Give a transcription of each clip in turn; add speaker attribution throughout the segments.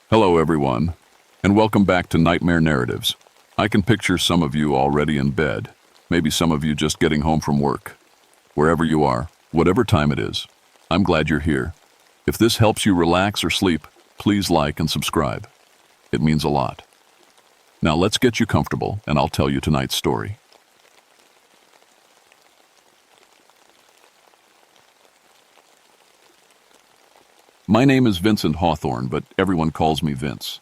Speaker 1: Hello, everyone, and welcome back to Nightmare Narratives. I can picture some of you already in bed, maybe some of you just getting home from work. Wherever you are, whatever time it is, I'm glad you're here. If this helps you relax or sleep, please like and subscribe. It means a lot. Now let's get you comfortable, and I'll tell you tonight's story. My name is Vincent Hawthorne, but everyone calls me Vince.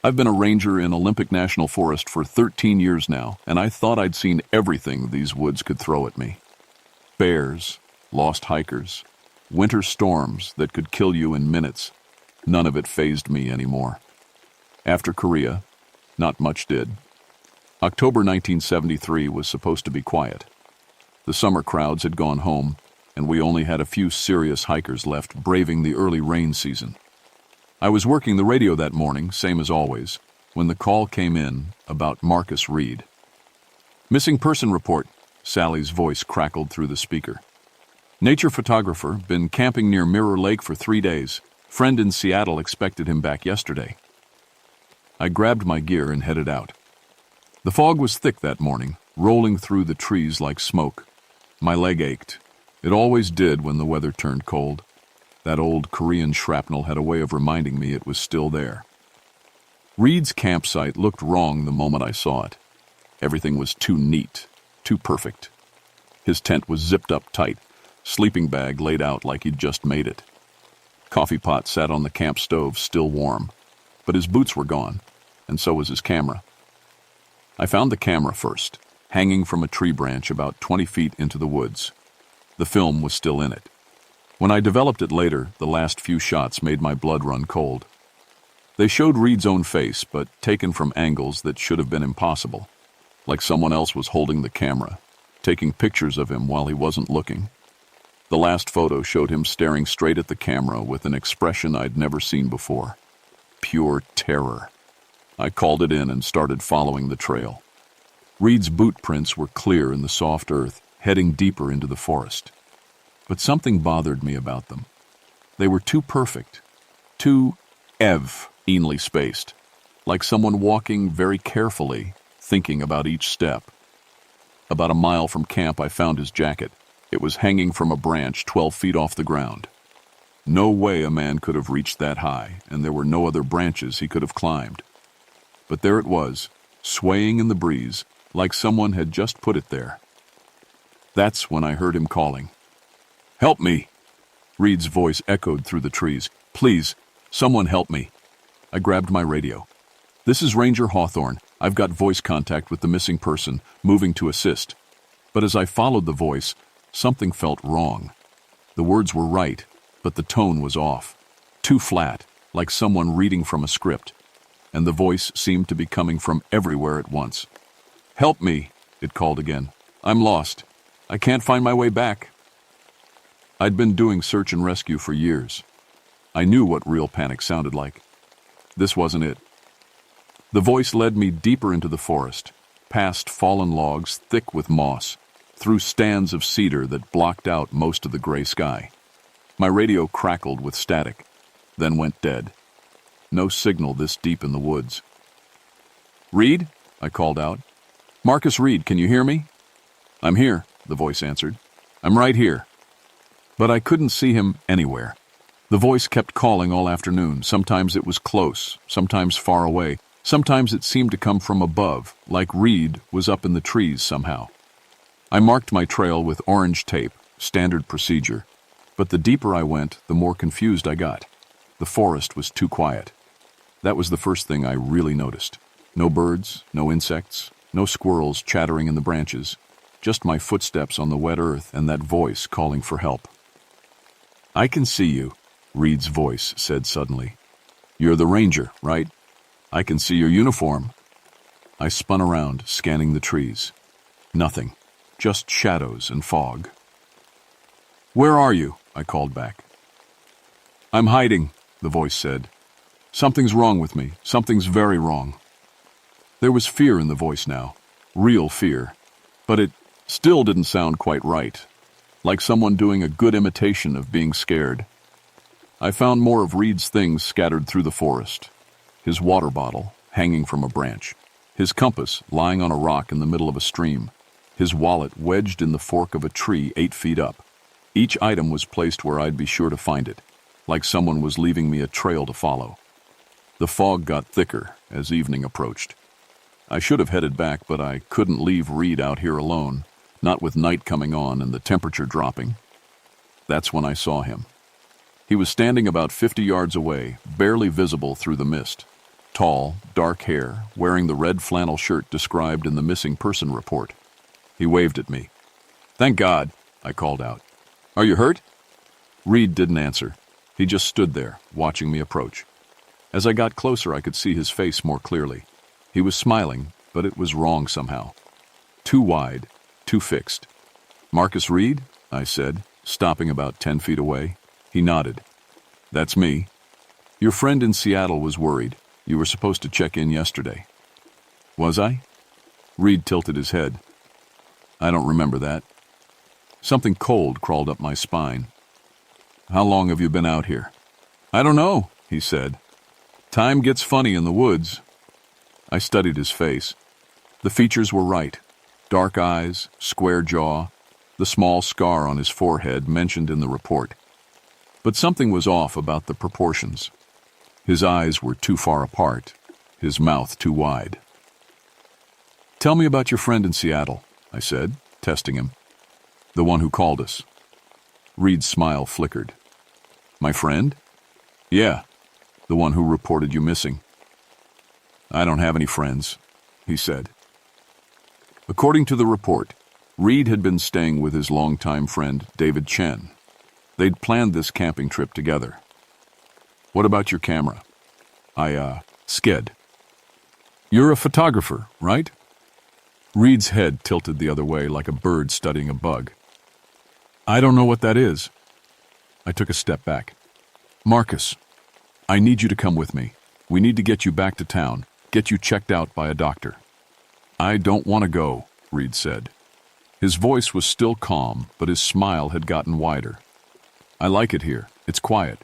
Speaker 1: I've been a ranger in Olympic National Forest for 13 years now, and I thought I'd seen everything these woods could throw at me. Bears, lost hikers, winter storms that could kill you in minutes. None of it fazed me anymore. After Korea, not much did. October 1973 was supposed to be quiet. The summer crowds had gone home, and we only had a few serious hikers left braving the early rain season. I was working the radio that morning, same as always, when the call came in about Marcus Reed. Missing person report, Sally's voice crackled through the speaker. Nature photographer, been camping near Mirror Lake for 3 days. Friend in Seattle expected him back yesterday. I grabbed my gear and headed out. The fog was thick that morning, rolling through the trees like smoke. My leg ached. It always did when the weather turned cold. That old Korean shrapnel had a way of reminding me it was still there. Reed's campsite looked wrong the moment I saw it. Everything was too neat, too perfect. His tent was zipped up tight, sleeping bag laid out like he'd just made it. Coffee pot sat on the camp stove, still warm, but his boots were gone, and so was his camera. I found the camera first, hanging from a tree branch about 20 feet into the woods. The film was still in it. When I developed it later, the last few shots made my blood run cold. They showed Reed's own face, but taken from angles that should have been impossible, like someone else was holding the camera, taking pictures of him while he wasn't looking. The last photo showed him staring straight at the camera with an expression I'd never seen before. Pure terror. I called it in and started following the trail. Reed's boot prints were clear in the soft earth, heading deeper into the forest. But something bothered me about them. They were too perfect, too evenly spaced, like someone walking very carefully, thinking about each step. About a mile from camp, I found his jacket. It was hanging from a branch 12 feet off the ground. No way a man could have reached that high, and there were no other branches he could have climbed. But there it was, swaying in the breeze, like someone had just put it there. That's when I heard him calling. "Help me!" Reed's voice echoed through the trees. "Please, someone help me." I grabbed my radio. "This is Ranger Hawthorne. I've got voice contact with the missing person, moving to assist." But as I followed the voice, something felt wrong. The words were right, but the tone was off. Too flat, like someone reading from a script. And the voice seemed to be coming from everywhere at once. "Help me," it called again. "I'm lost. I can't find my way back." I'd been doing search and rescue for years. I knew what real panic sounded like. This wasn't it. The voice led me deeper into the forest, past fallen logs thick with moss, through stands of cedar that blocked out most of the gray sky. My radio crackled with static, then went dead. No signal this deep in the woods. "Reed?" I called out. "Marcus Reed, can you hear me?" "I'm here," the voice answered. "I'm right here." But I couldn't see him anywhere. The voice kept calling all afternoon. Sometimes it was close, sometimes far away. Sometimes it seemed to come from above, like Reed was up in the trees somehow. I marked my trail with orange tape, standard procedure. But the deeper I went, the more confused I got. The forest was too quiet. That was the first thing I really noticed. No birds, no insects, no squirrels chattering in the branches. Just my footsteps on the wet earth and that voice calling for help. "I can see you," Reed's voice said suddenly. "You're the ranger, right? I can see your uniform." I spun around, scanning the trees. Nothing, just shadows and fog. "Where are you?" I called back. "I'm hiding," the voice said. "Something's wrong with me. Something's very wrong." There was fear in the voice now, real fear, but it still didn't sound quite right, like someone doing a good imitation of being scared. I found more of Reed's things scattered through the forest. his water bottle hanging from a branch, his compass lying on a rock in the middle of a stream, his wallet wedged in the fork of a tree 8 feet up. Each item was placed where I'd be sure to find it, like someone was leaving me a trail to follow. The fog got thicker as evening approached. I should have headed back, but I couldn't leave Reed out here alone, not with night coming on and the temperature dropping. That's when I saw him. He was standing about 50 yards away, barely visible through the mist. Tall, dark hair, wearing the red flannel shirt described in the missing person report. He waved at me. "Thank God," I called out. "Are you hurt?" Reed didn't answer. He just stood there, watching me approach. As I got closer, I could see his face more clearly. He was smiling, but it was wrong somehow. Too wide, too fixed. "Marcus Reed?" I said, stopping about 10 feet away. He nodded. "That's me. Your friend in Seattle was worried. You were supposed to check in yesterday." "Was I?" Reed tilted his head. "I don't remember that." Something cold crawled up my spine. "How long have you been out here?" "I don't know," he said. "Time gets funny in the woods." I studied his face. The features were right. Dark eyes, square jaw, the small scar on his forehead mentioned in the report. But something was off about the proportions. His eyes were too far apart, his mouth too wide. "Tell me about your friend in Seattle," I said, testing him. "The one who called us." Reed's smile flickered. "My friend?" "Yeah, the one who reported you missing." "I don't have any friends," he said. According to the report, Reed had been staying with his longtime friend, David Chen. They'd planned this camping trip together. "What about your camera?" I sked. "You're a photographer, right?" Reed's head tilted the other way like a bird studying a bug. "I don't know what that is." I took a step back. "Marcus, I need you to come with me. We need to get you back to town, get you checked out by a doctor." "I don't want to go," Reed said. His voice was still calm, but his smile had gotten wider. "I like it here. It's quiet."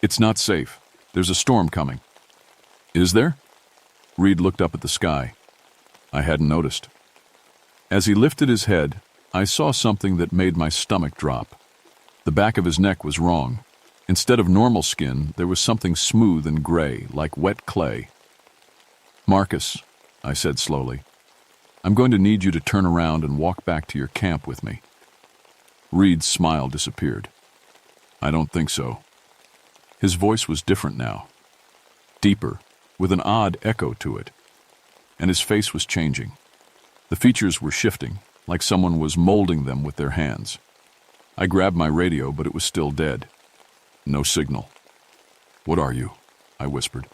Speaker 1: "It's not safe. There's a storm coming." "Is there?" Reed looked up at the sky. I hadn't noticed. As he lifted his head, I saw something that made my stomach drop. The back of his neck was wrong. Instead of normal skin, there was something smooth and gray, like wet clay. "Marcus," I said slowly, "I'm going to need you to turn around and walk back to your camp with me." Reed's smile disappeared. "I don't think so." His voice was different now. Deeper, with an odd echo to it. And his face was changing. The features were shifting, like someone was molding them with their hands. I grabbed my radio, but it was still dead. No signal. "What are you?" I whispered.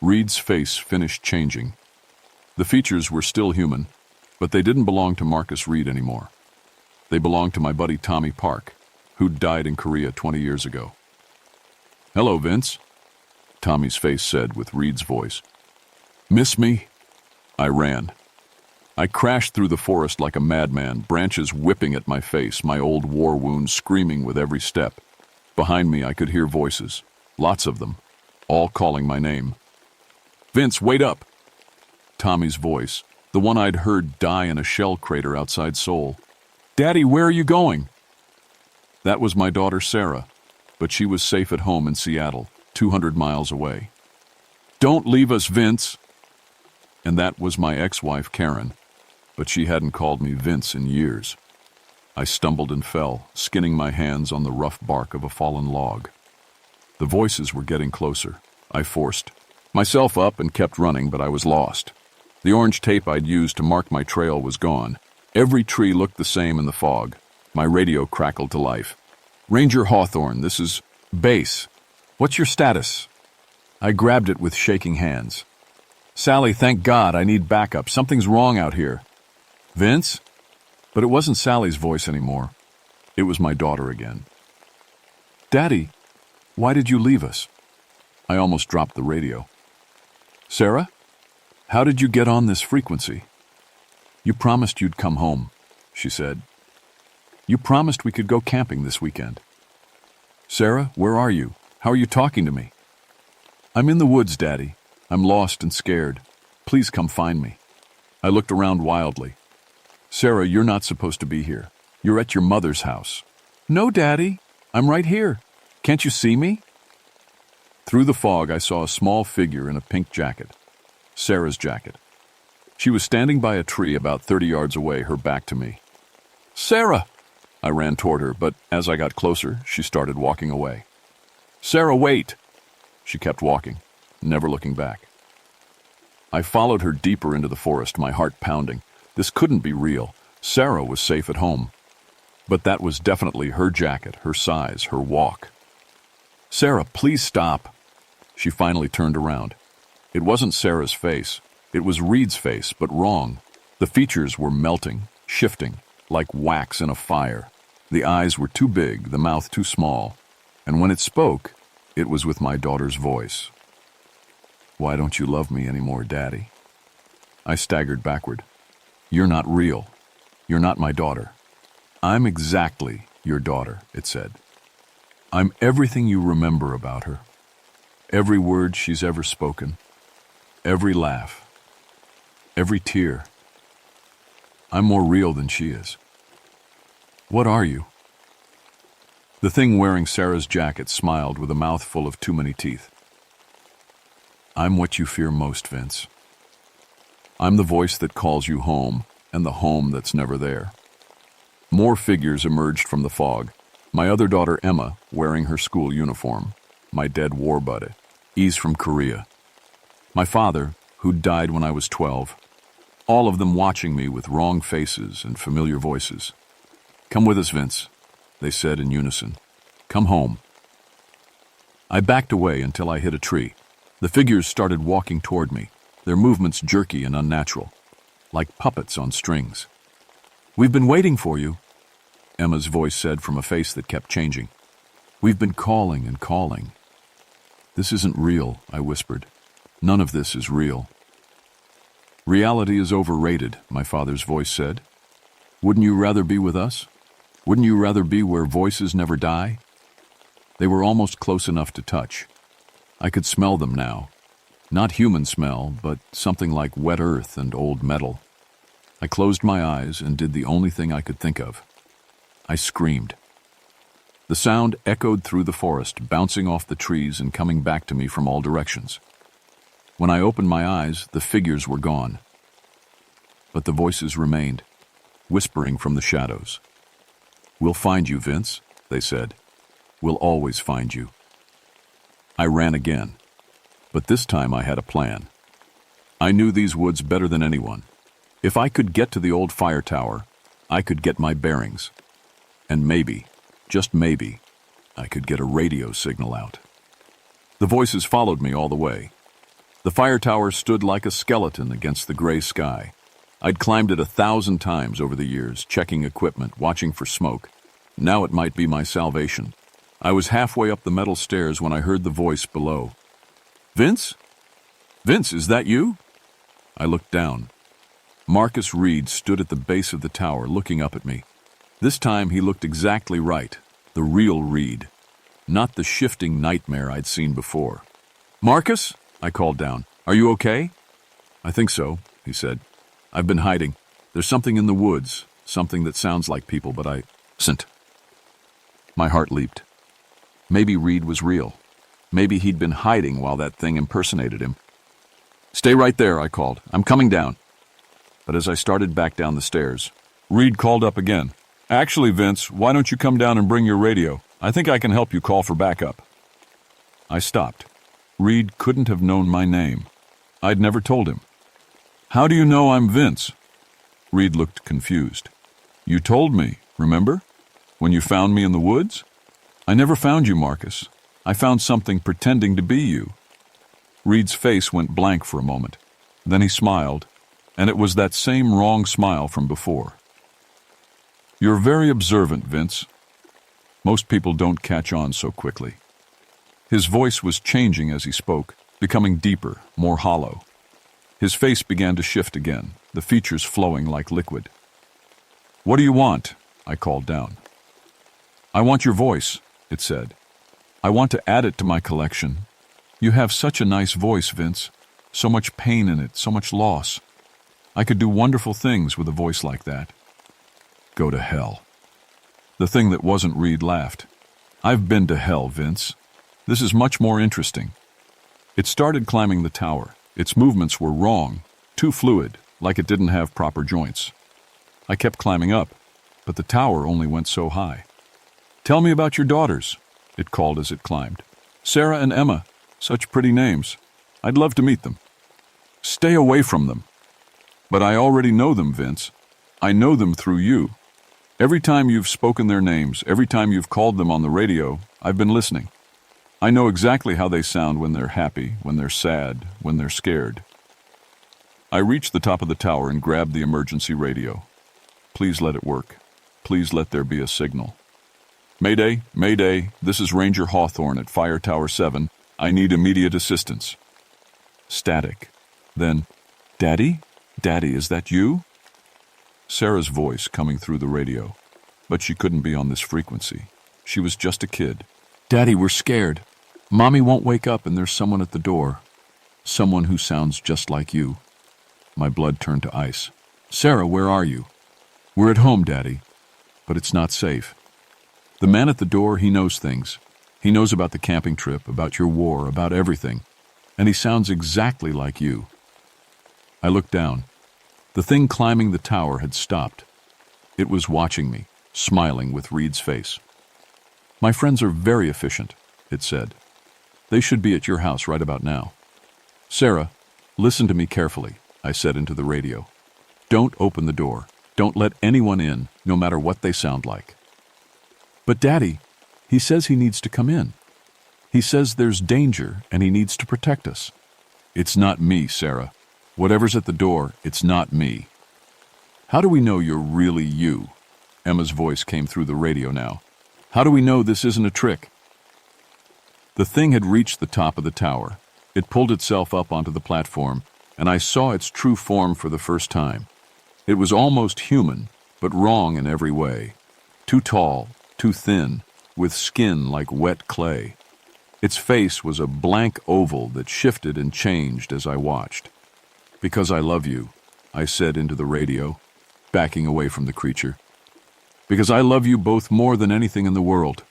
Speaker 1: Reed's face finished changing. The features were still human, but they didn't belong to Marcus Reed anymore. They belonged to my buddy Tommy Park, who'd died in Korea 20 years ago. "Hello, Vince," Tommy's face said with Reed's voice. "Miss me?" I ran. I crashed through the forest like a madman, branches whipping at my face, my old war wound screaming with every step. Behind me I could hear voices, lots of them, all calling my name. "Vince, wait up!" Tommy's voice, the one I'd heard die in a shell crater outside Seoul. "Daddy, where are you going?" That was my daughter Sarah, but she was safe at home in Seattle, 200 miles away. "Don't leave us, Vince!" And that was my ex-wife Karen, but she hadn't called me Vince in years. I stumbled and fell, skinning my hands on the rough bark of a fallen log. The voices were getting closer. I forced myself up and kept running, but I was lost. The orange tape I'd used to mark my trail was gone. Every tree looked the same in the fog. My radio crackled to life. "Ranger Hawthorne, this is base. What's your status?" I grabbed it with shaking hands. "Sally, thank God, I need backup. Something's wrong out here." "Vince?" But it wasn't Sally's voice anymore. It was my daughter again. "Daddy, why did you leave us?" I almost dropped the radio. "Sarah? How did you get on this frequency?" "You promised you'd come home," she said. "You promised we could go camping this weekend." "Sarah, where are you? How are you talking to me?" I'm in the woods, Daddy. I'm lost and scared. Please come find me. I looked around wildly. Sarah, you're not supposed to be here. You're at your mother's house. No, Daddy. I'm right here. Can't you see me? Through the fog, I saw a small figure in a pink jacket. Sarah's jacket. She was standing by a tree about 30 yards away, her back to me. Sarah! I ran toward her, but as I got closer, she started walking away. Sarah, wait! She kept walking, never looking back. I followed her deeper into the forest, my heart pounding. This couldn't be real. Sarah was safe at home. But that was definitely her jacket, her size, her walk. Sarah, please stop. She finally turned around. It wasn't Sarah's face. It was Reed's face, but wrong. The features were melting, shifting, like wax in a fire. The eyes were too big, the mouth too small. And when it spoke, it was with my daughter's voice. Why don't you love me anymore, Daddy? I staggered backward. You're not real. You're not my daughter. I'm exactly your daughter, it said. I'm everything you remember about her. Every word she's ever spoken. Every laugh. Every tear. I'm more real than she is. What are you? The thing wearing Sarah's jacket smiled with a mouth full of too many teeth. I'm what you fear most, Vince. I'm the voice that calls you home, and the home that's never there. More figures emerged from the fog. My other daughter, Emma, wearing her school uniform. My dead war buddy, Ease from Korea. My father, who'd died when I was 12. All of them watching me with wrong faces and familiar voices. Come with us, Vince, they said in unison. Come home. I backed away until I hit a tree. The figures started walking toward me, their movements jerky and unnatural, like puppets on strings. We've been waiting for you, Emma's voice said from a face that kept changing. We've been calling and calling. This isn't real, I whispered. None of this is real. Reality is overrated, my father's voice said. Wouldn't you rather be with us? Wouldn't you rather be where voices never die? They were almost close enough to touch. I could smell them now. Not human smell, but something like wet earth and old metal. I closed my eyes and did the only thing I could think of. I screamed. The sound echoed through the forest, bouncing off the trees and coming back to me from all directions. When I opened my eyes, the figures were gone. But the voices remained, whispering from the shadows. We'll find you, Vince, they said. We'll always find you. I ran again, but this time I had a plan. I knew these woods better than anyone. If I could get to the old fire tower, I could get my bearings. And maybe, just maybe, I could get a radio signal out. The voices followed me all the way. The fire tower stood like a skeleton against the gray sky. I'd climbed it 1,000 times over the years, checking equipment, watching for smoke. Now it might be my salvation. I was halfway up the metal stairs when I heard the voice below. Vince? Vince, is that you? I looked down. Marcus Reed stood at the base of the tower, looking up at me. This time he looked exactly right, the real Reed, not the shifting nightmare I'd seen before. Marcus? I called down. Are you okay? I think so, he said. I've been hiding. There's something in the woods, something that sounds like people, but I... Sint. My heart leaped. Maybe Reed was real. Maybe he'd been hiding while that thing impersonated him. Stay right there, I called. I'm coming down. But as I started back down the stairs, Reed called up again. Actually, Vince, why don't you come down and bring your radio? I think I can help you call for backup. I stopped. Reed couldn't have known my name. I'd never told him. How do you know I'm Vince? Reed looked confused. You told me, remember? When you found me in the woods? I never found you, Marcus. I found something pretending to be you. Reed's face went blank for a moment. Then he smiled, and it was that same wrong smile from before. You're very observant, Vince. Most people don't catch on so quickly. His voice was changing as he spoke, becoming deeper, more hollow. His face began to shift again, the features flowing like liquid. What do you want? I called down. I want your voice, it said. I want to add it to my collection. You have such a nice voice, Vince. So much pain in it, so much loss. I could do wonderful things with a voice like that. Go to hell. The thing that wasn't Reed laughed. I've been to hell, Vince. This is much more interesting. It started climbing the tower. Its movements were wrong, too fluid, like it didn't have proper joints. I kept climbing up, but the tower only went so high. Tell me about your daughters, it called as it climbed. Sarah and Emma, such pretty names. I'd love to meet them. Stay away from them. But I already know them, Vince. I know them through you. Every time you've spoken their names, every time you've called them on the radio, I've been listening. I know exactly how they sound when they're happy, when they're sad, when they're scared. I reached the top of the tower and grabbed the emergency radio. Please let it work. Please let there be a signal. Mayday, Mayday, this is Ranger Hawthorne at Fire Tower 7. I need immediate assistance. Static. Then, Daddy? Daddy, is that you? Sarah's voice coming through the radio. But she couldn't be on this frequency. She was just a kid. Daddy, we're scared. Mommy won't wake up and there's someone at the door. Someone who sounds just like you. My blood turned to ice. Sarah, where are you? We're at home, Daddy. But it's not safe. The man at the door, he knows things. He knows about the camping trip, about your war, about everything. And he sounds exactly like you. I looked down. The thing climbing the tower had stopped. It was watching me, smiling with Reed's face. My friends are very efficient, it said. They should be at your house right about now. Sarah, listen to me carefully, I said into the radio. Don't open the door. Don't let anyone in, no matter what they sound like. But Daddy, he says he needs to come in. He says there's danger and he needs to protect us. It's not me, Sarah. Whatever's at the door, it's not me. How do we know you're really you? Emma's voice came through the radio now. How do we know this isn't a trick? The thing had reached the top of the tower. It pulled itself up onto the platform, and I saw its true form for the first time. It was almost human, but wrong in every way. Too tall, too thin, with skin like wet clay. Its face was a blank oval that shifted and changed as I watched. Because I love you, I said into the radio, backing away from the creature. Because I love you both more than anything in the world.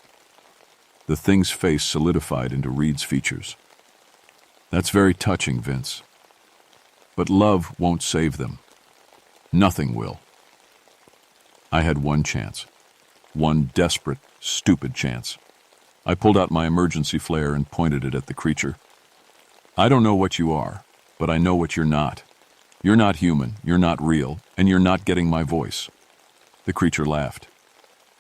Speaker 1: The thing's face solidified into Reed's features. That's very touching, Vince. But love won't save them. Nothing will. I had one chance. One desperate, stupid chance. I pulled out my emergency flare and pointed it at the creature. I don't know what you are, but I know what you're not. You're not human, you're not real, and you're not getting my voice. The creature laughed.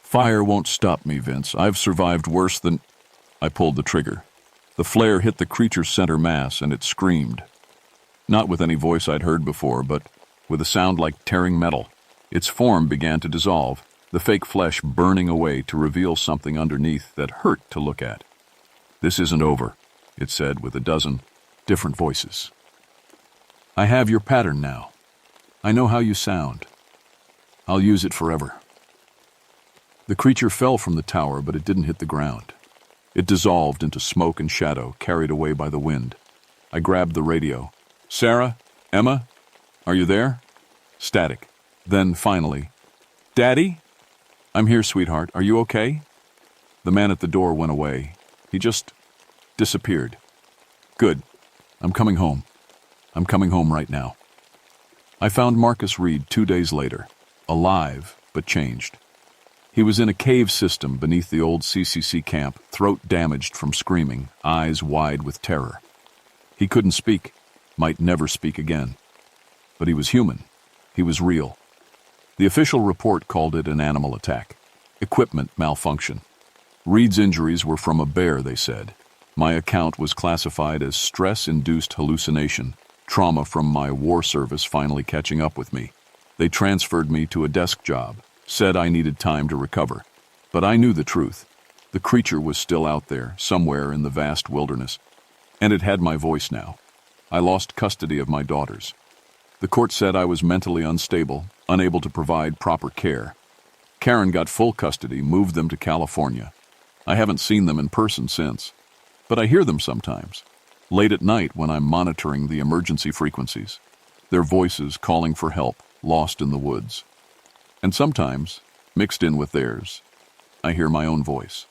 Speaker 1: Fire won't stop me, Vince. I've survived worse than... I pulled the trigger. The flare hit the creature's center mass, and it screamed. Not with any voice I'd heard before, but with a sound like tearing metal. Its form began to dissolve, the fake flesh burning away to reveal something underneath that hurt to look at. This isn't over, it said with a dozen different voices. I have your pattern now. I know how you sound. I'll use it forever. The creature fell from the tower, but it didn't hit the ground. It dissolved into smoke and shadow, carried away by the wind. I grabbed the radio. Sarah? Emma? Are you there? Static. Then, finally, Daddy? I'm here, sweetheart. Are you okay? The man at the door went away. He just disappeared. Good. I'm coming home. I'm coming home right now. I found Marcus Reed 2 days later, alive but changed. He was in a cave system beneath the old CCC camp, throat damaged from screaming, eyes wide with terror. He couldn't speak, might never speak again. But he was human. He was real. The official report called it an animal attack. Equipment malfunction. Reed's injuries were from a bear, they said. My account was classified as stress-induced hallucination, trauma from my war service finally catching up with me. They transferred me to a desk job, said I needed time to recover. But I knew the truth. The creature was still out there, somewhere in the vast wilderness. And it had my voice now. I lost custody of my daughters. The court said I was mentally unstable, unable to provide proper care. Karen got full custody, moved them to California. I haven't seen them in person since, but I hear them sometimes. Late at night when I'm monitoring the emergency frequencies, their voices calling for help, lost in the woods. And sometimes, mixed in with theirs, I hear my own voice,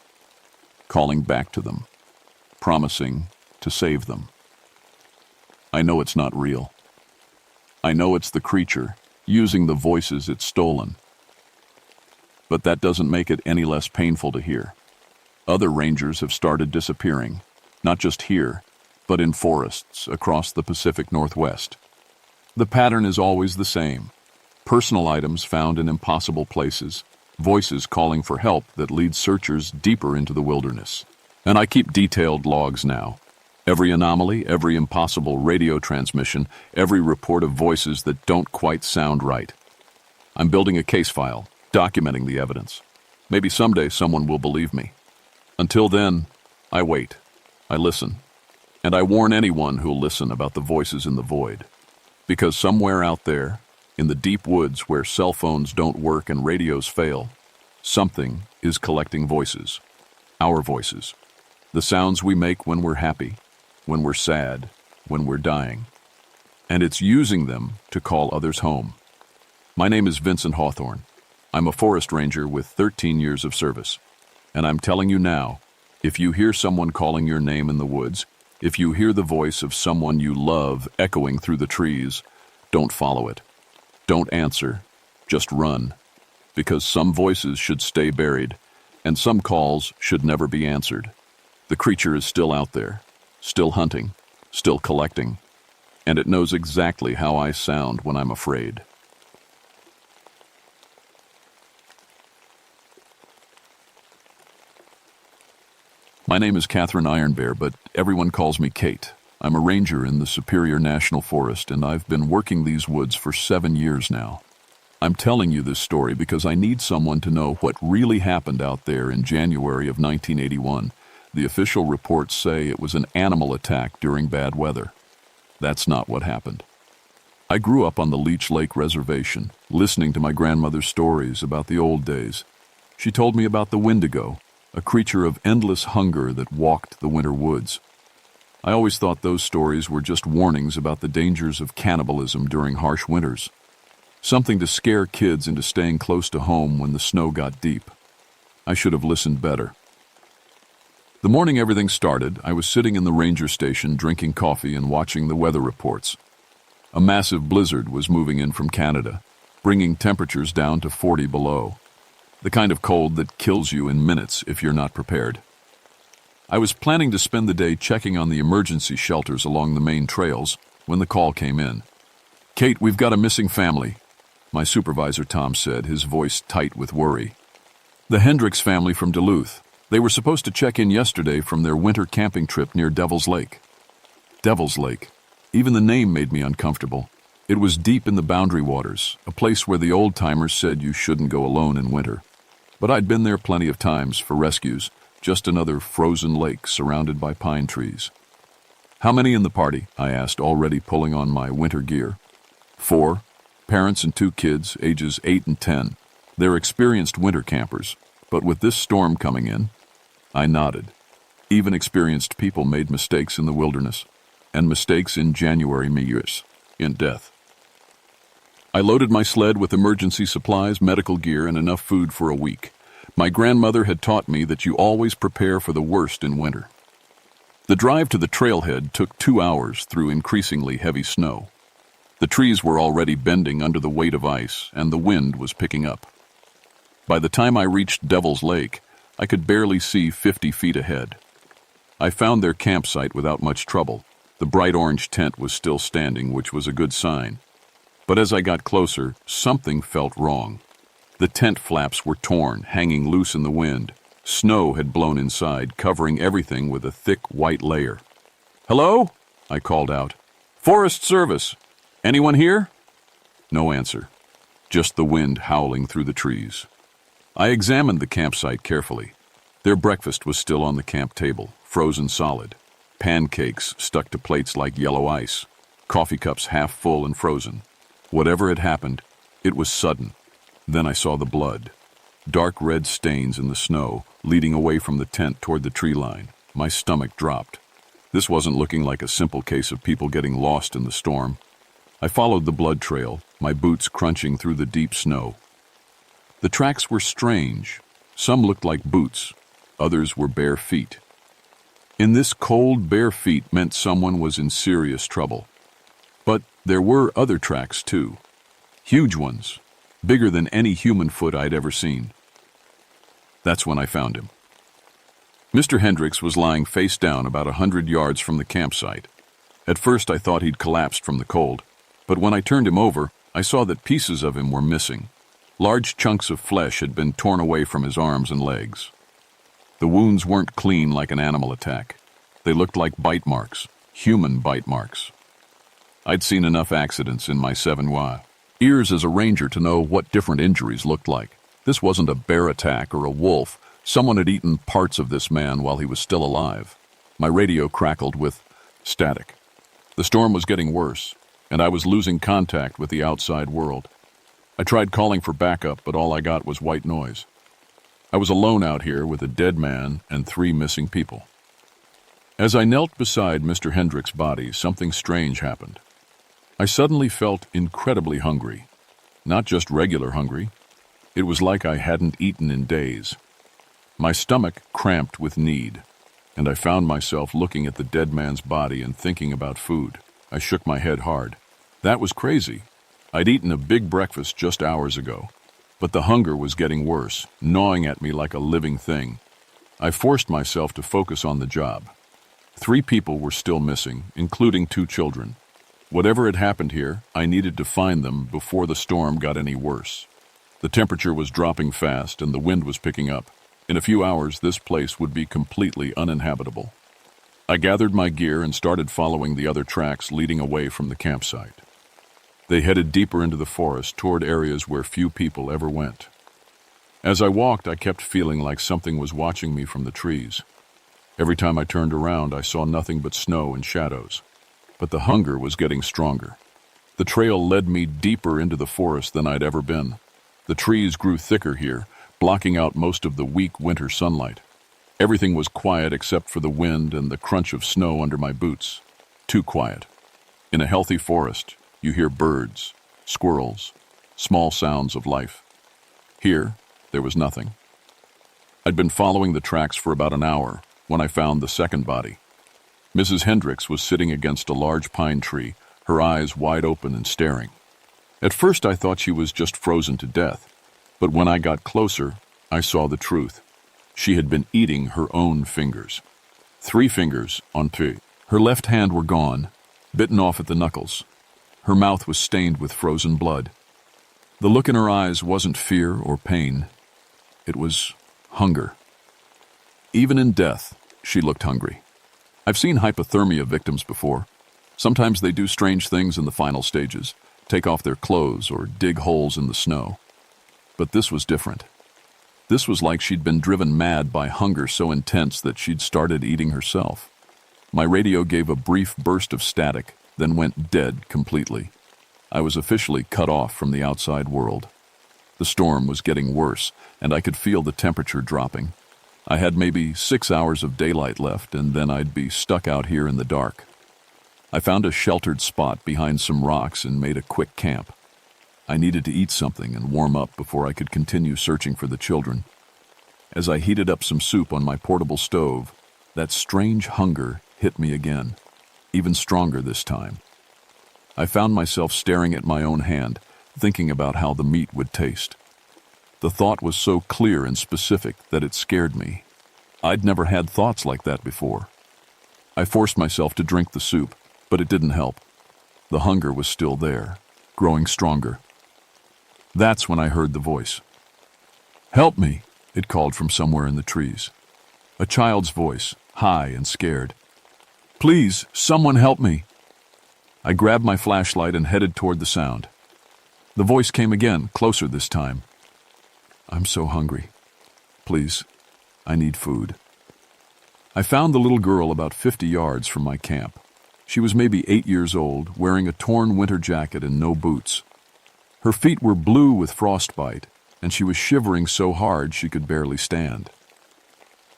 Speaker 1: calling back to them, promising to save them. I know it's not real. I know it's the creature using the voices it's stolen. But that doesn't make it any less painful to hear. Other rangers have started disappearing, not just here, but in forests across the Pacific Northwest. The pattern is always the same. Personal items found in impossible places, voices calling for help that lead searchers deeper into the wilderness. And I keep detailed logs now. Every anomaly, every impossible radio transmission, every report of voices that don't quite sound right. I'm building a case file, documenting the evidence. Maybe someday someone will believe me. Until then, I wait. I listen. And I warn anyone who'll listen about the voices in the void. Because somewhere out there, in the deep woods where cell phones don't work and radios fail, something is collecting voices. Our voices. The sounds we make when we're happy, when we're sad, when we're dying. And it's using them to call others home. My name is Vincent Hawthorne. I'm a forest ranger with 13 years of service. And I'm telling you now, if you hear someone calling your name in the woods, if you hear the voice of someone you love echoing through the trees, don't follow it. Don't answer. Just run. Because some voices should stay buried, and some calls should never be answered. The creature is still out there, still hunting, still collecting, and it knows exactly how I sound when I'm afraid. My name is Catherine Ironbear, but everyone calls me Kate. I'm a ranger in the Superior National Forest, and I've been working these woods for 7 years now. I'm telling you this story because I need someone to know what really happened out there in January of 1981. The official reports say it was an animal attack during bad weather. That's not what happened. I grew up on the Leech Lake Reservation, listening to my grandmother's stories about the old days. She told me about the Windigo, a creature of endless hunger that walked the winter woods. I always thought those stories were just warnings about the dangers of cannibalism during harsh winters. Something to scare kids into staying close to home when the snow got deep. I should have listened better. The morning everything started, I was sitting in the ranger station drinking coffee and watching the weather reports. A massive blizzard was moving in from Canada, bringing temperatures down to 40 below. The kind of cold that kills you in minutes if you're not prepared. I was planning to spend the day checking on the emergency shelters along the main trails when the call came in. "Kate, we've got a missing family," my supervisor Tom said, his voice tight with worry. "The Hendricks family from Duluth. They were supposed to check in yesterday from their winter camping trip near Devil's Lake." Devil's Lake. Even the name made me uncomfortable. It was deep in the Boundary Waters, a place where the old-timers said you shouldn't go alone in winter. But I'd been there plenty of times for rescues, just another frozen lake surrounded by pine trees. "How many in the party?" I asked, already pulling on my winter gear. 4, parents and 2 kids, ages 8 and 10. They're experienced winter campers, but with this storm coming in, I nodded. Even experienced people made mistakes in the wilderness, and mistakes in January means in death. I loaded my sled with emergency supplies, medical gear, and enough food for a week. My grandmother had taught me that you always prepare for the worst in winter. The drive to the trailhead took 2 hours through increasingly heavy snow. The trees were already bending under the weight of ice, and the wind was picking up. By the time I reached Devil's Lake, I could barely see 50 feet ahead. I found their campsite without much trouble. The bright orange tent was still standing, which was a good sign. But as I got closer, something felt wrong. The tent flaps were torn, hanging loose in the wind. Snow had blown inside, covering everything with a thick white layer. "Hello?" I called out. "Forest Service. Anyone here?" No answer. Just the wind howling through the trees. I examined the campsite carefully. Their breakfast was still on the camp table, frozen solid. Pancakes stuck to plates like yellow ice. Coffee cups half full and frozen. Whatever had happened, it was sudden. Then I saw the blood. Dark red stains in the snow, leading away from the tent toward the tree line. My stomach dropped. This wasn't looking like a simple case of people getting lost in the storm. I followed the blood trail, my boots crunching through the deep snow. The tracks were strange. Some looked like boots, others were bare feet. In this cold, bare feet meant someone was in serious trouble. But there were other tracks too. Huge ones, bigger than any human foot I'd ever seen. That's when I found him. Mr. Hendricks was lying face down about 100 yards from the campsite. At first I thought he'd collapsed from the cold, but when I turned him over, I saw that pieces of him were missing. Large chunks of flesh had been torn away from his arms and legs. The wounds weren't clean like an animal attack. They looked like bite marks, human bite marks. I'd seen enough accidents in my 7 years as a ranger to know what different injuries looked like. This wasn't a bear attack or a wolf. Someone had eaten parts of this man while he was still alive. My radio crackled with static. The storm was getting worse, and I was losing contact with the outside world. I tried calling for backup, but all I got was white noise. I was alone out here with a dead man and 3 missing people. As I knelt beside Mr. Hendricks' body, something strange happened. I suddenly felt incredibly hungry. Not just regular hungry. It was like I hadn't eaten in days. My stomach cramped with need, and I found myself looking at the dead man's body and thinking about food. I shook my head hard. That was crazy. I'd eaten a big breakfast just hours ago, but the hunger was getting worse, gnawing at me like a living thing. I forced myself to focus on the job. 3 people were still missing, including 2 children. Whatever had happened here, I needed to find them before the storm got any worse. The temperature was dropping fast and the wind was picking up. In a few hours, this place would be completely uninhabitable. I gathered my gear and started following the other tracks leading away from the campsite. They headed deeper into the forest toward areas where few people ever went. As I walked, I kept feeling like something was watching me from the trees. Every time I turned around, I saw nothing but snow and shadows. But the hunger was getting stronger. The trail led me deeper into the forest than I'd ever been. The trees grew thicker here, blocking out most of the weak winter sunlight. Everything was quiet except for the wind and the crunch of snow under my boots. Too quiet. In a healthy forest, you hear birds, squirrels, small sounds of life. Here, there was nothing. I'd been following the tracks for about an hour when I found the second body. Mrs. Hendricks was sitting against a large pine tree, her eyes wide open and staring. At first I thought she was just frozen to death, but when I got closer, I saw the truth. She had been eating her own fingers. 3 fingers on 3. Her left hand were gone, bitten off at the knuckles. Her mouth was stained with frozen blood. The look in her eyes wasn't fear or pain. It was hunger. Even in death, she looked hungry. I've seen hypothermia victims before. Sometimes they do strange things in the final stages, take off their clothes or dig holes in the snow. But this was different. This was like she'd been driven mad by hunger so intense that she'd started eating herself. My radio gave a brief burst of static, then went dead completely. I was officially cut off from the outside world. The storm was getting worse, and I could feel the temperature dropping. I had maybe 6 hours of daylight left, and then I'd be stuck out here in the dark. I found a sheltered spot behind some rocks and made a quick camp. I needed to eat something and warm up before I could continue searching for the children. As I heated up some soup on my portable stove, that strange hunger hit me again, even stronger this time. I found myself staring at my own hand, thinking about how the meat would taste. The thought was so clear and specific that it scared me. I'd never had thoughts like that before. I forced myself to drink the soup, but it didn't help. The hunger was still there, growing stronger. That's when I heard the voice. "Help me," it called from somewhere in the trees. A child's voice, high and scared. "Please, someone help me." I grabbed my flashlight and headed toward the sound. The voice came again, closer this time. "I'm so hungry. Please, I need food." I found the little girl about 50 yards from my camp. She was maybe 8 years old, wearing a torn winter jacket and no boots. Her feet were blue with frostbite, and she was shivering so hard she could barely stand.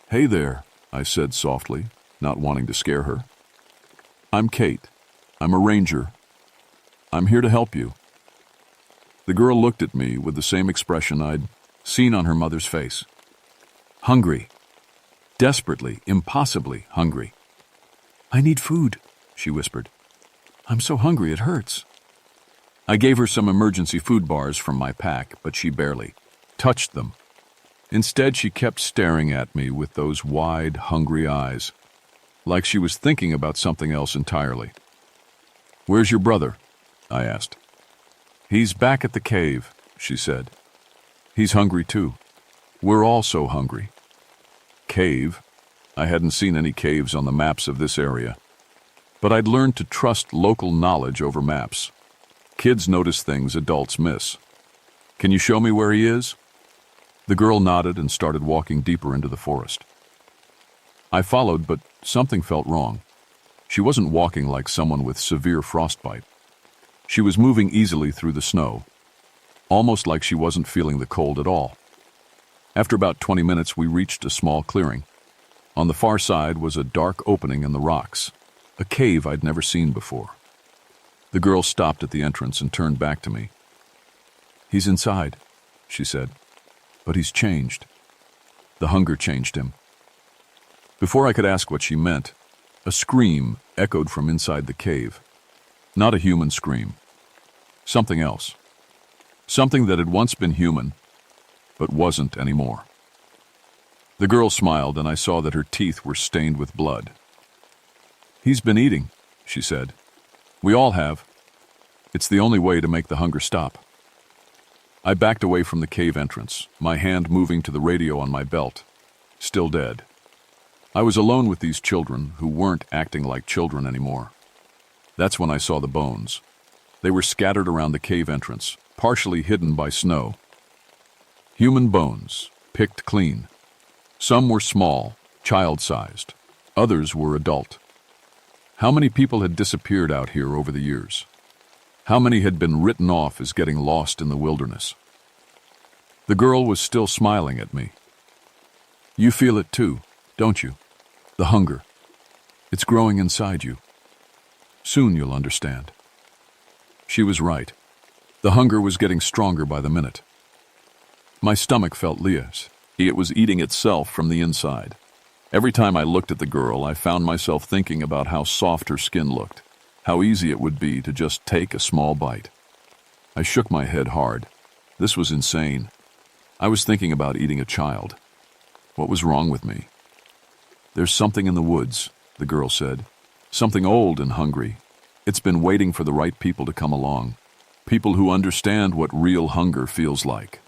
Speaker 1: "Hey there," I said softly, not wanting to scare her. I'm Kate. I'm a ranger. I'm here to help you." The girl looked at me with the same expression I'd seen on her mother's face. Hungry. Desperately, impossibly hungry. "I need food," she whispered. "I'm so hungry it hurts." I gave her some emergency food bars from my pack, but she barely touched them. Instead, she kept staring at me with those wide, hungry eyes, like she was thinking about something else entirely. "Where's your brother?" I asked. "He's back at the cave," she said. "He's hungry too. We're all so hungry." Cave? I hadn't seen any caves on the maps of this area. But I'd learned to trust local knowledge over maps. Kids notice things adults miss. "Can you show me where he is?" The girl nodded and started walking deeper into the forest. I followed, but something felt wrong. She wasn't walking like someone with severe frostbite. She was moving easily through the snow, almost like she wasn't feeling the cold at all. After about 20 minutes, we reached a small clearing. On the far side was a dark opening in the rocks, a cave I'd never seen before. The girl stopped at the entrance and turned back to me. "He's inside," she said. "But he's changed. The hunger changed him." Before I could ask what she meant, a scream echoed from inside the cave. Not a human scream. Something else. Something that had once been human, but wasn't anymore. The girl smiled, and I saw that her teeth were stained with blood. "He's been eating," she said. "We all have. It's the only way to make the hunger stop." I backed away from the cave entrance, my hand moving to the radio on my belt. Still dead. I was alone with these children who weren't acting like children anymore. That's when I saw the bones. They were scattered around the cave entrance, partially hidden by snow. Human bones, picked clean. Some were small, child-sized. Others were adult. How many people had disappeared out here over the years? How many had been written off as getting lost in the wilderness? The girl was still smiling at me. "You feel it too, don't you? The hunger. It's growing inside you. Soon you'll understand." She was right. The hunger was getting stronger by the minute. My stomach felt Leah's. It was eating itself from the inside. Every time I looked at the girl, I found myself thinking about how soft her skin looked, how easy it would be to just take a small bite. I shook my head hard. This was insane. I was thinking about eating a child. What was wrong with me? "There's something in the woods," the girl said. "Something old and hungry. It's been waiting for the right people to come along. People who understand what real hunger feels like."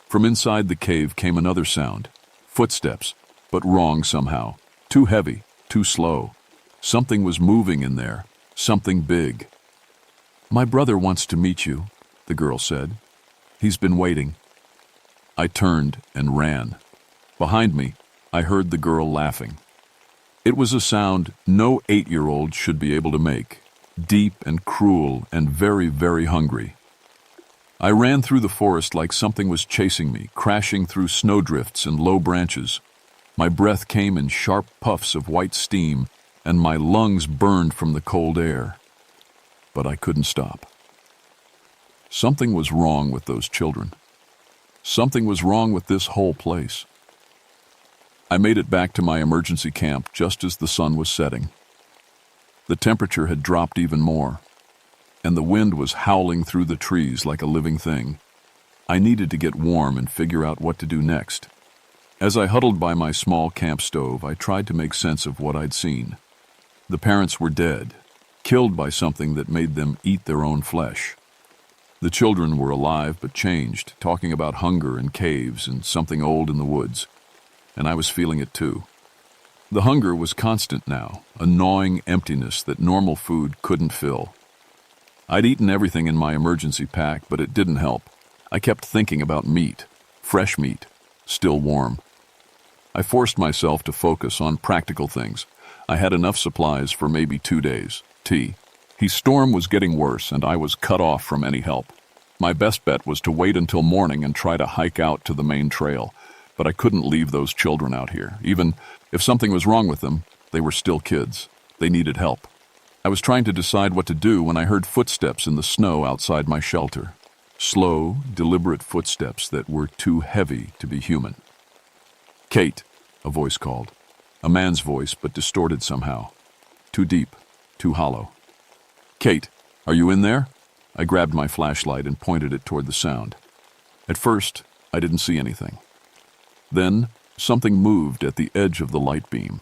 Speaker 1: From inside the cave came another sound. Footsteps, but wrong somehow. Too heavy, too slow. Something was moving in there. Something big. "My brother wants to meet you," the girl said. "He's been waiting." I turned and ran. Behind me, I heard the girl laughing. It was a sound no 8-year-old should be able to make. Deep and cruel and very, very hungry. I ran through the forest like something was chasing me, crashing through snowdrifts and low branches. My breath came in sharp puffs of white steam, and my lungs burned from the cold air. But I couldn't stop. Something was wrong with those children. Something was wrong with this whole place. I made it back to my emergency camp just as the sun was setting. The temperature had dropped even more, and the wind was howling through the trees like a living thing. I needed to get warm and figure out what to do next. As I huddled by my small camp stove, I tried to make sense of what I'd seen. The parents were dead, killed by something that made them eat their own flesh. The children were alive but changed, talking about hunger and caves and something old in the woods. And I was feeling it too. The hunger was constant now, a gnawing emptiness that normal food couldn't fill. I'd eaten everything in my emergency pack, but it didn't help. I kept thinking about meat, fresh meat, still warm. I forced myself to focus on practical things. I had enough supplies for maybe 2 days. Tea. The storm was getting worse, and I was cut off from any help. My best bet was to wait until morning and try to hike out to the main trail. But I couldn't leave those children out here. Even if something was wrong with them, they were still kids. They needed help. I was trying to decide what to do when I heard footsteps in the snow outside my shelter. Slow, deliberate footsteps that were too heavy to be human. "Kate," a voice called. A man's voice, but distorted somehow. Too deep, too hollow. "Kate, are you in there?" I grabbed my flashlight and pointed it toward the sound. At first, I didn't see anything. Then, something moved at the edge of the light beam.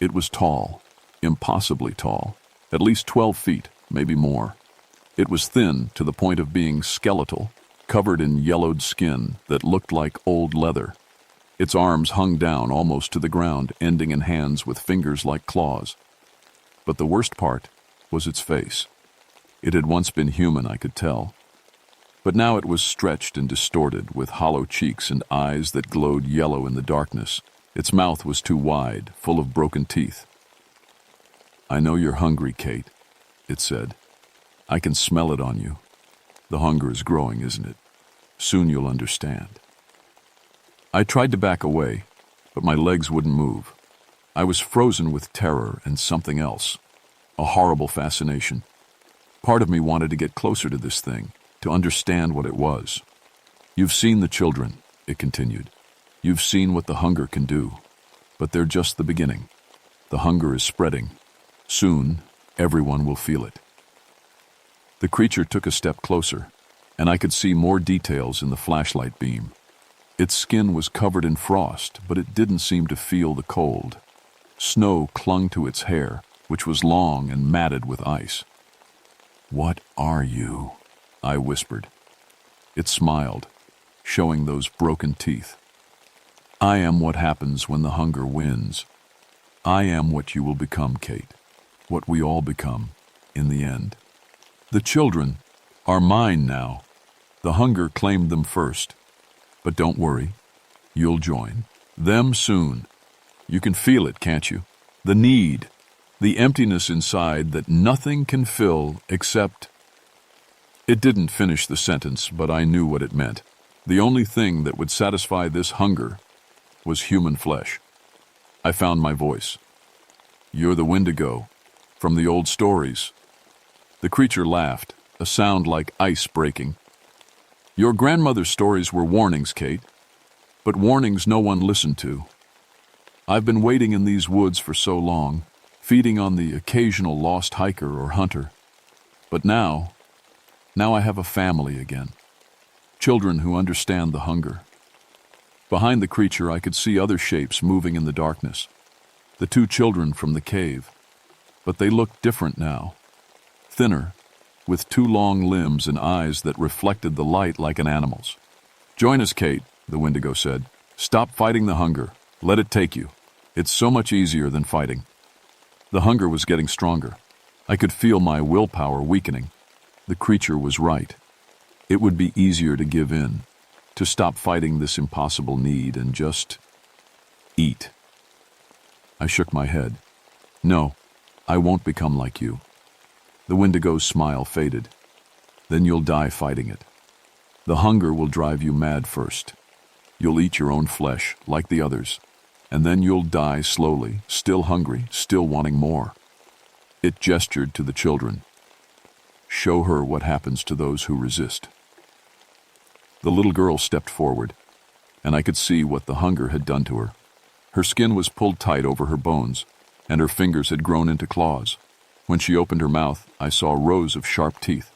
Speaker 1: It was tall, impossibly tall, at least 12 feet, maybe more. It was thin to the point of being skeletal, covered in yellowed skin that looked like old leather. Its arms hung down almost to the ground, ending in hands with fingers like claws. But the worst part was its face. It had once been human, I could tell. But now it was stretched and distorted, with hollow cheeks and eyes that glowed yellow in the darkness. Its mouth was too wide, full of broken teeth. "I know you're hungry, Kate," it said. "I can smell it on you. The hunger is growing, isn't it? Soon you'll understand." I tried to back away, but my legs wouldn't move. I was frozen with terror and something else, a horrible fascination. Part of me wanted to get closer to this thing, to understand what it was. "You've seen the children," it continued. "You've seen what the hunger can do. But they're just the beginning. The hunger is spreading. Soon, everyone will feel it." The creature took a step closer, and I could see more details in the flashlight beam. Its skin was covered in frost, but it didn't seem to feel the cold. Snow clung to its hair, which was long and matted with ice. "What are you?" I whispered. It smiled, showing those broken teeth. "I am what happens when the hunger wins. I am what you will become, Kate, what we all become, in the end. The children are mine now. The hunger claimed them first. But don't worry, you'll join them soon. You can feel it, can't you? The need, the emptiness inside that nothing can fill except—" It didn't finish the sentence, but I knew what it meant. The only thing that would satisfy this hunger was human flesh. I found my voice. "You're the Windigo, from the old stories." The creature laughed, a sound like ice breaking. "Your grandmother's stories were warnings, Kate, but warnings no one listened to. I've been waiting in these woods for so long, feeding on the occasional lost hiker or hunter. But now I have a family again. Children who understand the hunger." Behind the creature, I could see other shapes moving in the darkness. The two children from the cave. But they looked different now. Thinner, with two long limbs and eyes that reflected the light like an animal's. "Join us, Kate," the Windigo said. "Stop fighting the hunger. Let it take you. It's so much easier than fighting." The hunger was getting stronger. I could feel my willpower weakening. The creature was right. It would be easier to give in, to stop fighting this impossible need and just eat. I shook my head. "No, I won't become like you." The Windigo's smile faded. "Then you'll die fighting it. The hunger will drive you mad first. You'll eat your own flesh, like the others, and then you'll die slowly, still hungry, still wanting more." It gestured to the children. "Show her what happens to those who resist." The little girl stepped forward, and I could see what the hunger had done to her. Her skin was pulled tight over her bones, and her fingers had grown into claws. When she opened her mouth, I saw rows of sharp teeth.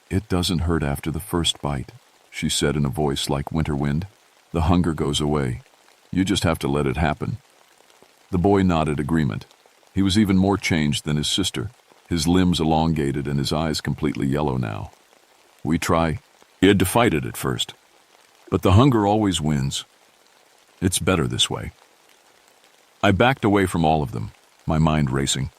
Speaker 1: "It doesn't hurt after the first bite," she said in a voice like winter wind. "The hunger goes away. You just have to let it happen." The boy nodded agreement. He was even more changed than his sister, his limbs elongated and his eyes completely yellow now. He had to fight it at first. But the hunger always wins. It's better this way. I backed away from all of them, my mind racing.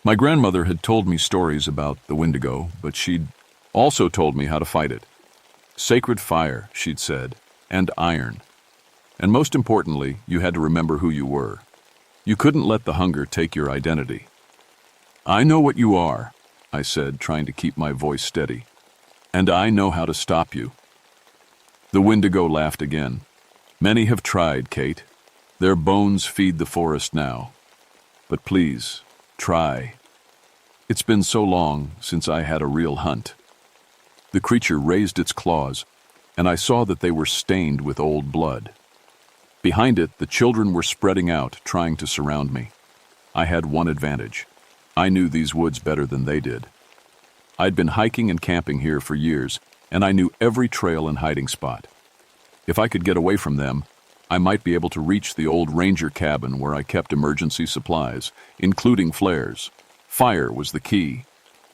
Speaker 1: My grandmother had told me stories about the Windigo, but she'd also told me how to fight it. Sacred fire, she'd said, and iron. And most importantly, you had to remember who you were. You couldn't let the hunger take your identity. "I know what you are," I said, trying to keep my voice steady. "And I know how to stop you." The Windigo laughed again. "Many have tried, Kate. Their bones feed the forest now. But please, Try. It's been so long since I had a real hunt. The creature raised its claws, and I saw that they were stained with old blood. Behind it, the children were spreading out, trying to surround me. I had one advantage. I knew these woods better than they did. I'd been hiking and camping here for years, and I knew every trail and hiding spot. If I could get away from them, I might be able to reach the old ranger cabin where I kept emergency supplies, including flares. Fire was the key.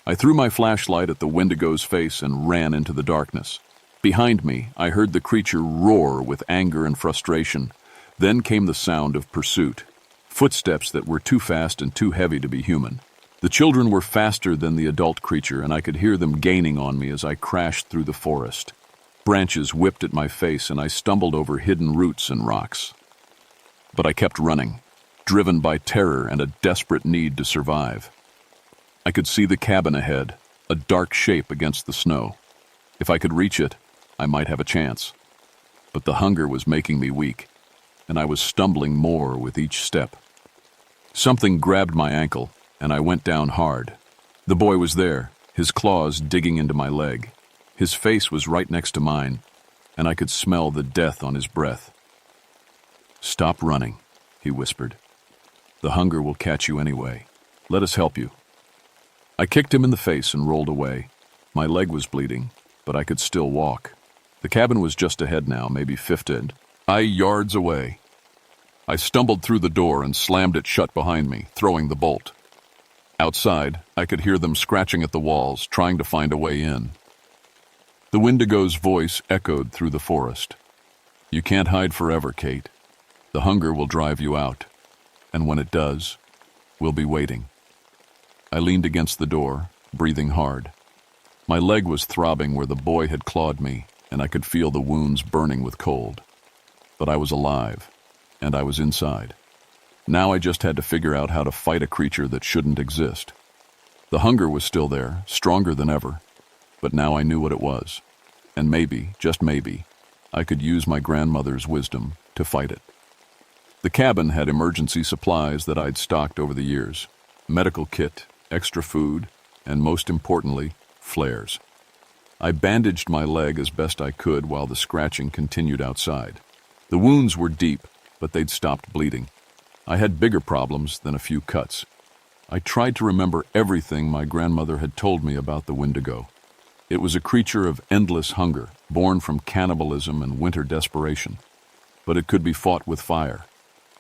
Speaker 1: I threw my flashlight at the Wendigo's face and ran into the darkness. Behind me, I heard the creature roar with anger and frustration. Then came the sound of pursuit. Footsteps that were too fast and too heavy to be human. The children were faster than the adult creature, and I could hear them gaining on me as I crashed through the forest. Branches whipped at my face, and I stumbled over hidden roots and rocks. But I kept running, driven by terror and a desperate need to survive. I could see the cabin ahead, a dark shape against the snow. If I could reach it, I might have a chance. But the hunger was making me weak, and I was stumbling more with each step. Something grabbed my ankle, and I went down hard. The boy was there, his claws digging into my leg. His face was right next to mine, and I could smell the death on his breath. "Stop running," he whispered. "The hunger will catch you anyway. Let us help you." I kicked him in the face and rolled away. My leg was bleeding, but I could still walk. The cabin was just ahead now, maybe 15 yards away. I stumbled through the door and slammed it shut behind me, throwing the bolt. Outside, I could hear them scratching at the walls, trying to find a way in. The Wendigo's voice echoed through the forest. "You can't hide forever, Kate. The hunger will drive you out, and when it does, we'll be waiting." I leaned against the door, breathing hard. My leg was throbbing where the boy had clawed me, and I could feel the wounds burning with cold. But I was alive, and I was inside. Now I just had to figure out how to fight a creature that shouldn't exist. The hunger was still there, stronger than ever, but now I knew what it was. And maybe, just maybe, I could use my grandmother's wisdom to fight it. The cabin had emergency supplies that I'd stocked over the years. Medical kit, extra food, and most importantly, flares. I bandaged my leg as best I could while the scratching continued outside. The wounds were deep, but they'd stopped bleeding. I had bigger problems than a few cuts. I tried to remember everything my grandmother had told me about the Wendigo. It was a creature of endless hunger, born from cannibalism and winter desperation. But it could be fought with fire,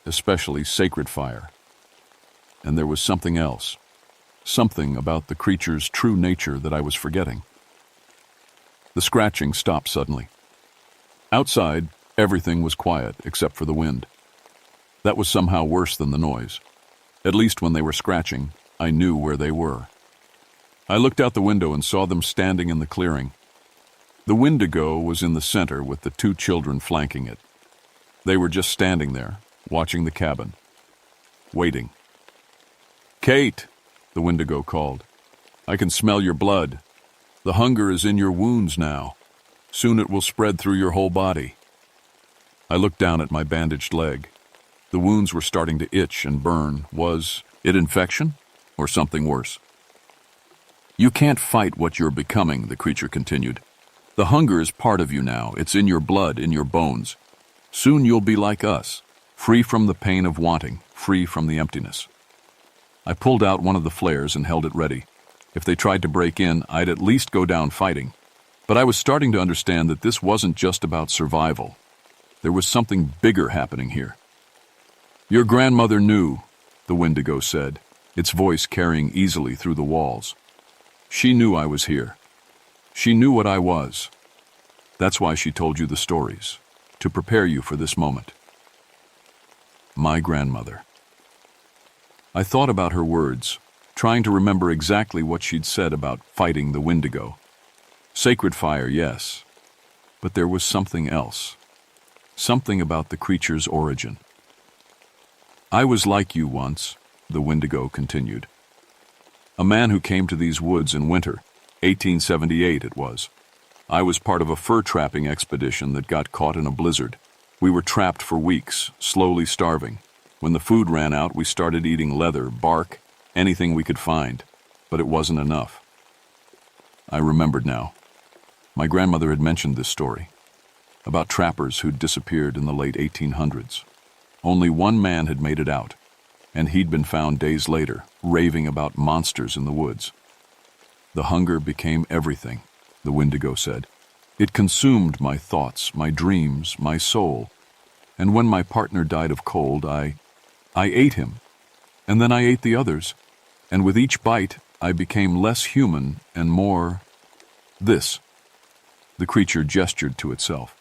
Speaker 1: especially sacred fire. And there was something else. Something about the creature's true nature that I was forgetting. The scratching stopped suddenly. Outside, everything was quiet except for the wind. That was somehow worse than the noise. At least when they were scratching, I knew where they were. I looked out the window and saw them standing in the clearing. The Wendigo was in the center with the two children flanking it. They were just standing there, watching the cabin, waiting. "Kate," the Wendigo called. "I can smell your blood. The hunger is in your wounds now. Soon it will spread through your whole body." I looked down at my bandaged leg. The wounds were starting to itch and burn. Was it infection or something worse? "You can't fight what you're becoming," the creature continued. "The hunger is part of you now. It's in your blood, in your bones. Soon you'll be like us, free from the pain of wanting, free from the emptiness." I pulled out one of the flares and held it ready. If they tried to break in, I'd at least go down fighting. But I was starting to understand that this wasn't just about survival. There was something bigger happening here. "Your grandmother knew," the Wendigo said, its voice carrying easily through the walls. "She knew I was here. She knew what I was. That's why she told you the stories, to prepare you for this moment." My grandmother. I thought about her words, trying to remember exactly what she'd said about fighting the Wendigo. Sacred fire, yes, but there was something else. Something about the creature's origin. "I was like you once," the Wendigo continued. "A man who came to these woods in winter, 1878 it was. I was part of a fur trapping expedition that got caught in a blizzard. We were trapped for weeks, slowly starving. When the food ran out, we started eating leather, bark, anything we could find, but it wasn't enough. I remembered now. My grandmother had mentioned this story, about trappers who'd disappeared in the late 1800s. Only one man had made it out, and he'd been found days later, raving about monsters in the woods. The hunger became everything, the Wendigo said. It consumed my thoughts, my dreams, my soul. And when my partner died of cold, I ate him. And then I ate the others. And with each bite, I became less human and more this. The creature gestured to itself.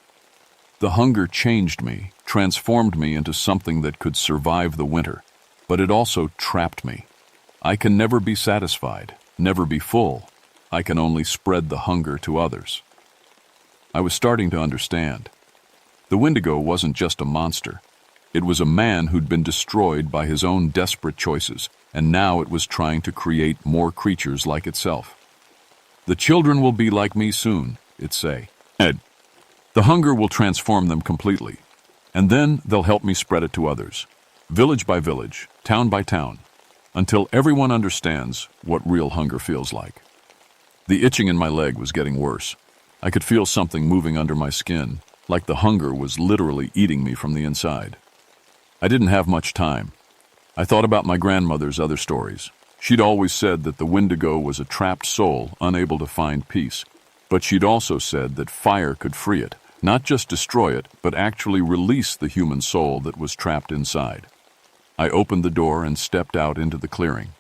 Speaker 1: The hunger changed me, transformed me into something that could survive the winter, but it also trapped me. I can never be satisfied, never be full. I can only spread the hunger to others. I was starting to understand. The Wendigo wasn't just a monster. It was a man who'd been destroyed by his own desperate choices, and now it was trying to create more creatures like itself. The children will be like me soon, it'd say. Ed, the hunger will transform them completely, and then they'll help me spread it to others, village by village, town by town, until everyone understands what real hunger feels like. The itching in my leg was getting worse. I could feel something moving under my skin, like the hunger was literally eating me from the inside. I didn't have much time. I thought about my grandmother's other stories. She'd always said that the Wendigo was a trapped soul, unable to find peace. But she'd also said that fire could free it, not just destroy it, but actually release the human soul that was trapped inside. I opened the door and stepped out into the clearing.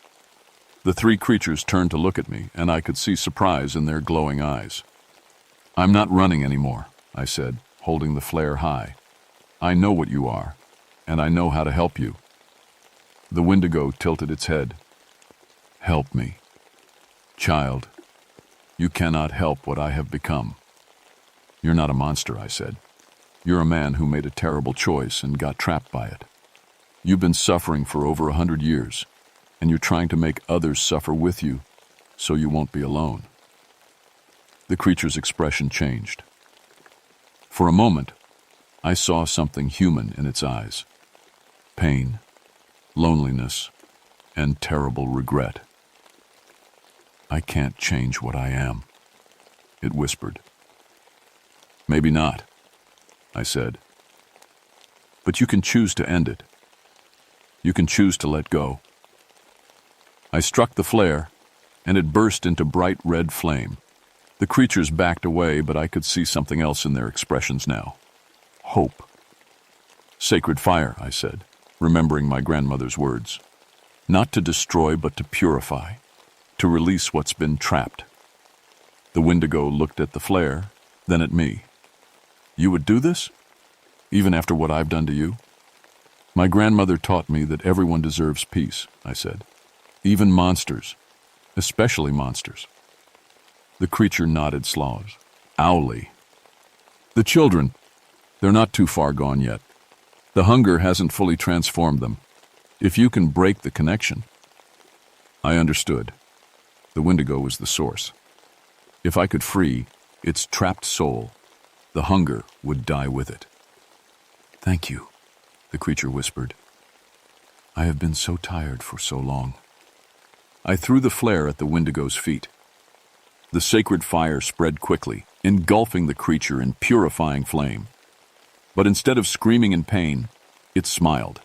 Speaker 1: The three creatures turned to look at me, and I could see surprise in their glowing eyes. "I'm not running anymore," I said, holding the flare high. "I know what you are, and I know how to help you." The Wendigo tilted its head. "Help me. Child, you cannot help what I have become." "You're not a monster," I said. "You're a man who made a terrible choice and got trapped by it. You've been suffering for over 100 years, and you're trying to make others suffer with you, so you won't be alone." The creature's expression changed. For a moment, I saw something human in its eyes. Pain, loneliness, and terrible regret. "I can't change what I am," it whispered. "Maybe not," I said. "But you can choose to end it. You can choose to let go." I struck the flare, and it burst into bright red flame. The creatures backed away, but I could see something else in their expressions now. Hope. "Sacred fire," I said, remembering my grandmother's words. "Not to destroy, but to purify, to release what's been trapped." The Wendigo looked at the flare, then at me. "You would do this? Even after what I've done to you?" "My grandmother taught me that everyone deserves peace," I said. "Even monsters, especially monsters." The creature nodded slowly. "Owly. The children, they're not too far gone yet. The hunger hasn't fully transformed them. If you can break the connection." I understood. The Wendigo was the source. If I could free its trapped soul, the hunger would die with it. "Thank you," the creature whispered. "I have been so tired for so long." I threw the flare at the Wendigo's feet. The sacred fire spread quickly, engulfing the creature in purifying flame. But instead of screaming in pain, it smiled.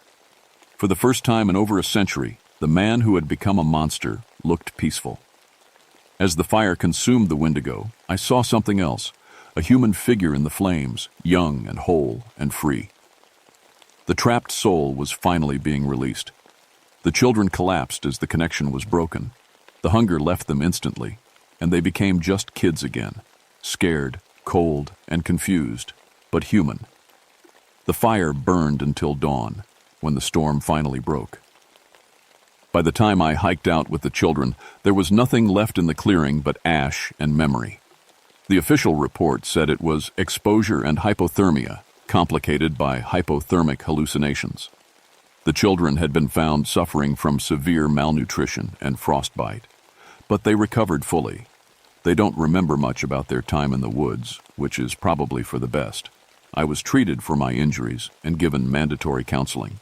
Speaker 1: For the first time in over a century, the man who had become a monster looked peaceful. As the fire consumed the Wendigo, I saw something else, a human figure in the flames, young and whole and free. The trapped soul was finally being released. The children collapsed as the connection was broken. The hunger left them instantly, and they became just kids again, scared, cold, and confused, but human. The fire burned until dawn, when the storm finally broke. By the time I hiked out with the children, there was nothing left in the clearing but ash and memory. The official report said it was exposure and hypothermia, complicated by hypothermic hallucinations. The children had been found suffering from severe malnutrition and frostbite, but they recovered fully. They don't remember much about their time in the woods, which is probably for the best. I was treated for my injuries and given mandatory counseling.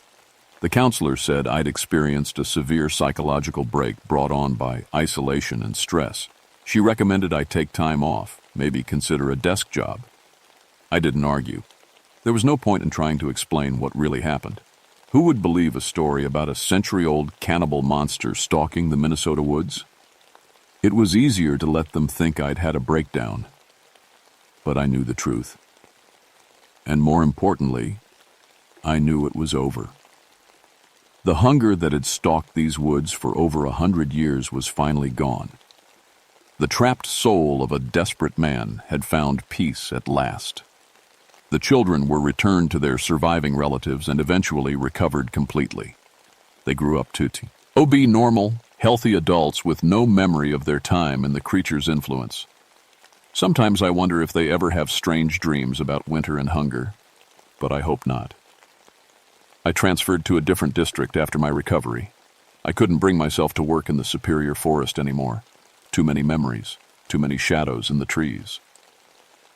Speaker 1: The counselor said I'd experienced a severe psychological break brought on by isolation and stress. She recommended I take time off, maybe consider a desk job. I didn't argue. There was no point in trying to explain what really happened. Who would believe a story about a century-old cannibal monster stalking the Minnesota woods? It was easier to let them think I'd had a breakdown. But I knew the truth. And more importantly, I knew it was over. The hunger that had stalked these woods for over 100 years was finally gone. The trapped soul of a desperate man had found peace at last. The children were returned to their surviving relatives and eventually recovered completely. They grew up to be normal, healthy adults with no memory of their time and the creature's influence. Sometimes I wonder if they ever have strange dreams about winter and hunger, but I hope not. I transferred to a different district after my recovery. I couldn't bring myself to work in the Superior Forest anymore. Too many memories, too many shadows in the trees.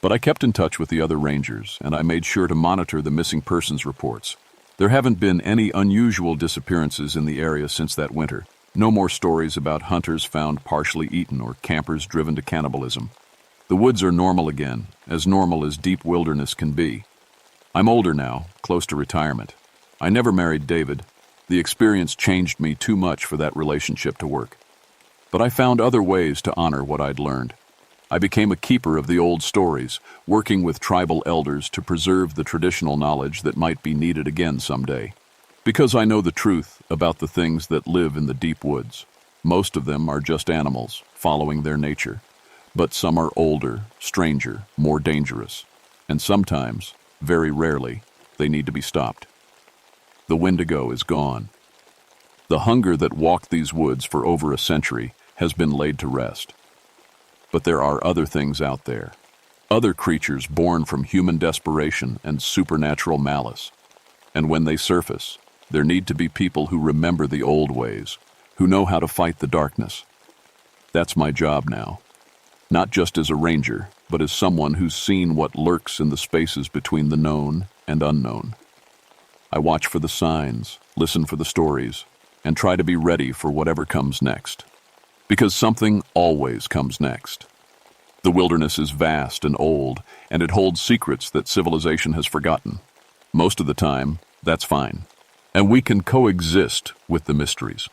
Speaker 1: But I kept in touch with the other rangers, and I made sure to monitor the missing persons reports. There haven't been any unusual disappearances in the area since that winter. No more stories about hunters found partially eaten or campers driven to cannibalism. The woods are normal again, as normal as deep wilderness can be. I'm older now, close to retirement. I never married David. The experience changed me too much for that relationship to work. But I found other ways to honor what I'd learned. I became a keeper of the old stories, working with tribal elders to preserve the traditional knowledge that might be needed again someday. Because I know the truth about the things that live in the deep woods. Most of them are just animals, following their nature. But some are older, stranger, more dangerous. And sometimes, very rarely, they need to be stopped. The Windigo is gone. The hunger that walked these woods for over a century has been laid to rest. But there are other things out there. Other creatures born from human desperation and supernatural malice. And when they surface, there need to be people who remember the old ways, who know how to fight the darkness. That's my job now. Not just as a ranger, but as someone who's seen what lurks in the spaces between the known and unknown. I watch for the signs, listen for the stories, and try to be ready for whatever comes next. Because something always comes next. The wilderness is vast and old, and it holds secrets that civilization has forgotten. Most of the time, that's fine. And we can coexist with the mysteries.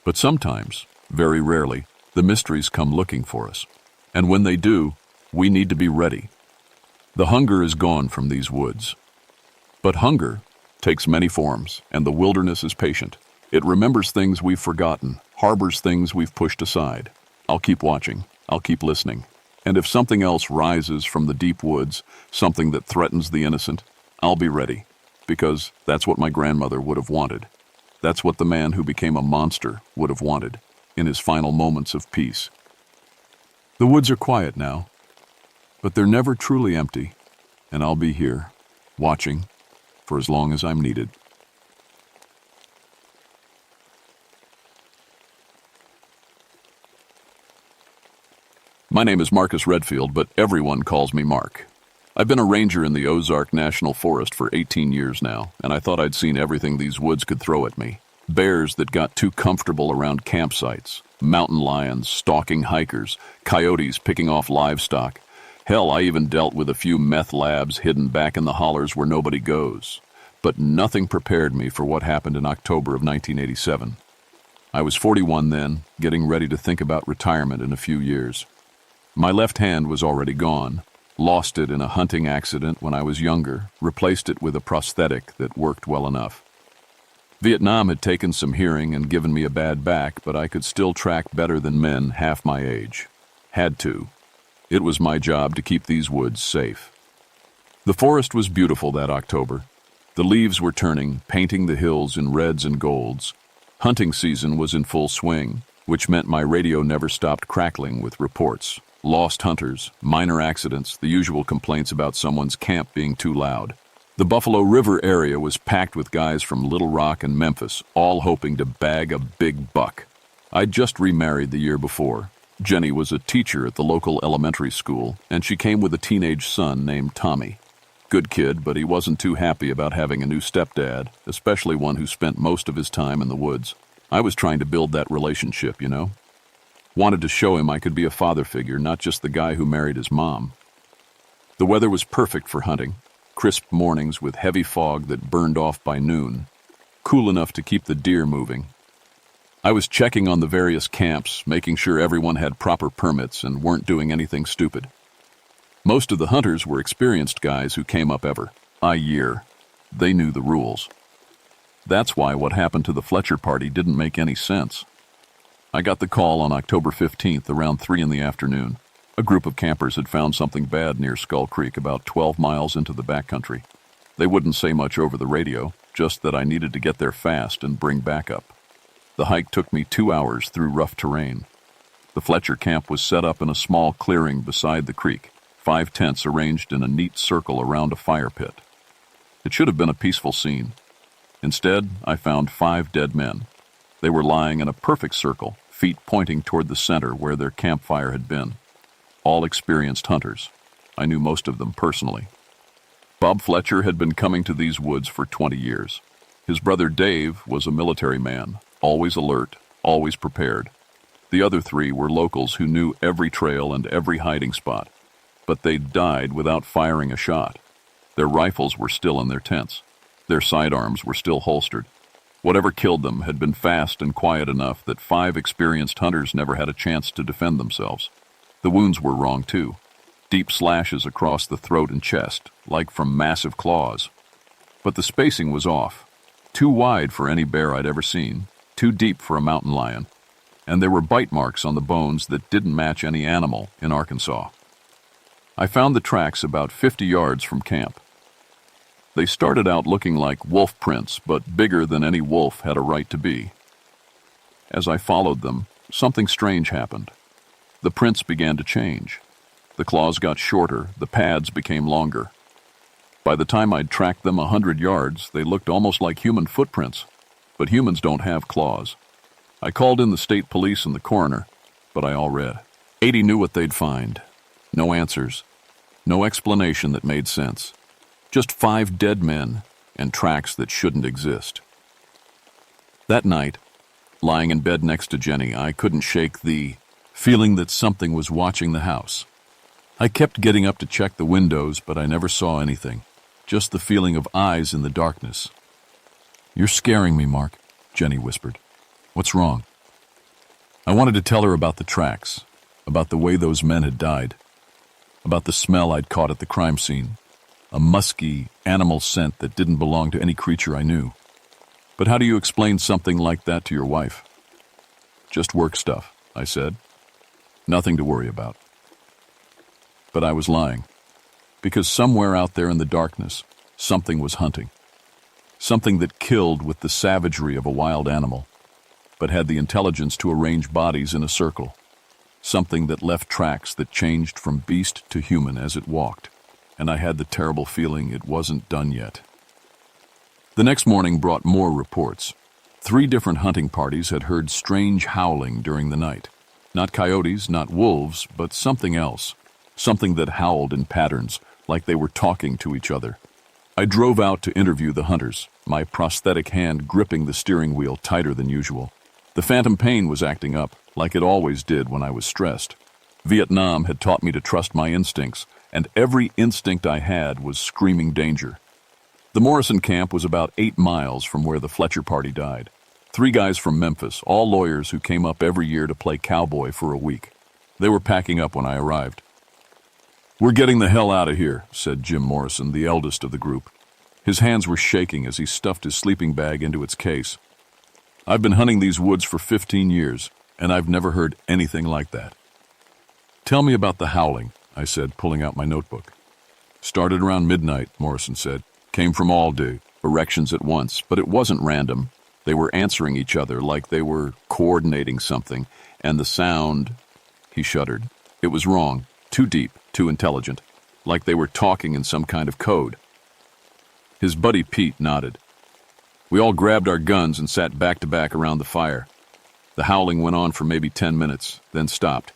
Speaker 1: But sometimes, very rarely, the mysteries come looking for us. And when they do, we need to be ready. The hunger is gone from these woods. But hunger takes many forms, and the wilderness is patient. It remembers things we've forgotten, harbors things we've pushed aside. I'll keep watching. I'll keep listening. And if something else rises from the deep woods, something that threatens the innocent, I'll be ready. Because that's what my grandmother would have wanted. That's what the man who became a monster would have wanted in his final moments of peace. The woods are quiet now, but they're never truly empty, and I'll be here, watching, for as long as I'm needed. My name is Marcus Redfield, but everyone calls me Mark. I've been a ranger in the Ozark National Forest for 18 years now, and I thought I'd seen everything these woods could throw at me. Bears that got too comfortable around campsites, mountain lions stalking hikers, coyotes picking off livestock. Hell, I even dealt with a few meth labs hidden back in the hollers where nobody goes. But nothing prepared me for what happened in October of 1987. I was 41 then, getting ready to think about retirement in a few years. My left hand was already gone. Lost it in a hunting accident when I was younger, replaced it with a prosthetic that worked well enough. Vietnam had taken some hearing and given me a bad back, but I could still track better than men half my age. Had to. It was my job to keep these woods safe. The forest was beautiful that October. The leaves were turning, painting the hills in reds and golds. Hunting season was in full swing, which meant my radio never stopped crackling with reports. Lost hunters, minor accidents, the usual complaints about someone's camp being too loud. The Buffalo River area was packed with guys from Little Rock and Memphis, all hoping to bag a big buck. I'd just remarried the year before. Jenny was a teacher at the local elementary school, and she came with a teenage son named Tommy. Good kid, but he wasn't too happy about having a new stepdad, especially one who spent most of his time in the woods. I was trying to build that relationship, you know? Wanted to show him I could be a father figure, not just the guy who married his mom. The weather was perfect for hunting. Crisp mornings with heavy fog that burned off by noon. Cool enough to keep the deer moving. I was checking on the various camps, making sure everyone had proper permits and weren't doing anything stupid. Most of the hunters were experienced guys who came up a year. They knew the rules. That's why what happened to the Fletcher party didn't make any sense. I got the call on October 15th around 3 in the afternoon. A group of campers had found something bad near Skull Creek about 12 miles into the backcountry. They wouldn't say much over the radio, just that I needed to get there fast and bring backup. The hike took me 2 hours through rough terrain. The Fletcher camp was set up in a small clearing beside the creek, 5 tents arranged in a neat circle around a fire pit. It should have been a peaceful scene. Instead, I found 5 dead men. They were lying in a perfect circle, feet pointing toward the center where their campfire had been. All experienced hunters. I knew most of them personally. Bob Fletcher had been coming to these woods for 20 years. His brother Dave was a military man, always alert, always prepared. The other 3 were locals who knew every trail and every hiding spot, but they'd died without firing a shot. Their rifles were still in their tents. Their sidearms were still holstered. Whatever killed them had been fast and quiet enough that 5 experienced hunters never had a chance to defend themselves. The wounds were wrong, too. Deep slashes across the throat and chest, like from massive claws. But the spacing was off. Too wide for any bear I'd ever seen, too deep for a mountain lion. And there were bite marks on the bones that didn't match any animal in Arkansas. I found the tracks about 50 yards from camp. They started out looking like wolf prints, but bigger than any wolf had a right to be. As I followed them, something strange happened. The prints began to change. The claws got shorter, the pads became longer. By the time I'd tracked them 100 yards, they looked almost like human footprints. But humans don't have claws. I called in the state police and the coroner, but I all read. 80 knew what they'd find. No answers. No explanation that made sense. Just 5 dead men and tracks that shouldn't exist. That night, lying in bed next to Jenny, I couldn't shake the feeling that something was watching the house. I kept getting up to check the windows, but I never saw anything. Just the feeling of eyes in the darkness. "You're scaring me, Mark," Jenny whispered. "What's wrong?" I wanted to tell her about the tracks, about the way those men had died, about the smell I'd caught at the crime scene, a musky, animal scent that didn't belong to any creature I knew. But how do you explain something like that to your wife? "Just work stuff," I said. "Nothing to worry about." But I was lying, because somewhere out there in the darkness, something was hunting. Something that killed with the savagery of a wild animal, but had the intelligence to arrange bodies in a circle. Something that left tracks that changed from beast to human as it walked, and I had the terrible feeling it wasn't done yet. The next morning brought more reports. 3 different hunting parties had heard strange howling during the night. Not coyotes, not wolves, but something else. Something that howled in patterns, like they were talking to each other. I drove out to interview the hunters, my prosthetic hand gripping the steering wheel tighter than usual. The phantom pain was acting up, like it always did when I was stressed. Vietnam had taught me to trust my instincts, and every instinct I had was screaming danger. The Morrison camp was about 8 miles from where the Fletcher party died. 3 guys from Memphis, all lawyers who came up every year to play cowboy for a week. They were packing up when I arrived. "We're getting the hell out of here," said Jim Morrison, the eldest of the group. His hands were shaking as he stuffed his sleeping bag into its case. "I've been hunting these woods for 15 years, and I've never heard anything like that." "Tell me about the howling," I said, pulling out my notebook. "Started around midnight," Morrison said. "Came from all directions at once, but it wasn't random. They were answering each other like they were coordinating something, and the sound..." He shuddered. "It was wrong. Too deep, too intelligent, like they were talking in some kind of code." His buddy Pete nodded. We all grabbed our guns and sat back to back around the fire. The howling went on for maybe 10 minutes, then stopped.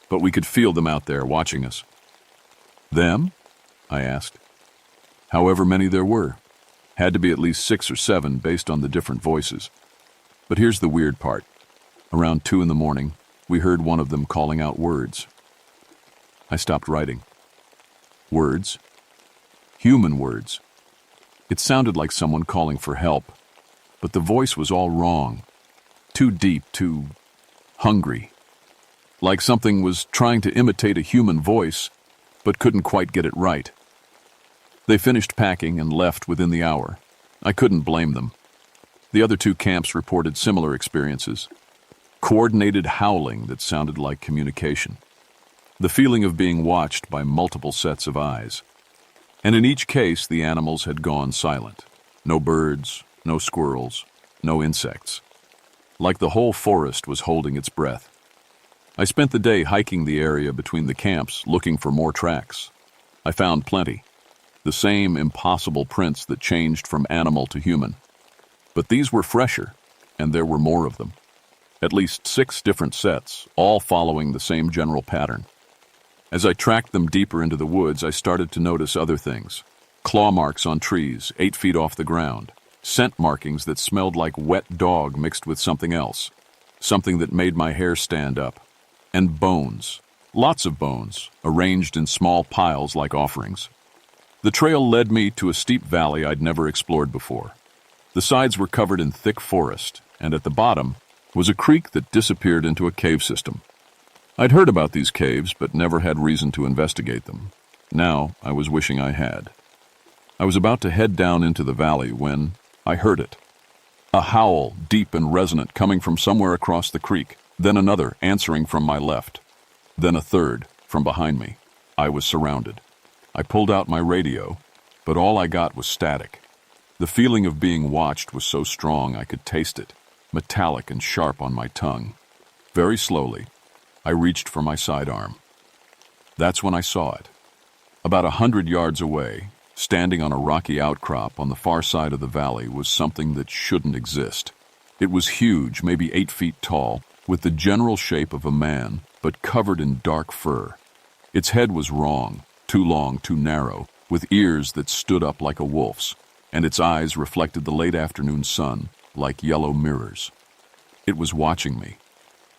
Speaker 1: But we could feel them out there watching us. "Them?" I asked. However many there were. Had to be at least 6 or 7 based on the different voices. But here's the weird part. Around 2 in the morning, we heard one of them calling out words. I stopped writing. Words? Human words. It sounded like someone calling for help, but the voice was all wrong. Too deep, too hungry. Like something was trying to imitate a human voice, but couldn't quite get it right. They finished packing and left within the hour. I couldn't blame them. The other 2 camps reported similar experiences. Coordinated howling that sounded like communication. The feeling of being watched by multiple sets of eyes. And in each case, the animals had gone silent. No birds, no squirrels, no insects. Like the whole forest was holding its breath. I spent the day hiking the area between the camps looking for more tracks. I found plenty. The same impossible prints that changed from animal to human. But these were fresher, and there were more of them. At least 6 different sets, all following the same general pattern. As I tracked them deeper into the woods, I started to notice other things. Claw marks on trees, 8 feet off the ground. Scent markings that smelled like wet dog mixed with something else. Something that made my hair stand up. And bones. Lots of bones, arranged in small piles like offerings. The trail led me to a steep valley I'd never explored before. The sides were covered in thick forest, and at the bottom was a creek that disappeared into a cave system. I'd heard about these caves, but never had reason to investigate them. Now, I was wishing I had. I was about to head down into the valley when I heard it. A howl, deep and resonant, coming from somewhere across the creek, then another, answering from my left, then a third, from behind me. I was surrounded. I pulled out my radio, but all I got was static. The feeling of being watched was so strong I could taste it, metallic and sharp on my tongue. Very slowly, I reached for my sidearm. That's when I saw it. About 100 yards away, standing on a rocky outcrop on the far side of the valley, was something that shouldn't exist. It was huge, maybe 8 feet tall, with the general shape of a man, but covered in dark fur. Its head was wrong, too long, too narrow, with ears that stood up like a wolf's, and its eyes reflected the late afternoon sun like yellow mirrors. It was watching me.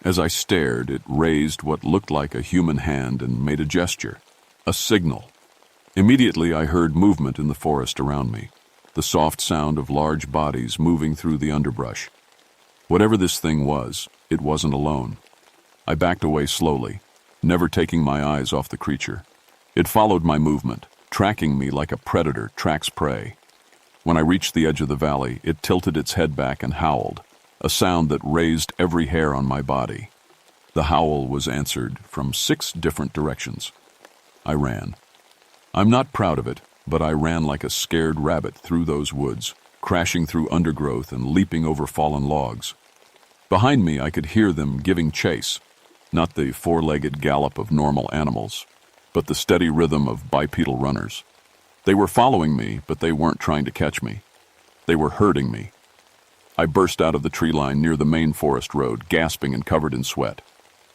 Speaker 1: As I stared, it raised what looked like a human hand and made a gesture, a signal. Immediately I heard movement in the forest around me, the soft sound of large bodies moving through the underbrush. Whatever this thing was, it wasn't alone. I backed away slowly, never taking my eyes off the creature. It followed my movement, tracking me like a predator tracks prey. When I reached the edge of the valley, it tilted its head back and howled, a sound that raised every hair on my body. The howl was answered from 6 different directions. I ran. I'm not proud of it, but I ran like a scared rabbit through those woods, crashing through undergrowth and leaping over fallen logs. Behind me, I could hear them giving chase, not the 4-legged gallop of normal animals, but the steady rhythm of bipedal runners. They were following me, but they weren't trying to catch me. They were herding me. I burst out of the tree line near the main forest road, gasping and covered in sweat.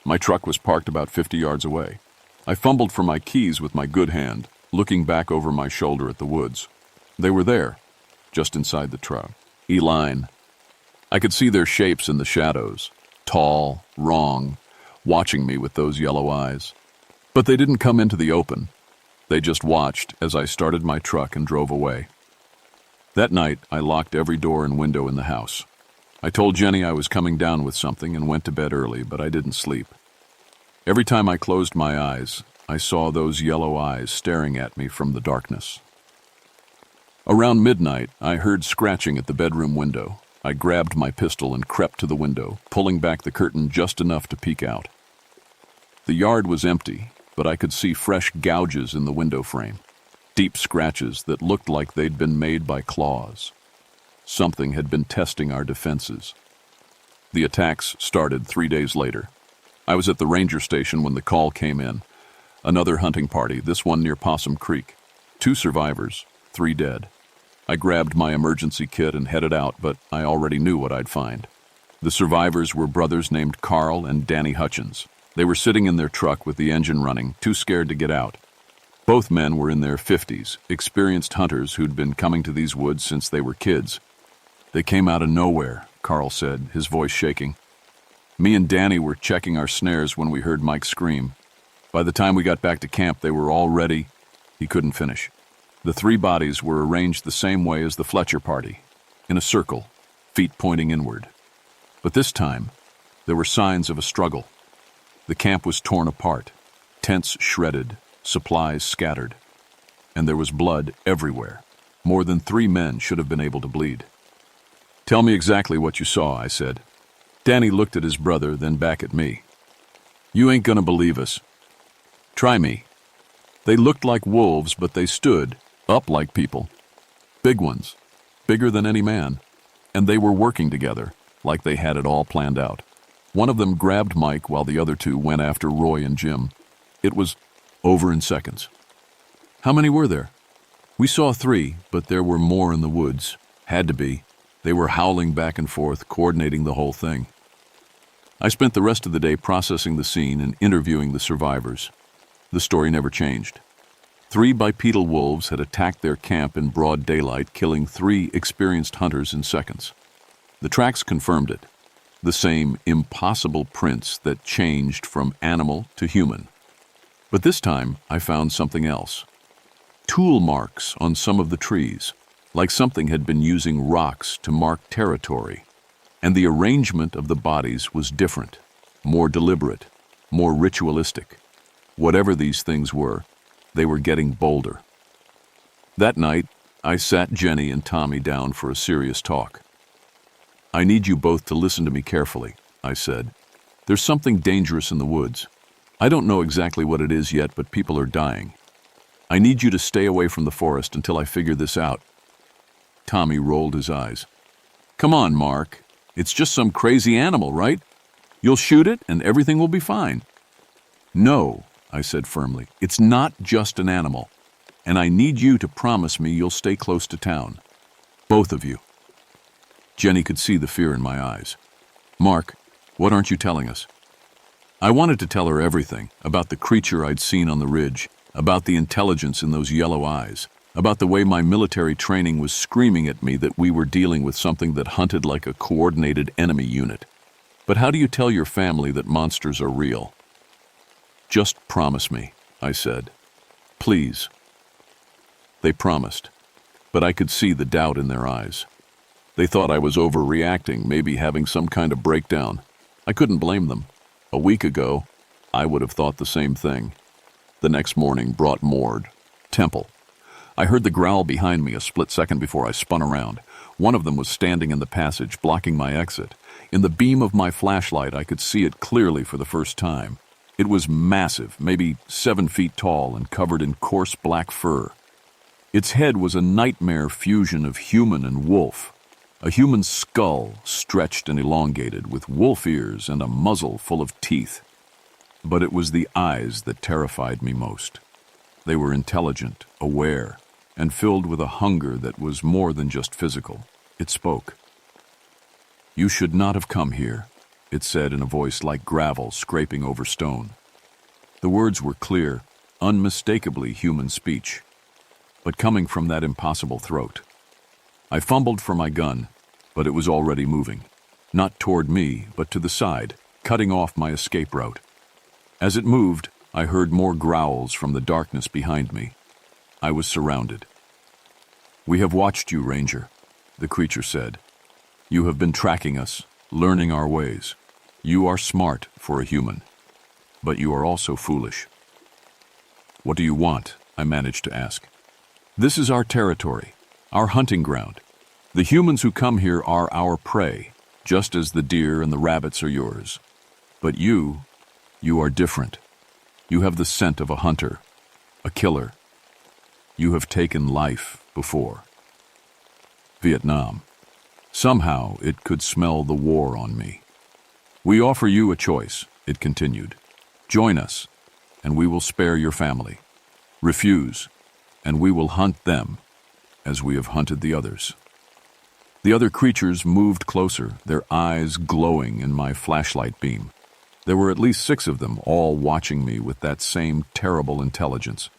Speaker 1: My truck was parked about 50 yards away. I fumbled for my keys with my good hand, looking back over my shoulder at the woods. They were there, just inside the truck. Eline. I could see their shapes in the shadows, tall, wrong, watching me with those yellow eyes. But they didn't come into the open. They just watched as I started my truck and drove away. That night, I locked every door and window in the house. I told Jenny I was coming down with something and went to bed early, but I didn't sleep. Every time I closed my eyes, I saw those yellow eyes staring at me from the darkness. Around midnight, I heard scratching at the bedroom window. I grabbed my pistol and crept to the window, pulling back the curtain just enough to peek out. The yard was empty, but I could see fresh gouges in the window frame, deep scratches that looked like they'd been made by claws. Something had been testing our defenses. The attacks started 3 days later. I was at the ranger station when the call came in. Another hunting party, this one near Possum Creek. 2 survivors, 3 dead. I grabbed my emergency kit and headed out, but I already knew what I'd find. The survivors were brothers named Carl and Danny Hutchins. They were sitting in their truck with the engine running, too scared to get out. Both men were in their 50s, experienced hunters who'd been coming to these woods since they were kids. They came out of nowhere, Carl said, his voice shaking. Me and Danny were checking our snares when we heard Mike scream. By the time we got back to camp, they were all ready. He couldn't finish. The 3 bodies were arranged the same way as the Fletcher party, in a circle, feet pointing inward. But this time, there were signs of a struggle. The camp was torn apart, tents shredded, supplies scattered, and there was blood everywhere. More than 3 men should have been able to bleed. Tell me exactly what you saw, I said. Danny looked at his brother, then back at me. You ain't gonna believe us. Try me. They looked like wolves, but they stood up like people. Big ones, bigger than any man. And they were working together, like they had it all planned out. One of them grabbed Mike while the other 2 went after Roy and Jim. It was over in seconds. How many were there? We saw 3, but there were more in the woods. Had to be. They were howling back and forth, coordinating the whole thing. I spent the rest of the day processing the scene and interviewing the survivors. The story never changed. 3 bipedal wolves had attacked their camp in broad daylight, killing 3 experienced hunters in seconds. The tracks confirmed it. The same impossible prints that changed from animal to human. But this time, I found something else. Tool marks on some of the trees, like something had been using rocks to mark territory. And the arrangement of the bodies was different, more deliberate, more ritualistic. Whatever these things were, they were getting bolder. That night, I sat Jenny and Tommy down for a serious talk. I need you both to listen to me carefully, I said. There's something dangerous in the woods. I don't know exactly what it is yet, but people are dying. I need you to stay away from the forest until I figure this out. Tommy rolled his eyes. Come on, Mark. It's just some crazy animal, right? You'll shoot it and everything will be fine. No, I said firmly. It's not just an animal. And I need you to promise me you'll stay close to town. Both of you. Jenny could see the fear in my eyes. Mark, what aren't you telling us? I wanted to tell her everything, about the creature I'd seen on the ridge, about the intelligence in those yellow eyes, about the way my military training was screaming at me that we were dealing with something that hunted like a coordinated enemy unit. But how do you tell your family that monsters are real? Just promise me, I said. Please. They promised, but I could see the doubt in their eyes. They thought I was overreacting, maybe having some kind of breakdown. I couldn't blame them. A week ago, I would have thought the same thing. The next morning brought Mord. Temple. I heard the growl behind me a split second before I spun around. One of them was standing in the passage, blocking my exit. In the beam of my flashlight, I could see it clearly for the first time. It was massive, maybe 7 feet tall and covered in coarse black fur. Its head was a nightmare fusion of human and wolf. A human skull, stretched and elongated, with wolf ears and a muzzle full of teeth. But it was the eyes that terrified me most. They were intelligent, aware, and filled with a hunger that was more than just physical. It spoke. You should not have come here, it said in a voice like gravel scraping over stone. The words were clear, unmistakably human speech, but coming from that impossible throat. I fumbled for my gun, but it was already moving, not toward me, but to the side, cutting off my escape route. As it moved, I heard more growls from the darkness behind me. I was surrounded. We have watched you, Ranger, the creature said. You have been tracking us, learning our ways. You are smart for a human, but you are also foolish. What do you want? I managed to ask. This is our territory, our hunting ground. The humans who come here are our prey, just as the deer and the rabbits are yours. But you are different. You have the scent of a hunter, a killer. You have taken life before. Vietnam. Somehow it could smell the war on me. We offer you a choice, it continued. Join us, and we will spare your family. Refuse, and we will hunt them, as we have hunted the others. The other creatures moved closer, their eyes glowing in my flashlight beam. There were at least 6 of them, all watching me with that same terrible intelligence.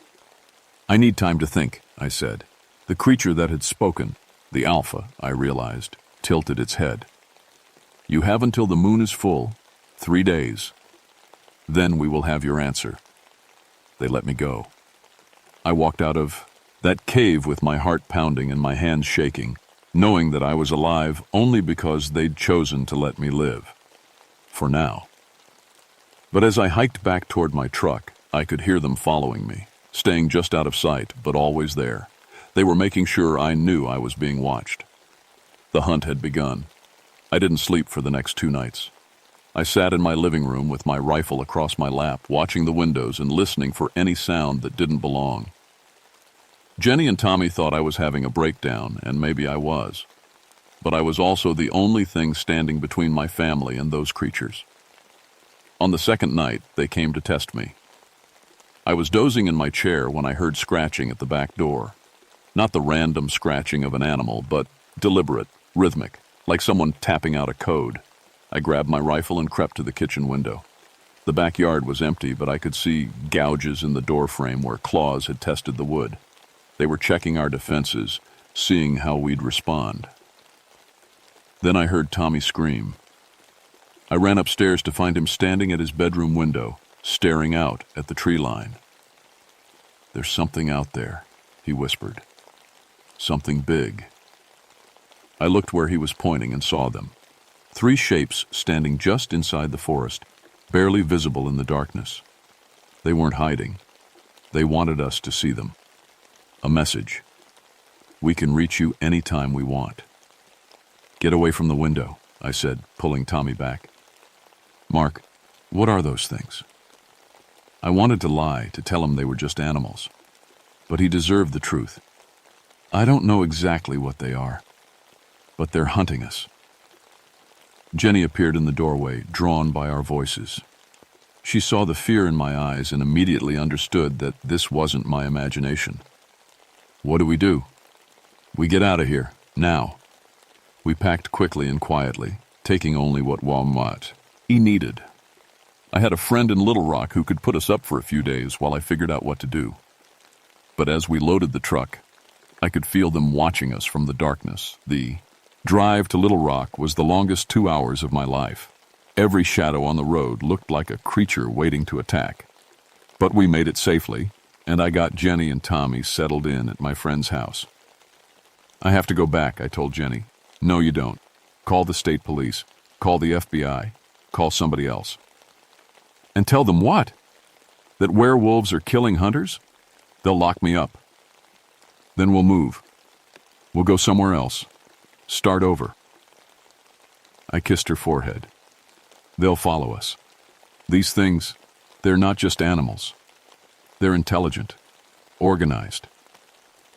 Speaker 1: I need time to think, I said. The creature that had spoken, the Alpha, I realized, tilted its head. You have until the moon is full, 3 days. Then we will have your answer. They let me go. I walked out of that cave with my heart pounding and my hands shaking, knowing that I was alive only because they'd chosen to let me live. For now. But as I hiked back toward my truck, I could hear them following me, staying just out of sight, but always there. They were making sure I knew I was being watched. The hunt had begun. I didn't sleep for the next 2 nights. I sat in my living room with my rifle across my lap, watching the windows and listening for any sound that didn't belong. Jenny and Tommy thought I was having a breakdown, and maybe I was. But I was also the only thing standing between my family and those creatures. On the second night, they came to test me. I was dozing in my chair when I heard scratching at the back door. Not the random scratching of an animal, but deliberate, rhythmic, like someone tapping out a code. I grabbed my rifle and crept to the kitchen window. The backyard was empty, but I could see gouges in the door frame where claws had tested the wood. They were checking our defenses, seeing how we'd respond. Then I heard Tommy scream. I ran upstairs to find him standing at his bedroom window, staring out at the tree line. There's something out there, he whispered. Something big. I looked where he was pointing and saw them. 3 shapes standing just inside the forest, barely visible in the darkness. They weren't hiding. They wanted us to see them. A message. We can reach you anytime we want. Get away from the window, I said, pulling Tommy back. Mark, what are those things? I wanted to lie, to tell him they were just animals. But he deserved the truth. I don't know exactly what they are, but they're hunting us. Jenny appeared in the doorway, drawn by our voices. She saw the fear in my eyes and immediately understood that this wasn't my imagination. What do? We get out of here, now. We packed quickly and quietly, taking only what Walmart needed. I had a friend in Little Rock who could put us up for a few days while I figured out what to do. But as we loaded the truck, I could feel them watching us from the darkness. The drive to Little Rock was the longest 2 hours of my life. Every shadow on the road looked like a creature waiting to attack. But we made it safely, and I got Jenny and Tommy settled in at my friend's house. I have to go back, I told Jenny. No, you don't. Call the state police. Call the FBI. Call somebody else. And tell them what? That werewolves are killing hunters? They'll lock me up. Then we'll move. We'll go somewhere else. Start over. I kissed her forehead. They'll follow us. These things, they're not just animals. They're intelligent, organized.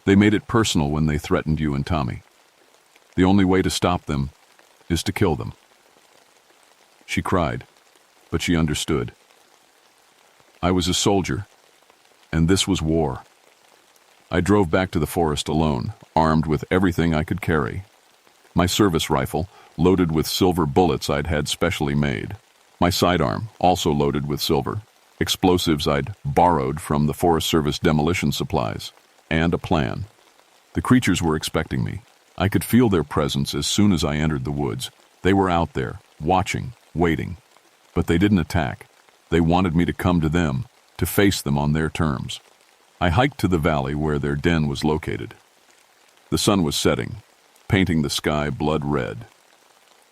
Speaker 1: They made it personal when they threatened you and Tommy. The only way to stop them is to kill them. She cried, but she understood. I was a soldier, and this was war. I drove back to the forest alone, armed with everything I could carry. My service rifle, loaded with silver bullets I'd had specially made. My sidearm, also loaded with silver. Explosives I'd borrowed from the Forest Service demolition supplies. And a plan. The creatures were expecting me. I could feel their presence as soon as I entered the woods. They were out there, watching, waiting. But they didn't attack. They wanted me to come to them, to face them on their terms. I hiked to the valley where their den was located. The sun was setting, painting the sky blood red.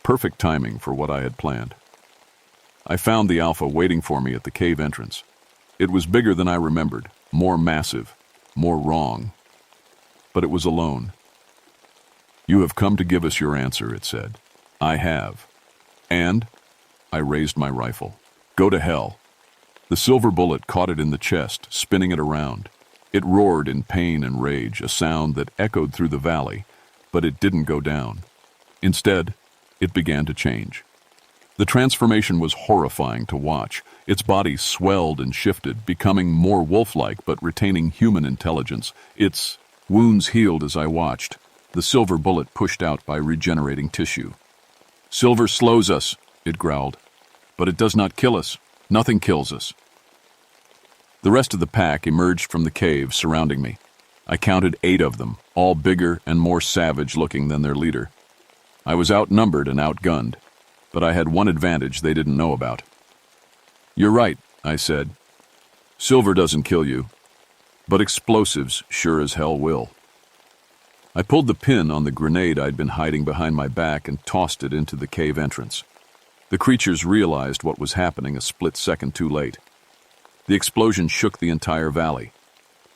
Speaker 1: Perfect timing for what I had planned. I found the Alpha waiting for me at the cave entrance. It was bigger than I remembered, more massive, more wrong. But it was alone. You have come to give us your answer, it said. I have. And I raised my rifle. Go to hell. The silver bullet caught it in the chest, spinning it around. It roared in pain and rage, a sound that echoed through the valley, but it didn't go down. Instead, it began to change. The transformation was horrifying to watch. Its body swelled and shifted, becoming more wolf-like but retaining human intelligence. Its wounds healed as I watched, the silver bullet pushed out by regenerating tissue. Silver slows us, it growled, but it does not kill us. Nothing kills us. The rest of the pack emerged from the cave surrounding me. I counted 8 of them, all bigger and more savage-looking than their leader. I was outnumbered and outgunned, but I had one advantage they didn't know about. "You're right," I said. "Silver doesn't kill you, but explosives sure as hell will." I pulled the pin on the grenade I'd been hiding behind my back and tossed it into the cave entrance. The creatures realized what was happening a split second too late. The explosion shook the entire valley.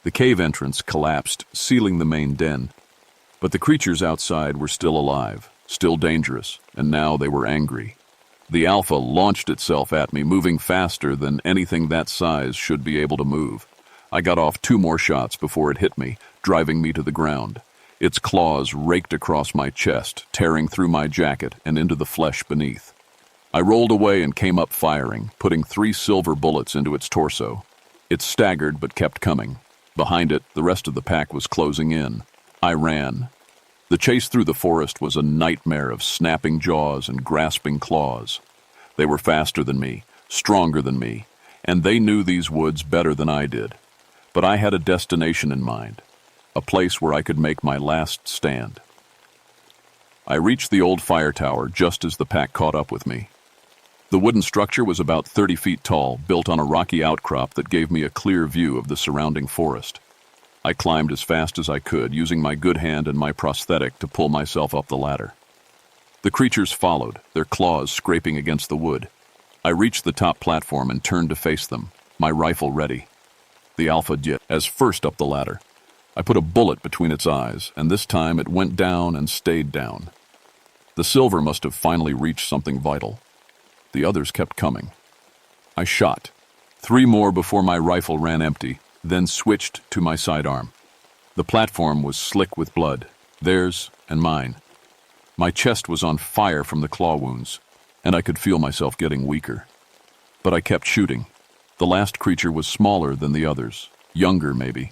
Speaker 1: The cave entrance collapsed, sealing the main den. But the creatures outside were still alive, still dangerous, and now they were angry. The Alpha launched itself at me, moving faster than anything that size should be able to move. I got off 2 more shots before it hit me, driving me to the ground. Its claws raked across my chest, tearing through my jacket and into the flesh beneath. I rolled away and came up firing, putting 3 silver bullets into its torso. It staggered but kept coming. Behind it, the rest of the pack was closing in. I ran. The chase through the forest was a nightmare of snapping jaws and grasping claws. They were faster than me, stronger than me, and they knew these woods better than I did. But I had a destination in mind, a place where I could make my last stand. I reached the old fire tower just as the pack caught up with me. The wooden structure was about 30 feet tall, built on a rocky outcrop that gave me a clear view of the surrounding forest. I climbed as fast as I could, using my good hand and my prosthetic to pull myself up the ladder. The creatures followed, their claws scraping against the wood. I reached the top platform and turned to face them, my rifle ready. The Alpha jet as first up the ladder. I put a bullet between its eyes, and this time it went down and stayed down. The silver must have finally reached something vital. The others kept coming. I shot. 3 more before my rifle ran empty, then switched to my sidearm. The platform was slick with blood, theirs and mine. My chest was on fire from the claw wounds, and I could feel myself getting weaker. But I kept shooting. The last creature was smaller than the others, younger maybe.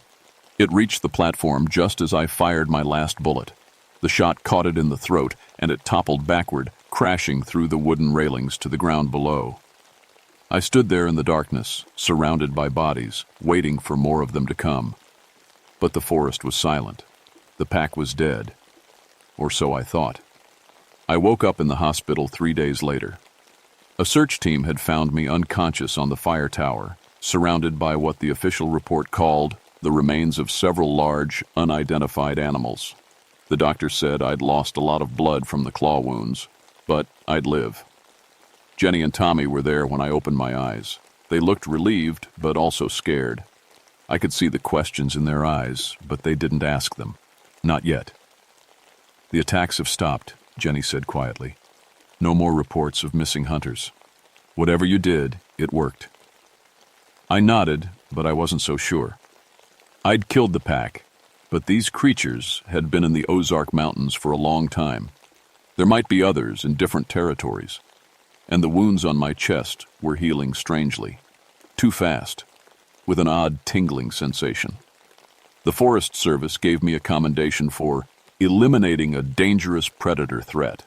Speaker 1: It reached the platform just as I fired my last bullet. The shot caught it in the throat, and it toppled backward, crashing through the wooden railings to the ground below. I stood there in the darkness, surrounded by bodies, waiting for more of them to come. But the forest was silent. The pack was dead. Or so I thought. I woke up in the hospital 3 days later. A search team had found me unconscious on the fire tower, surrounded by what the official report called the remains of several large, unidentified animals. The doctor said I'd lost a lot of blood from the claw wounds, but I'd live. Jenny and Tommy were there when I opened my eyes. They looked relieved, but also scared. I could see the questions in their eyes, but they didn't ask them. Not yet. "The attacks have stopped," Jenny said quietly. "No more reports of missing hunters. Whatever you did, it worked." I nodded, but I wasn't so sure. I'd killed the pack, but these creatures had been in the Ozark Mountains for a long time. There might be others in different territories, and the wounds on my chest were healing strangely, too fast, with an odd tingling sensation. The Forest Service gave me a commendation for eliminating a dangerous predator threat.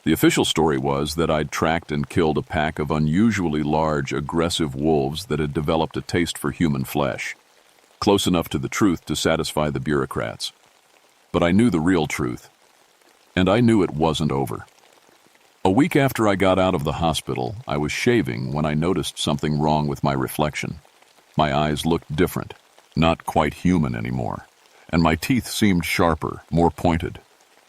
Speaker 1: The official story was that I'd tracked and killed a pack of unusually large, aggressive wolves that had developed a taste for human flesh, close enough to the truth to satisfy the bureaucrats. But I knew the real truth, and I knew it wasn't over. A week after I got out of the hospital, I was shaving when I noticed something wrong with my reflection. My eyes looked different, not quite human anymore, and my teeth seemed sharper, more pointed.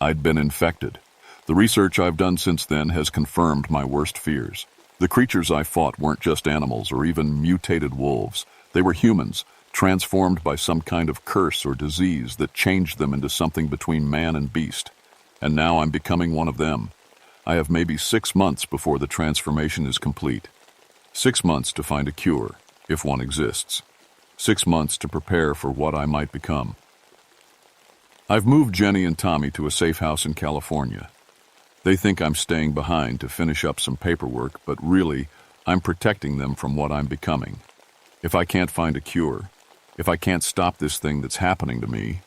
Speaker 1: I'd been infected. The research I've done since then has confirmed my worst fears. The creatures I fought weren't just animals or even mutated wolves. They were humans, transformed by some kind of curse or disease that changed them into something between man and beast. And now I'm becoming one of them. I have maybe 6 months before the transformation is complete. 6 months to find a cure, if one exists. 6 months to prepare for what I might become. I've moved Jenny and Tommy to a safe house in California. They think I'm staying behind to finish up some paperwork, but really, I'm protecting them from what I'm becoming. If I can't find a cure, if I can't stop this thing that's happening to me,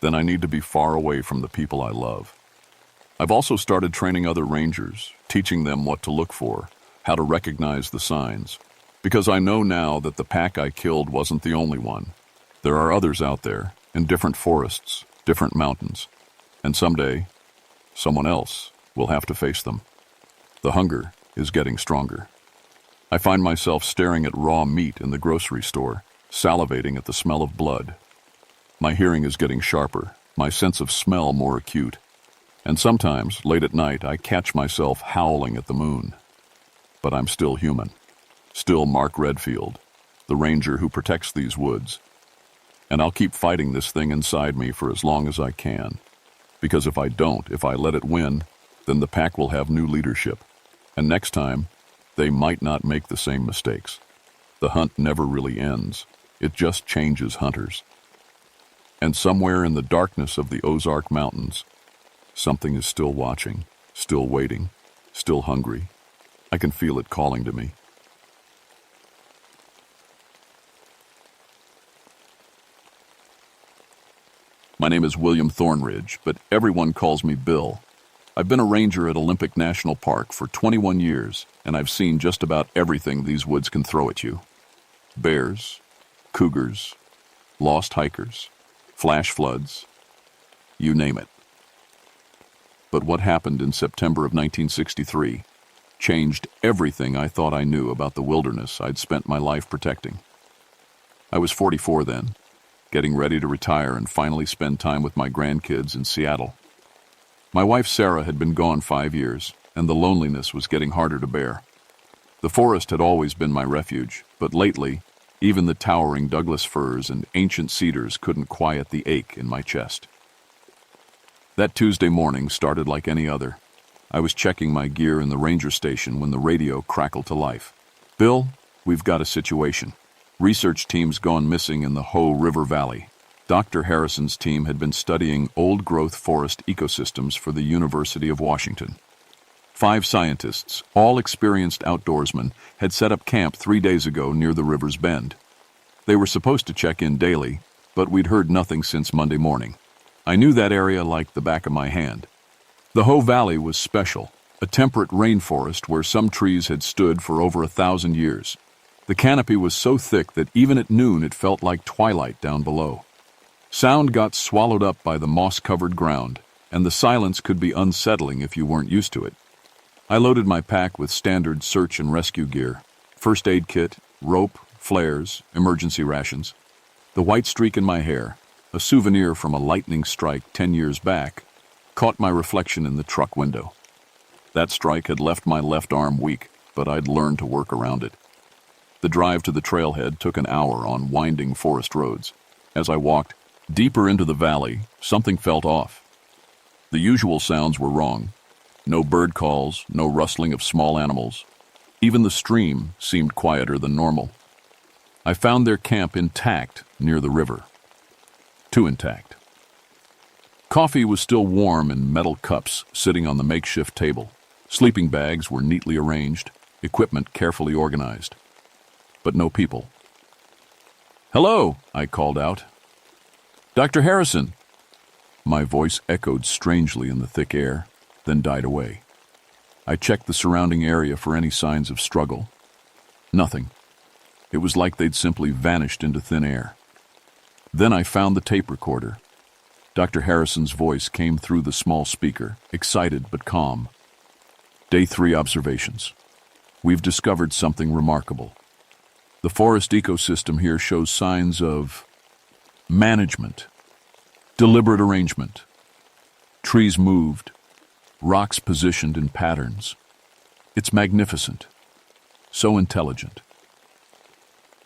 Speaker 1: then I need to be far away from the people I love. I've also started training other rangers, teaching them what to look for, how to recognize the signs, Because I know now that the pack I killed wasn't the only one. There are others out there, in different forests, different mountains, and someday, someone else will have to face them. The hunger is getting stronger. I find myself staring at raw meat in the grocery store, salivating at the smell of blood. My hearing is getting sharper, my sense of smell more acute, and sometimes, late at night, I catch myself howling at the moon. But I'm still human, still Mark Redfield, the ranger who protects these woods. And I'll keep fighting this thing inside me for as long as I can. Because if I don't, if I let it win, then the pack will have new leadership. And next time, they might not make the same mistakes. The hunt never really ends. It just changes hunters. And somewhere in the darkness of the Ozark Mountains, something is still watching, still waiting, still hungry. I can feel it calling to me. My name is William Thornridge, but everyone calls me Bill. I've been a ranger at Olympic National Park for 21 years, and I've seen just about everything these woods can throw at you. Bears, cougars, lost hikers, flash floods, you name it. But what happened in September of 1963 changed everything I thought I knew about the wilderness I'd spent my life protecting. I was 44 then, getting ready to retire and finally spend time with my grandkids in Seattle. My wife Sarah had been gone 5 years, and the loneliness was getting harder to bear. The forest had always been my refuge, but lately, even the towering Douglas firs and ancient cedars couldn't quiet the ache in my chest. That Tuesday morning started like any other. I was checking my gear in the ranger station when the radio crackled to life. "Bill, we've got a situation. Research team's gone missing in the Hoh River Valley." Dr. Harrison's team had been studying old-growth forest ecosystems for the University of Washington. 5 scientists, all experienced outdoorsmen, had set up camp 3 days ago near the river's bend. They were supposed to check in daily, but we'd heard nothing since Monday morning. I knew that area like the back of my hand. The Hoh Valley was special, a temperate rainforest where some trees had stood for over 1,000 years. The canopy was so thick that even at noon it felt like twilight down below. Sound got swallowed up by the moss-covered ground, and the silence could be unsettling if you weren't used to it. I loaded my pack with standard search and rescue gear, first aid kit, rope, flares, emergency rations. The white streak in my hair, a souvenir from a lightning strike 10 years back, caught my reflection in the truck window. That strike had left my left arm weak, but I'd learned to work around it. The drive to the trailhead took an hour on winding forest roads. As I walked deeper into the valley, something felt off. The usual sounds were wrong. No bird calls, no rustling of small animals. Even the stream seemed quieter than normal. I found their camp intact near the river. Too intact. Coffee was still warm in metal cups sitting on the makeshift table. Sleeping bags were neatly arranged, equipment carefully organized. But no people. "Hello," I called out. "Dr. Harrison." My voice echoed strangely in the thick air, then died away. I checked the surrounding area for any signs of struggle. Nothing. It was like they'd simply vanished into thin air. Then I found the tape recorder. Dr. Harrison's voice came through the small speaker, excited but calm. Day 3 observations. We've discovered something remarkable. The forest ecosystem here shows signs of management, deliberate arrangement. Trees moved, rocks positioned in patterns. It's magnificent, so intelligent.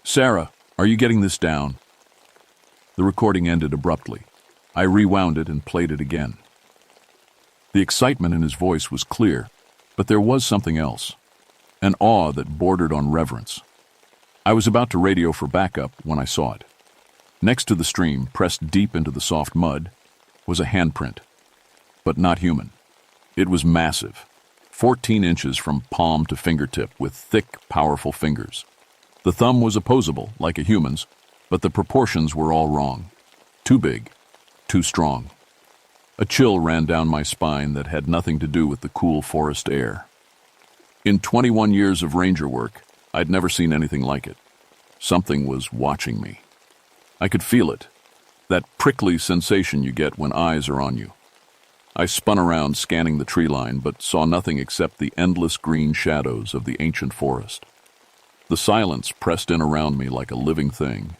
Speaker 1: "Sarah, are you getting this down?" The recording ended abruptly. I rewound it and played it again. The excitement in his voice was clear, but there was something else, an awe that bordered on reverence. I was about to radio for backup when I saw it. Next to the stream, pressed deep into the soft mud, was a handprint, but not human. It was massive, 14 inches from palm to fingertip with thick, powerful fingers. The thumb was opposable, like a human's, but the proportions were all wrong. Too big, too strong. A chill ran down my spine that had nothing to do with the cool forest air. In 21 years of ranger work, I'd never seen anything like it. Something was watching me. I could feel it, that prickly sensation you get when eyes are on you. I spun around, scanning the tree line, but saw nothing except the endless green shadows of the ancient forest. The silence pressed in around me like a living thing.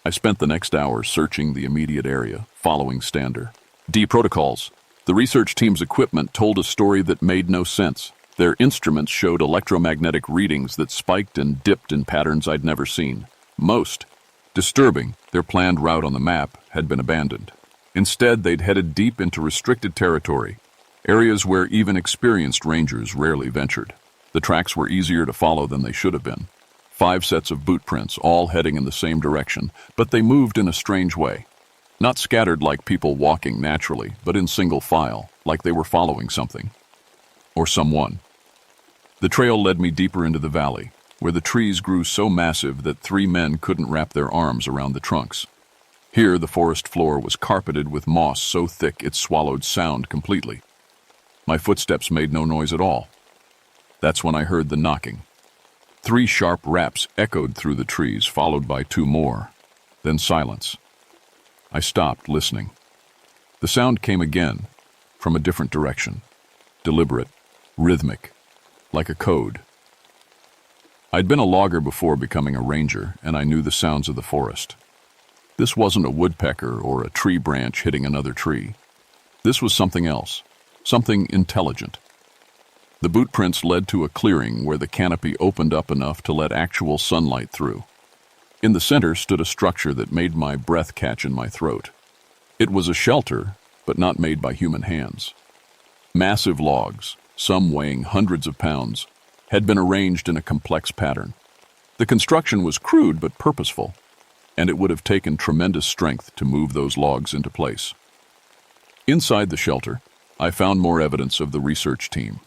Speaker 1: I spent the next hour searching the immediate area, following Stander. D protocols. The research team's equipment told a story that made no sense. Their instruments showed electromagnetic readings that spiked and dipped in patterns I'd never seen. Most disturbing, their planned route on the map had been abandoned. Instead, they'd headed deep into restricted territory, areas where even experienced rangers rarely ventured. The tracks were easier to follow than they should have been. 5 sets of boot prints, all heading in the same direction, but they moved in a strange way. Not scattered like people walking naturally, but in single file, like they were following something. Or someone. The trail led me deeper into the valley, where the trees grew so massive that 3 men couldn't wrap their arms around the trunks. Here, the forest floor was carpeted with moss so thick it swallowed sound completely. My footsteps made no noise at all. That's when I heard the knocking. 3 sharp raps echoed through the trees, followed by 2 more. Then silence. I stopped, listening. The sound came again, from a different direction. Deliberate, rhythmic, like a code. I'd been a logger before becoming a ranger, and I knew the sounds of the forest. This wasn't a woodpecker or a tree branch hitting another tree. This was something else, something intelligent. The boot prints led to a clearing where the canopy opened up enough to let actual sunlight through. In the center stood a structure that made my breath catch in my throat. It was a shelter, but not made by human hands. Massive logs, some weighing hundreds of pounds, had been arranged in a complex pattern. The construction was crude but purposeful, and it would have taken tremendous strength to move those logs into place. Inside the shelter, I found more evidence of the research team.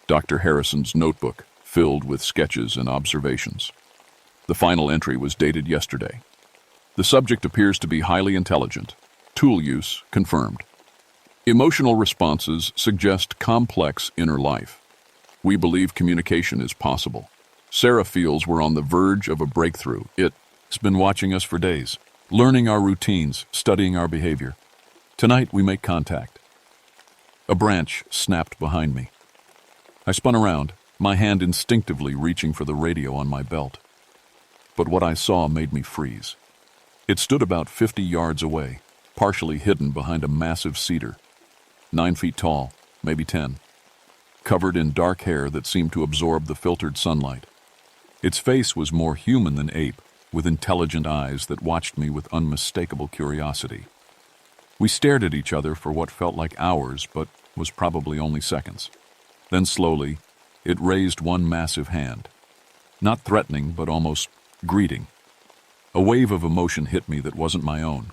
Speaker 1: Dr. Harrison's notebook, filled with sketches and observations. The final entry was dated yesterday. The subject appears to be highly intelligent. Tool use confirmed. Emotional responses suggest complex inner life. We believe communication is possible. Sarah feels we're on the verge of a breakthrough. It's been watching us for days, learning our routines, studying our behavior. Tonight we make contact. A branch snapped behind me. I spun around, my hand instinctively reaching for the radio on my belt. But what I saw made me freeze. It stood about 50 yards away, partially hidden behind a massive cedar. 9 feet tall, maybe 10. Covered in dark hair that seemed to absorb the filtered sunlight. Its face was more human than ape, with intelligent eyes that watched me with unmistakable curiosity. We stared at each other for what felt like hours, but was probably only seconds. Then slowly, it raised one massive hand. Not threatening, but almost greeting. A wave of emotion hit me that wasn't my own.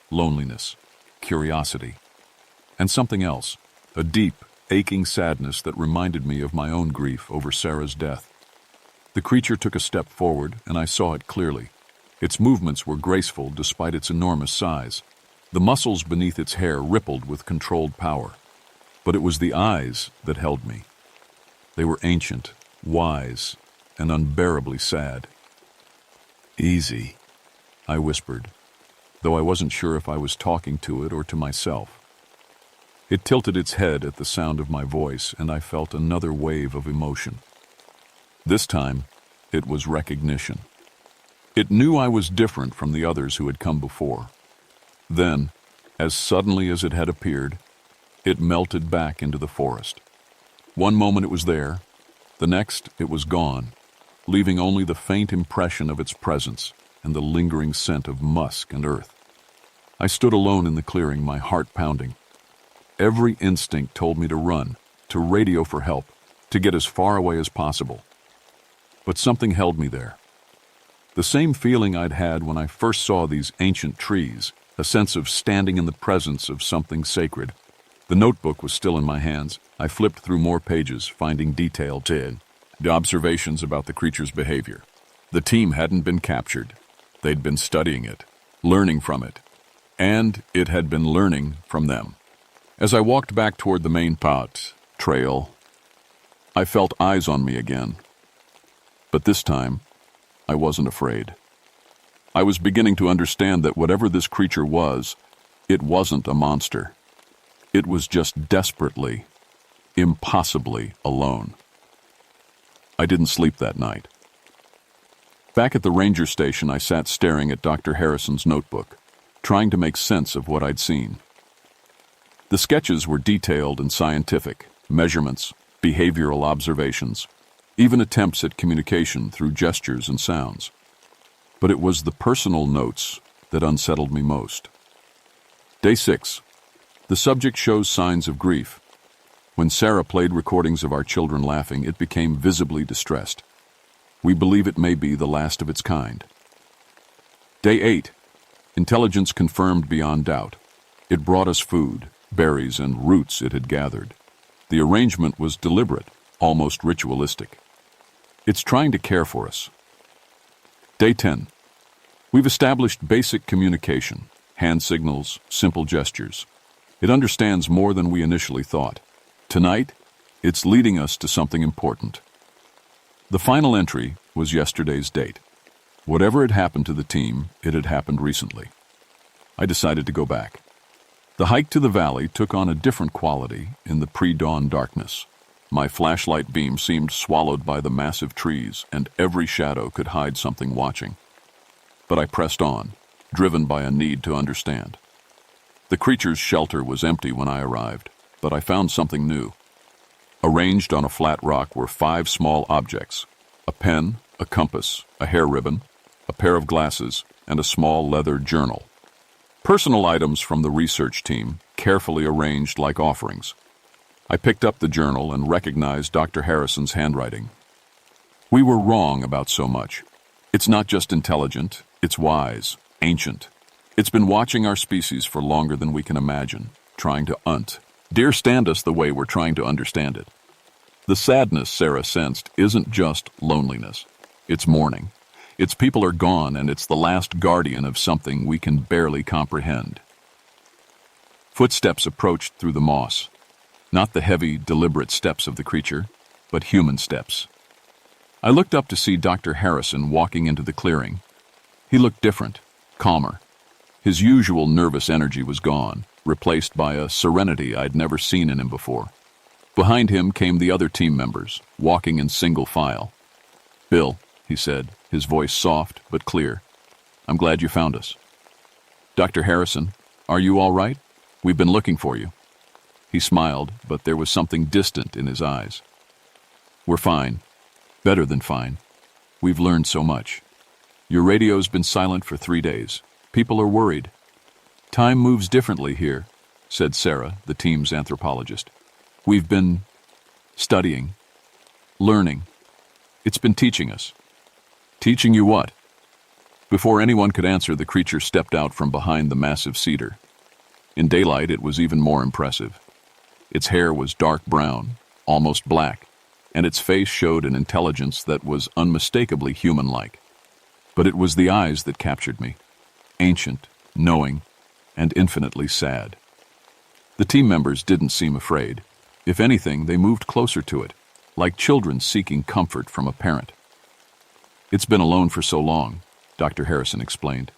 Speaker 1: Loneliness, curiosity, and something else, a deep, aching sadness that reminded me of my own grief over Sarah's death. The creature took a step forward, and I saw it clearly. Its movements were graceful despite its enormous size. The muscles beneath its hair rippled with controlled power. But it was the eyes that held me. They were ancient, wise, and unbearably sad. "Easy," I whispered, though I wasn't sure if I was talking to it or to myself. It tilted its head at the sound of my voice, and I felt another wave of emotion. This time, it was recognition. It knew I was different from the others who had come before. Then, as suddenly as it had appeared, it melted back into the forest. One moment it was there, the next it was gone, leaving only the faint impression of its presence and the lingering scent of musk and earth. I stood alone in the clearing, my heart pounding. Every instinct told me to run, to radio for help, to get as far away as possible. But something held me there. The same feeling I'd had when I first saw these ancient trees, a sense of standing in the presence of something sacred. The notebook was still in my hands. I flipped through more pages, finding detailed observations about the creature's behavior. The team hadn't been captured. They'd been studying it, learning from it, and it had been learning from them. As I walked back toward the main trail, I felt eyes on me again. But this time, I wasn't afraid. I was beginning to understand that whatever this creature was, it wasn't a monster. It was just desperately, impossibly alone. I didn't sleep that night. Back at the ranger station, I sat staring at Dr. Harrison's notebook, trying to make sense of what I'd seen. The sketches were detailed and scientific, measurements, behavioral observations, even attempts at communication through gestures and sounds. But it was the personal notes that unsettled me most. Day 6. The subject shows signs of grief. When Sarah played recordings of our children laughing, it became visibly distressed. We believe it may be the last of its kind. Day 8. Intelligence confirmed beyond doubt. It brought us food, berries, and roots it had gathered. The arrangement was deliberate, almost ritualistic. It's trying to care for us. Day 10. We've established basic communication, hand signals, simple gestures. It understands more than we initially thought. Tonight, it's leading us to something important. The final entry was yesterday's date. Whatever had happened to the team, it had happened recently. I decided to go back. The hike to the valley took on a different quality in the pre-dawn darkness. My flashlight beam seemed swallowed by the massive trees, and every shadow could hide something watching. But I pressed on, driven by a need to understand. The creature's shelter was empty when I arrived, but I found something new. Arranged on a flat rock were 5 small objects: a pen, a compass, a hair ribbon, a pair of glasses, and a small leather journal. Personal items from the research team, carefully arranged like offerings. I picked up the journal and recognized Dr. Harrison's handwriting. We were wrong about so much. It's not just intelligent, it's wise, ancient. It's been watching our species for longer than we can imagine, trying to understand us the way we're trying to understand it. The sadness Sarah sensed isn't just loneliness. It's mourning. Its people are gone, and it's the last guardian of something we can barely comprehend. Footsteps approached through the moss. Not the heavy, deliberate steps of the creature, but human steps. I looked up to see Dr. Harrison walking into the clearing. He looked different, calmer. His usual nervous energy was gone, replaced by a serenity I'd never seen in him before. Behind him came the other team members, walking in single file. "Bill," he said, his voice soft but clear, "I'm glad you found us." "Dr. Harrison, are you all right? We've been looking for you." He smiled, but there was something distant in his eyes. "We're fine. Better than fine. We've learned so much. Your radio's been silent for 3 days. People are worried." "Time moves differently here," said Sarah, the team's anthropologist. "We've been studying, learning. It's been teaching us." "Teaching you what?" Before anyone could answer, the creature stepped out from behind the massive cedar. In daylight, it was even more impressive. Its hair was dark brown, almost black, and its face showed an intelligence that was unmistakably human-like. But it was the eyes that captured me, ancient, knowing, and infinitely sad. The team members didn't seem afraid. If anything, they moved closer to it, like children seeking comfort from a parent. "It's been alone for so long," Dr. Harrison explained.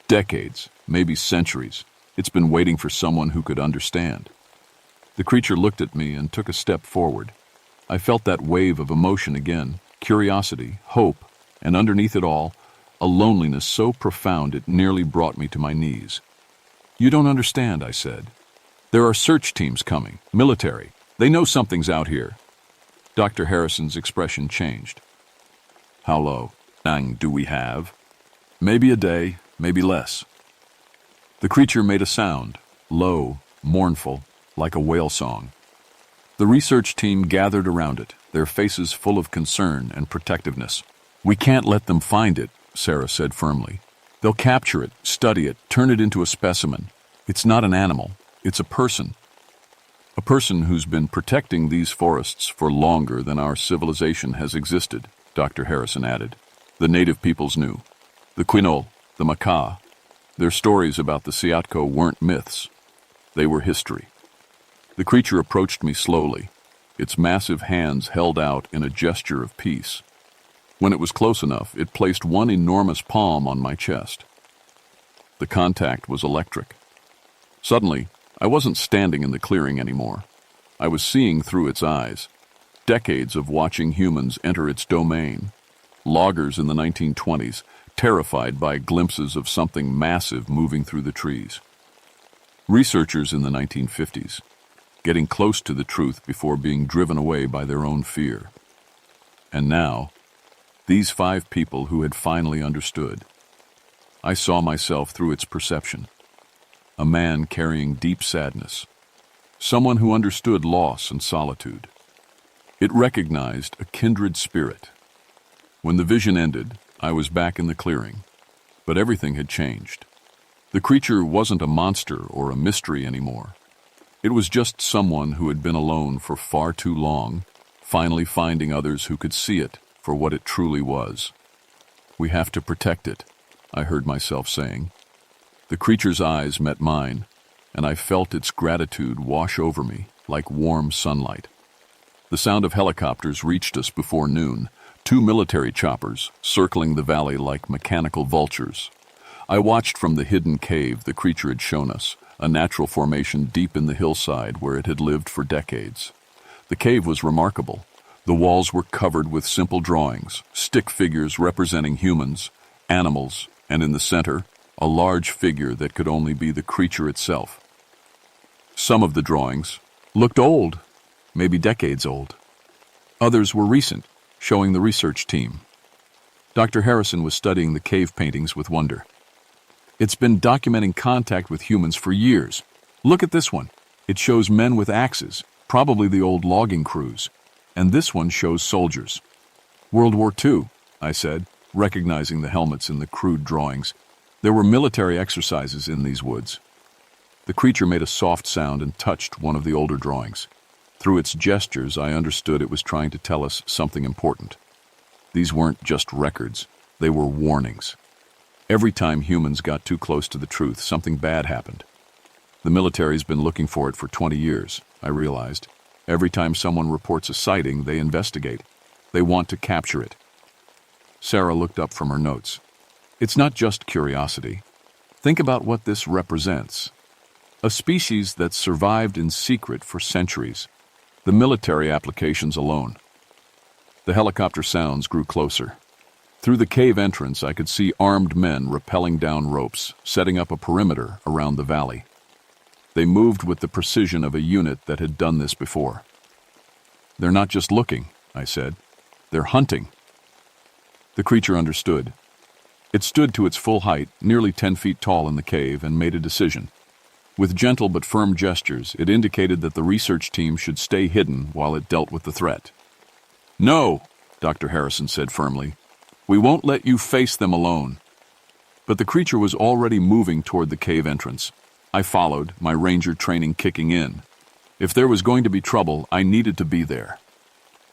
Speaker 1: "Decades, maybe centuries. It's been waiting for someone who could understand." The creature looked at me and took a step forward. I felt that wave of emotion again, curiosity, hope, and underneath it all, a loneliness so profound it nearly brought me to my knees. "You don't understand," I said. "There are search teams coming, military. They know something's out here." Dr. Harrison's expression changed. "How long do we have?" "Maybe a day, maybe less." The creature made a sound, low, mournful, like a whale song. The research team gathered around it, their faces full of concern and protectiveness. "We can't let them find it," Sarah said firmly. "They'll capture it, study it, turn it into a specimen. It's not an animal, it's a person. A person who's been protecting these forests for longer than our civilization has existed," Dr. Harrison added. "The native peoples knew. The Quinault, the Makah. Their stories about the Siatko weren't myths. They were history." The creature approached me slowly, its massive hands held out in a gesture of peace. When it was close enough, it placed one enormous palm on my chest. The contact was electric. Suddenly, I wasn't standing in the clearing anymore. I was seeing through its eyes. Decades of watching humans enter its domain. Loggers in the 1920s, terrified by glimpses of something massive moving through the trees. Researchers in the 1950s, getting close to the truth before being driven away by their own fear. And now, these 5 people who had finally understood. I saw myself through its perception. A man carrying deep sadness. Someone who understood loss and solitude. It recognized a kindred spirit. When the vision ended, I was back in the clearing, but everything had changed. The creature wasn't a monster or a mystery anymore. It was just someone who had been alone for far too long, finally finding others who could see it for what it truly was. We have to protect it, I heard myself saying. The creature's eyes met mine, and I felt its gratitude wash over me like warm sunlight. The sound of helicopters reached us before noon, 2 military choppers circling the valley like mechanical vultures. I watched from the hidden cave the creature had shown us, a natural formation deep in the hillside where it had lived for decades. The cave was remarkable. The walls were covered with simple drawings, stick figures representing humans, animals, and in the center, a large figure that could only be the creature itself. Some of the drawings looked old, maybe decades old. Others were recent, showing the research team. Dr. Harrison was studying the cave paintings with wonder. It's been documenting contact with humans for years. Look at this one. It shows men with axes, probably the old logging crews. And this one shows soldiers. World War II, I said, recognizing the helmets in the crude drawings. There were military exercises in these woods. The creature made a soft sound and touched one of the older drawings. Through its gestures, I understood it was trying to tell us something important. These weren't just records, they were warnings. Every time humans got too close to the truth, something bad happened. The military's been looking for it for 20 years, I realized. Every time someone reports a sighting, they investigate. They want to capture it. Sarah looked up from her notes. It's not just curiosity. Think about what this represents. A species that survived in secret for centuries. The military applications alone. The helicopter sounds grew closer. Through the cave entrance, I could see armed men rappelling down ropes, setting up a perimeter around the valley. They moved with the precision of a unit that had done this before. They're not just looking, I said. They're hunting. The creature understood. It stood to its full height, nearly 10 feet tall in the cave, and made a decision. With gentle but firm gestures, it indicated that the research team should stay hidden while it dealt with the threat. No, Dr. Harrison said firmly. We won't let you face them alone. But the creature was already moving toward the cave entrance. I followed, my ranger training kicking in. If there was going to be trouble, I needed to be there.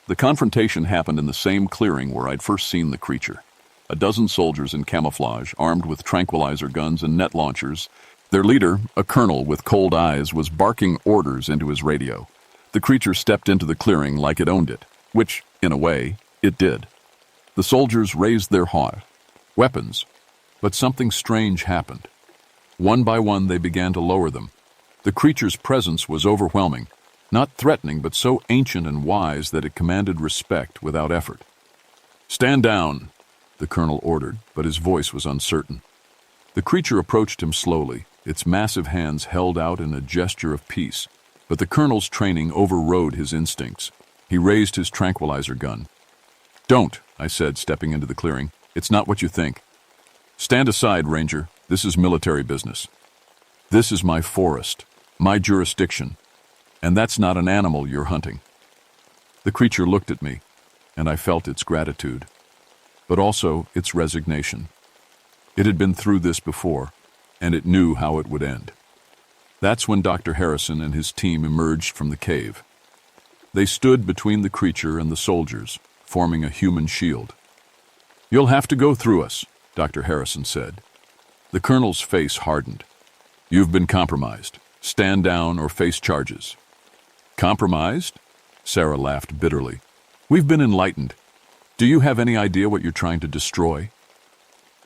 Speaker 1: The confrontation happened in the same clearing where I'd first seen the creature. A dozen soldiers in camouflage, armed with tranquilizer guns and net launchers. Their leader, a colonel with cold eyes, was barking orders into his radio. The creature stepped into the clearing like it owned it, which, in a way, it did. The soldiers raised their weapons, but something strange happened. One by one, they began to lower them. The creature's presence was overwhelming, not threatening, but so ancient and wise that it commanded respect without effort. Stand down, the colonel ordered, but his voice was uncertain. The creature approached him slowly, its massive hands held out in a gesture of peace, but the colonel's training overrode his instincts. He raised his tranquilizer gun. Don't, I said, stepping into the clearing. It's not what you think. Stand aside, Ranger. This is military business. This is my forest, my jurisdiction, and that's not an animal you're hunting. The creature looked at me, and I felt its gratitude, but also its resignation. It had been through this before, and it knew how it would end. That's when Dr. Harrison and his team emerged from the cave. They stood between the creature and the soldiers, forming a human shield. You'll have to go through us, Dr. Harrison said. The colonel's face hardened. You've been compromised. Stand down or face charges. Compromised? Sarah laughed bitterly. We've been enlightened. Do you have any idea what you're trying to destroy?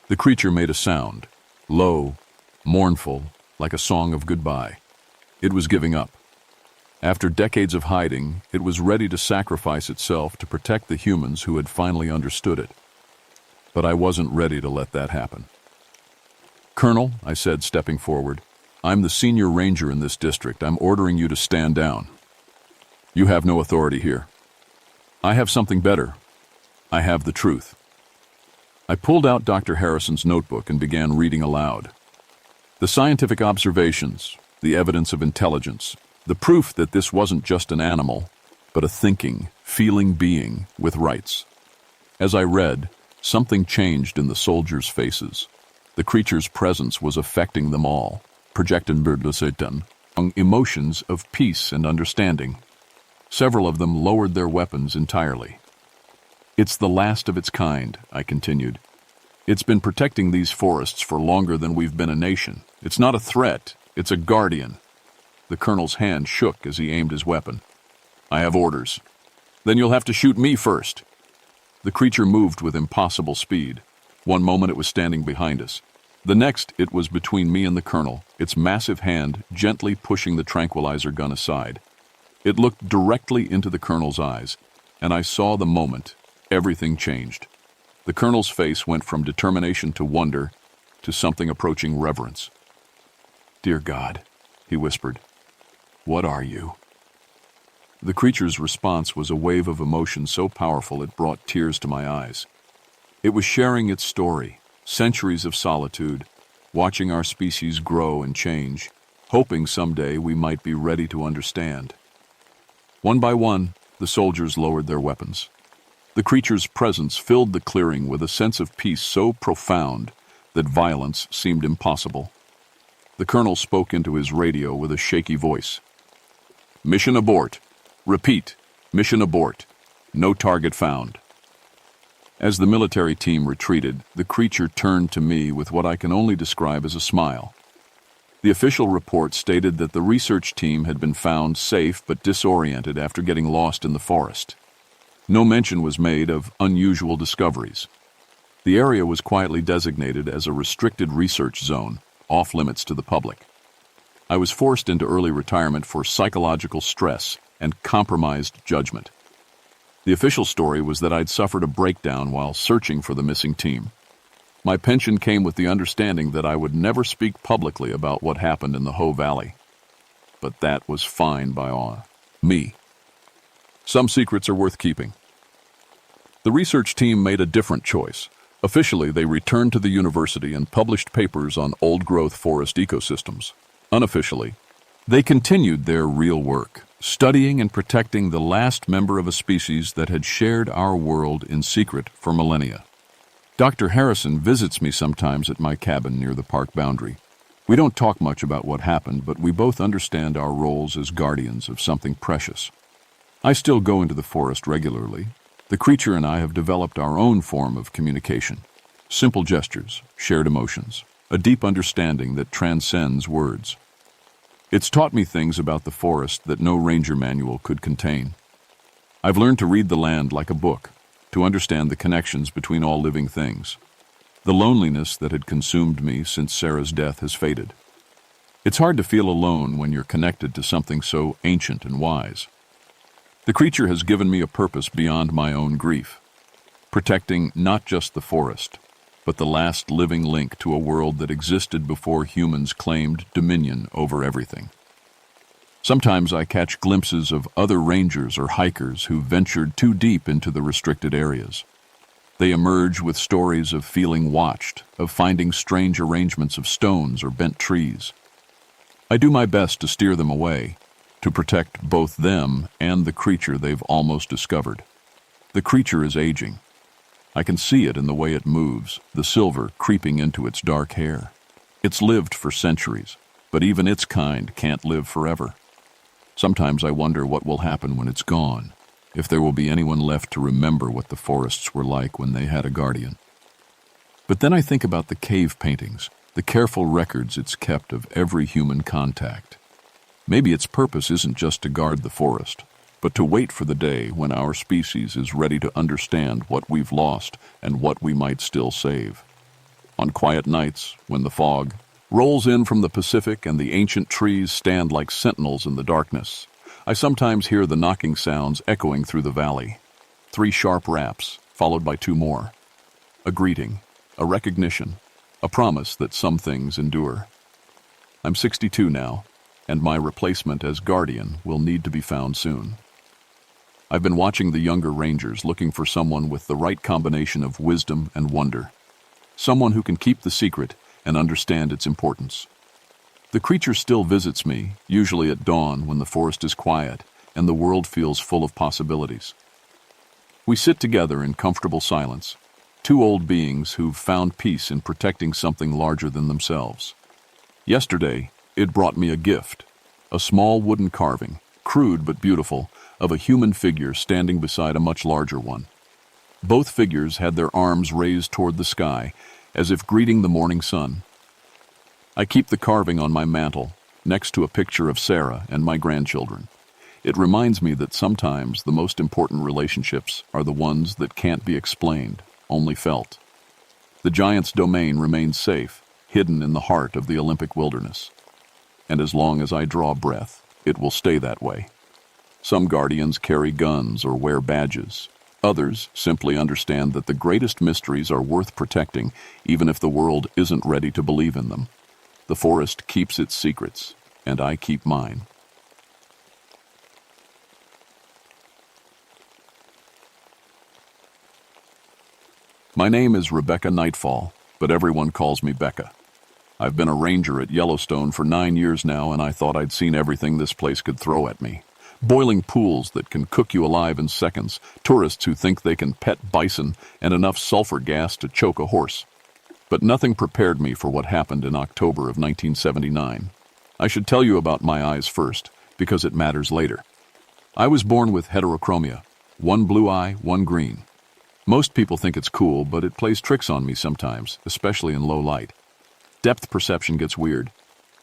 Speaker 1: The creature made a sound, low, mournful, like a song of goodbye. It was giving up. After decades of hiding, it was ready to sacrifice itself to protect the humans who had finally understood it. But I wasn't ready to let that happen. "Colonel," I said, stepping forward, "I'm the senior ranger in this district. I'm ordering you to stand down. You have no authority here. I have something better. I have the truth." I pulled out Dr. Harrison's notebook and began reading aloud. The scientific observations, the evidence of intelligence, the proof that this wasn't just an animal, but a thinking, feeling being with rights. As I read, something changed in the soldiers' faces. The creature's presence was affecting them all, projecting emotions of peace and understanding. Several of them lowered their weapons entirely. "It's the last of its kind," I continued. "It's been protecting these forests for longer than we've been a nation. It's not a threat, it's a guardian." The colonel's hand shook as he aimed his weapon. "I have orders." "Then you'll have to shoot me first." The creature moved with impossible speed. One moment it was standing behind us. The next it was between me and the colonel, its massive hand gently pushing the tranquilizer gun aside. It looked directly into the colonel's eyes, and I saw the moment everything changed. The colonel's face went from determination to wonder to something approaching reverence. "Dear God," he whispered, "what are you?" The creature's response was a wave of emotion so powerful it brought tears to my eyes. It was sharing its story, centuries of solitude, watching our species grow and change, hoping someday we might be ready to understand. One by one, the soldiers lowered their weapons. The creature's presence filled the clearing with a sense of peace so profound that violence seemed impossible. The colonel spoke into his radio with a shaky voice. "Mission abort. Repeat, mission abort. No target found." As the military team retreated, the creature turned to me with what I can only describe as a smile. The official report stated that the research team had been found safe but disoriented after getting lost in the forest. No mention was made of unusual discoveries. The area was quietly designated as a restricted research zone, off limits to the public. I was forced into early retirement for psychological stress and compromised judgment. The official story was that I'd suffered a breakdown while searching for the missing team. My pension came with the understanding that I would never speak publicly about what happened in the Hoh Valley. But that was fine by me. Some secrets are worth keeping. The research team made a different choice. Officially, they returned to the university and published papers on old-growth forest ecosystems. Unofficially, they continued their real work, studying and protecting the last member of a species that had shared our world in secret for millennia. Dr. Harrison visits me sometimes at my cabin near the park boundary. We don't talk much about what happened, but we both understand our roles as guardians of something precious. I still go into the forest regularly. The creature and I have developed our own form of communication. Simple gestures, shared emotions, a deep understanding that transcends words. It's taught me things about the forest that no ranger manual could contain. I've learned to read the land like a book, to understand the connections between all living things. The loneliness that had consumed me since Sarah's death has faded. It's hard to feel alone when you're connected to something so ancient and wise. The creature has given me a purpose beyond my own grief, protecting not just the forest, but the last living link to a world that existed before humans claimed dominion over everything. Sometimes I catch glimpses of other rangers or hikers who ventured too deep into the restricted areas. They emerge with stories of feeling watched, of finding strange arrangements of stones or bent trees. I do my best to steer them away, to protect both them and the creature they've almost discovered. The creature is aging. I can see it in the way it moves, the silver creeping into its dark hair. It's lived for centuries, but even its kind can't live forever. Sometimes I wonder what will happen when it's gone, if there will be anyone left to remember what the forests were like when they had a guardian. But then I think about the cave paintings, the careful records it's kept of every human contact. Maybe its purpose isn't just to guard the forest, but to wait for the day when our species is ready to understand what we've lost and what we might still save. On quiet nights, when the fog rolls in from the Pacific and the ancient trees stand like sentinels in the darkness, I sometimes hear the knocking sounds echoing through the valley. 3 sharp raps, followed by 2 more. A greeting, a recognition, a promise that some things endure. I'm 62 now, and my replacement as guardian will need to be found soon. I've been watching the younger rangers looking for someone with the right combination of wisdom and wonder. Someone who can keep the secret and understand its importance. The creature still visits me, usually at dawn when the forest is quiet and the world feels full of possibilities. We sit together in comfortable silence, 2 old beings who've found peace in protecting something larger than themselves. Yesterday, it brought me a gift, a small wooden carving, crude but beautiful, of a human figure standing beside a much larger one. Both figures had their arms raised toward the sky, as if greeting the morning sun. I keep the carving on my mantle, next to a picture of Sarah and my grandchildren. It reminds me that sometimes the most important relationships are the ones that can't be explained, only felt. The giant's domain remains safe, hidden in the heart of the Olympic wilderness. And as long as I draw breath, it will stay that way. Some guardians carry guns or wear badges. Others simply understand that the greatest mysteries are worth protecting, even if the world isn't ready to believe in them. The forest keeps its secrets, and I keep mine. My name is Rebecca Nightfall, but everyone calls me Becca. I've been a ranger at Yellowstone for 9 years now, and I thought I'd seen everything this place could throw at me. Boiling pools that can cook you alive in seconds, tourists who think they can pet bison, and enough sulfur gas to choke a horse. But nothing prepared me for what happened in October of 1979. I should tell you about my eyes first, because it matters later. I was born with heterochromia, 1 blue eye, 1 green. Most people think it's cool, but it plays tricks on me sometimes, especially in low light. Depth perception gets weird.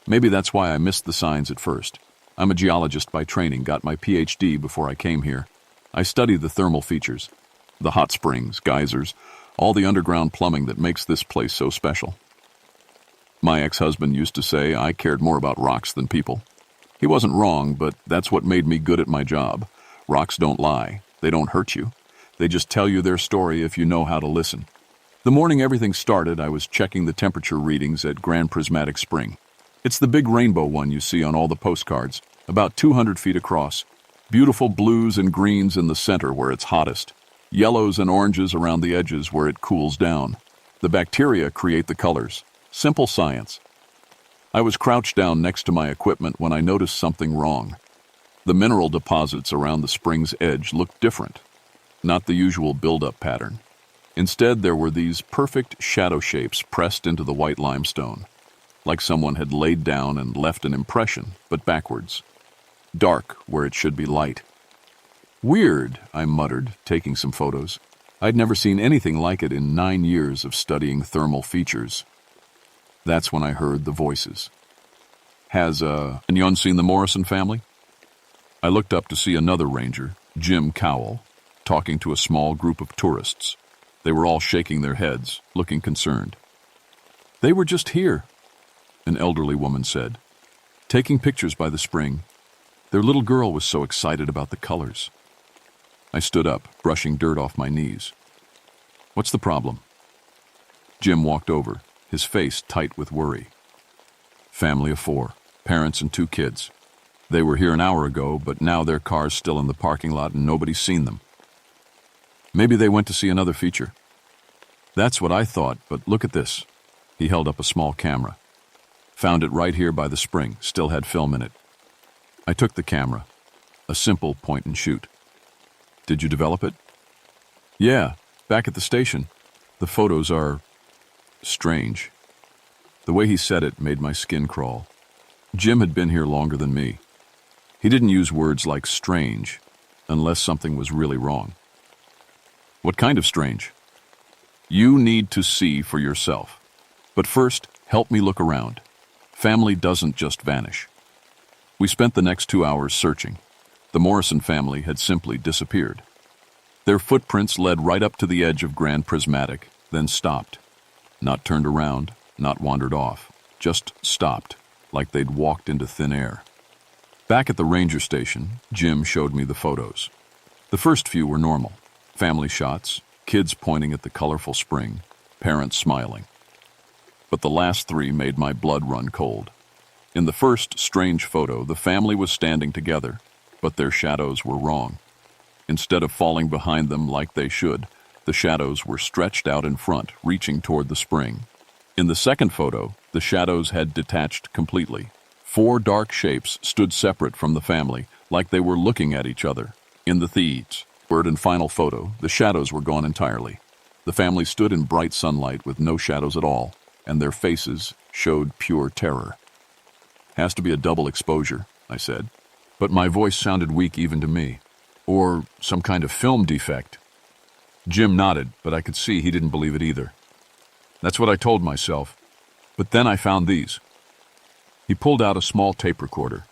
Speaker 1: Maybe that's why I missed the signs at first. I'm a geologist by training, got my PhD before I came here. I study the thermal features, the hot springs, geysers, all the underground plumbing that makes this place so special. My ex-husband used to say I cared more about rocks than people. He wasn't wrong, but that's what made me good at my job. Rocks don't lie. They don't hurt you. They just tell you their story if you know how to listen. The morning everything started, I was checking the temperature readings at Grand Prismatic Spring. It's the big rainbow one you see on all the postcards, about 200 feet across. Beautiful blues and greens in the center where it's hottest. Yellows and oranges around the edges where it cools down. The bacteria create the colors. Simple science. I was crouched down next to my equipment when I noticed something wrong. The mineral deposits around the spring's edge looked different. Not the usual buildup pattern. Instead, there were these perfect shadow shapes pressed into the white limestone, like someone had laid down and left an impression, but backwards. Dark where it should be light. Weird, I muttered, taking some photos. I'd never seen anything like it in 9 years of studying thermal features. That's when I heard the voices. Has anyone seen the Morrison family? I looked up to see another ranger, Jim Cowell, talking to a small group of tourists. They were all shaking their heads, looking concerned. They were just here, an elderly woman said, taking pictures by the spring. Their little girl was so excited about the colors. I stood up, brushing dirt off my knees. What's the problem? Jim walked over, his face tight with worry. Family of 4, parents and 2 kids. They were here an hour ago, but now their car's still in the parking lot and nobody's seen them. Maybe they went to see another feature. That's what I thought, but look at this. He held up a small camera. Found it right here by the spring, still had film in it. I took the camera, a simple point and shoot. Did you develop it? Yeah, back at the station. The photos are strange. The way he said it made my skin crawl. Jim had been here longer than me. He didn't use words like strange, unless something was really wrong. What kind of strange? You need to see for yourself. But first, help me look around. Family doesn't just vanish. We spent the next 2 hours searching. The Morrison family had simply disappeared. Their footprints led right up to the edge of Grand Prismatic, then stopped. Not turned around, not wandered off, just stopped, like they'd walked into thin air. Back at the ranger station, Jim showed me the photos. The first few were normal. Family shots, kids pointing at the colorful spring, parents smiling. But the last three made my blood run cold. In the first strange photo, the family was standing together, but their shadows were wrong. Instead of falling behind them like they should, the shadows were stretched out in front, reaching toward the spring. In the second photo, the shadows had detached completely. 4 dark shapes stood separate from the family, like they were looking at each other. In the third and final photo, the shadows were gone entirely. The family stood in bright sunlight with no shadows at all, and their faces showed pure terror. Has to be a double exposure, I said. But my voice sounded weak even to me. Or some kind of film defect. Jim nodded, but I could see he didn't believe it either. That's what I told myself. But then I found these. He pulled out a small tape recorder.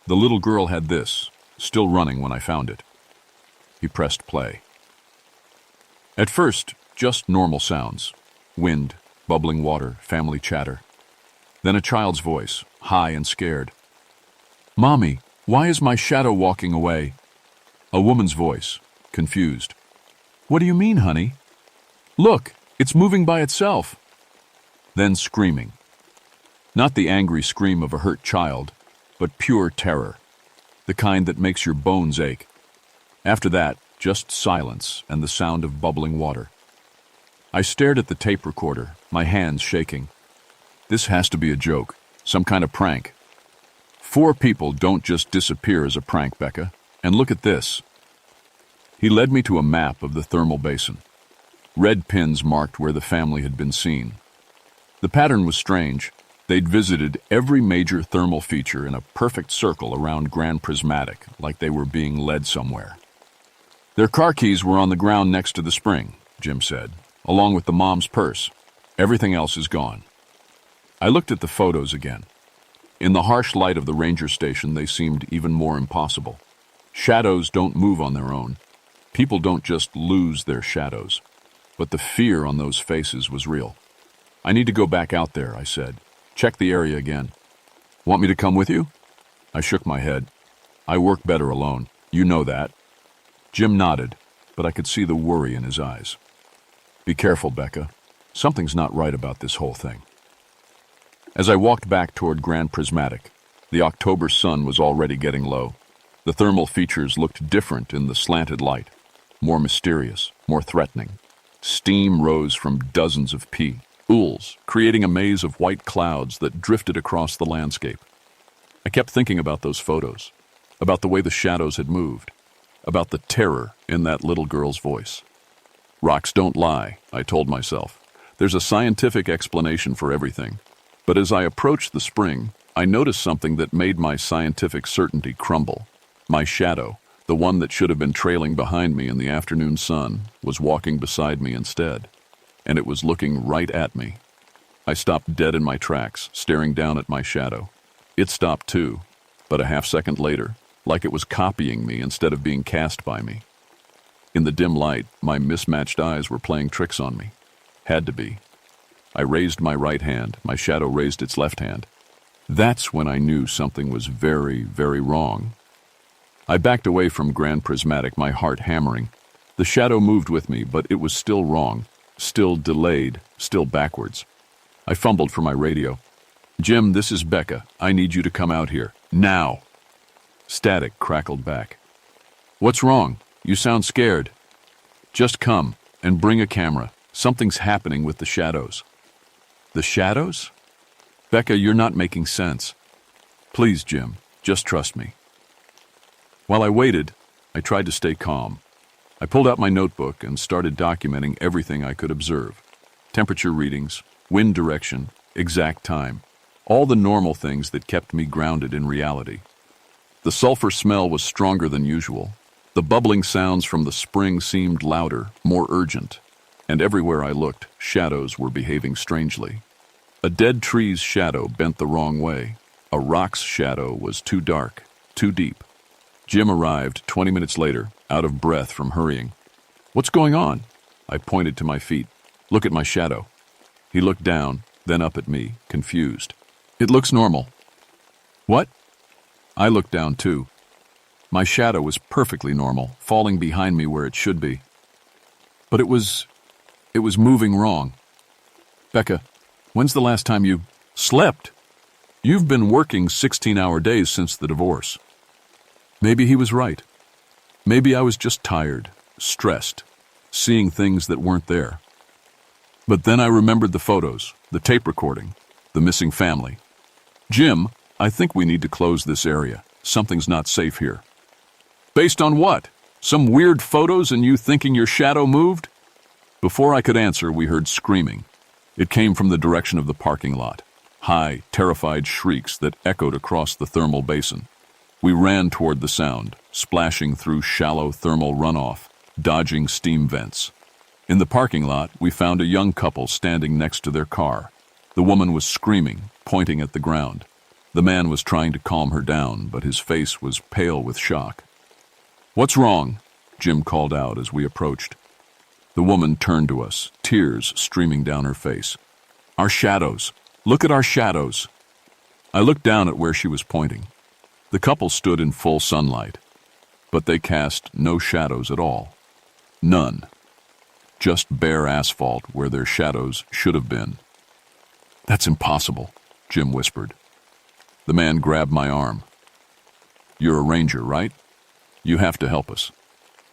Speaker 1: The little girl had this, still running when I found it. He pressed play. At first, just normal sounds. Wind, bubbling water, family chatter. Then a child's voice, high and scared. "Mommy, why is my shadow walking away?" A woman's voice, confused. "What do you mean, honey?" "Look, it's moving by itself." Then screaming. Not the angry scream of a hurt child, but pure terror. The kind that makes your bones ache. After that, just silence and the sound of bubbling water. I stared at the tape recorder, my hands shaking. This has to be a joke, some kind of prank. 4 people don't just disappear as a prank, Becca. And look at this. He led me to a map of the thermal basin. Red pins marked where the family had been seen. The pattern was strange. They'd visited every major thermal feature in a perfect circle around Grand Prismatic, like they were being led somewhere. Their car keys were on the ground next to the spring, Jim said, along with the mom's purse. Everything else is gone. I looked at the photos again. In the harsh light of the ranger station, they seemed even more impossible. Shadows don't move on their own. People don't just lose their shadows. But the fear on those faces was real. "I need to go back out there," I said. "Check the area again." "Want me to come with you?" I shook my head. "I work better alone. You know that." Jim nodded, but I could see the worry in his eyes. "Be careful, Becca. Something's not right about this whole thing." As I walked back toward Grand Prismatic, the October sun was already getting low. The thermal features looked different in the slanted light, more mysterious, more threatening. Steam rose from dozens of pools, creating a maze of white clouds that drifted across the landscape. I kept thinking about those photos, about the way the shadows had moved, about the terror in that little girl's voice. Rocks don't lie, I told myself. There's a scientific explanation for everything. But as I approached the spring, I noticed something that made my scientific certainty crumble. My shadow, the one that should have been trailing behind me in the afternoon sun, was walking beside me instead. And it was looking right at me. I stopped dead in my tracks, staring down at my shadow. It stopped too, but a half-second later, like it was copying me instead of being cast by me. In the dim light, my mismatched eyes were playing tricks on me. Had to be. I raised my right hand, my shadow raised its left hand. That's when I knew something was very, very wrong. I backed away from Grand Prismatic, my heart hammering. The shadow moved with me, but it was still wrong, still delayed, still backwards. I fumbled for my radio. "Jim, this is Becca. I need you to come out here. Now!" Static crackled back. "What's wrong? You sound scared." "Just come, and bring a camera. Something's happening with the shadows." "The shadows?" "Becca, you're not making sense." "Please, Jim, just trust me." While I waited, I tried to stay calm. I pulled out my notebook and started documenting everything I could observe. Temperature readings, wind direction, exact time. All the normal things that kept me grounded in reality. The sulfur smell was stronger than usual. The bubbling sounds from the spring seemed louder, more urgent. And everywhere I looked, shadows were behaving strangely. A dead tree's shadow bent the wrong way. A rock's shadow was too dark, too deep. Jim arrived 20 minutes later, out of breath from hurrying. "What's going on?" I pointed to my feet. "Look at my shadow." He looked down, then up at me, confused. "It looks normal." "What?" I looked down too. My shadow was perfectly normal, falling behind me where it should be. But it was moving wrong. "Becca, when's the last time you slept? You've been working 16-hour days since the divorce." Maybe he was right. Maybe I was just tired, stressed, seeing things that weren't there. But then I remembered the photos, the tape recording, the missing family. "Jim, I think we need to close this area. Something's not safe here." "Based on what? Some weird photos and you thinking your shadow moved?" Before I could answer, we heard screaming. It came from the direction of the parking lot. High, terrified shrieks that echoed across the thermal basin. We ran toward the sound, splashing through shallow thermal runoff, dodging steam vents. In the parking lot, we found a young couple standing next to their car. The woman was screaming, pointing at the ground. The man was trying to calm her down, but his face was pale with shock. "What's wrong?" Jim called out as we approached. The woman turned to us, tears streaming down her face. "Our shadows. Look at our shadows." I looked down at where she was pointing. The couple stood in full sunlight, but they cast no shadows at all. None. Just bare asphalt where their shadows should have been. "That's impossible," Jim whispered. The man grabbed my arm. "You're a ranger, right? You have to help us.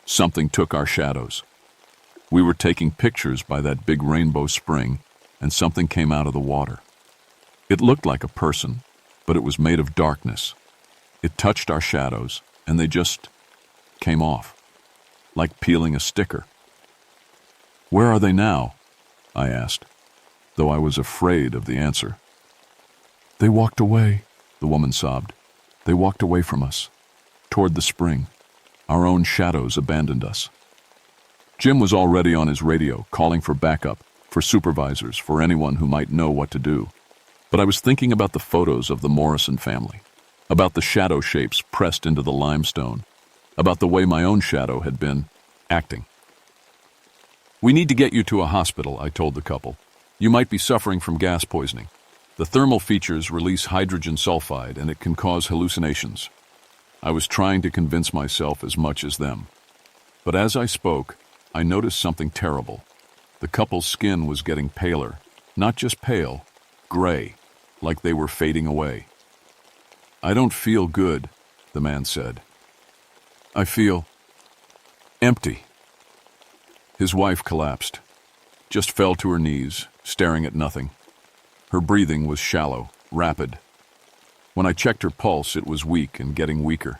Speaker 1: Something took our shadows. We were taking pictures by that big rainbow spring, and something came out of the water. It looked like a person, but it was made of darkness. It touched our shadows, and they just came off, like peeling a sticker." "Where are they now?" I asked, though I was afraid of the answer. "They walked away," the woman sobbed. "They walked away from us, toward the spring. Our own shadows abandoned us." Jim was already on his radio, calling for backup, for supervisors, for anyone who might know what to do. But I was thinking about the photos of the Morrison family, about the shadow shapes pressed into the limestone, about the way my own shadow had been acting. "We need to get you to a hospital," I told the couple. "You might be suffering from gas poisoning. The thermal features release hydrogen sulfide, and it can cause hallucinations." I was trying to convince myself as much as them. But as I spoke, I noticed something terrible. The couple's skin was getting paler, not just pale, gray, like they were fading away. "I don't feel good," the man said. "I feel empty." His wife collapsed, just fell to her knees, staring at nothing. Her breathing was shallow, rapid. When I checked her pulse, it was weak and getting weaker.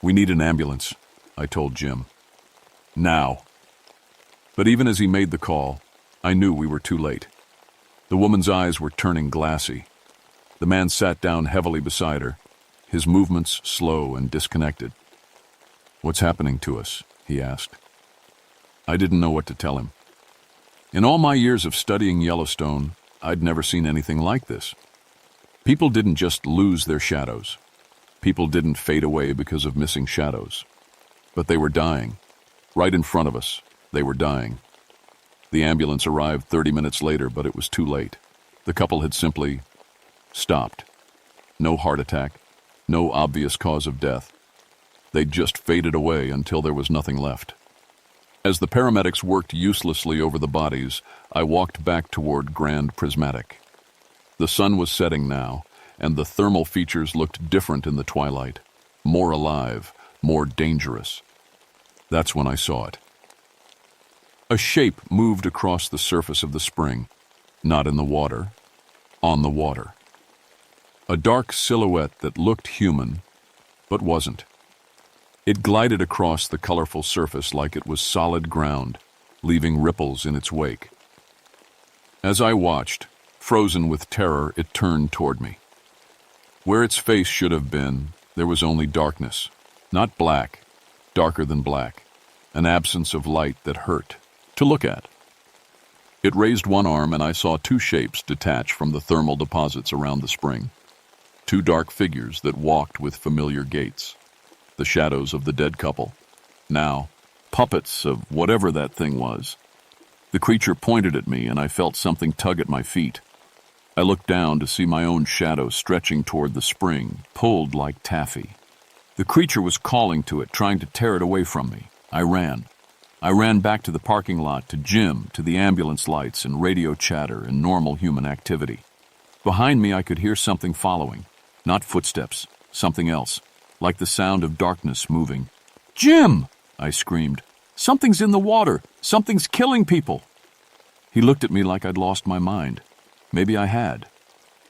Speaker 1: "We need an ambulance," I told Jim. "Now." But even as he made the call, I knew we were too late. The woman's eyes were turning glassy. The man sat down heavily beside her, his movements slow and disconnected. "What's happening to us?" he asked. I didn't know what to tell him. In all my years of studying Yellowstone, I'd never seen anything like this. People didn't just lose their shadows. People didn't fade away because of missing shadows. But they were dying. Right in front of us, they were dying. The ambulance arrived 30 minutes later, but it was too late. The couple had simply stopped. No heart attack, no obvious cause of death. They'd just faded away until there was nothing left. As the paramedics worked uselessly over the bodies, I walked back toward Grand Prismatic. The sun was setting now, and the thermal features looked different in the twilight, more alive, more dangerous. That's when I saw it. A shape moved across the surface of the spring, not in the water, on the water. A dark silhouette that looked human, but wasn't. It glided across the colorful surface like it was solid ground, leaving ripples in its wake. As I watched, frozen with terror, it turned toward me. Where its face should have been, there was only darkness, not black, darker than black, an absence of light that hurt to look at. It raised one arm and I saw two shapes detach from the thermal deposits around the spring. Two dark figures that walked with familiar gaits. the shadows of the dead couple. Now, puppets of whatever that thing was. The creature pointed at me, and I felt something tug at my feet. I looked down to see my own shadow stretching toward the spring, pulled like taffy. The creature was calling to it, trying to tear it away from me. I ran. I ran back to the parking lot, to Jim, to the ambulance lights and radio chatter and normal human activity. Behind me, I could hear something following. Not footsteps, something else, like the sound of darkness moving. "Jim!" I screamed. "Something's in the water! Something's killing people!" He looked at me like I'd lost my mind. Maybe I had.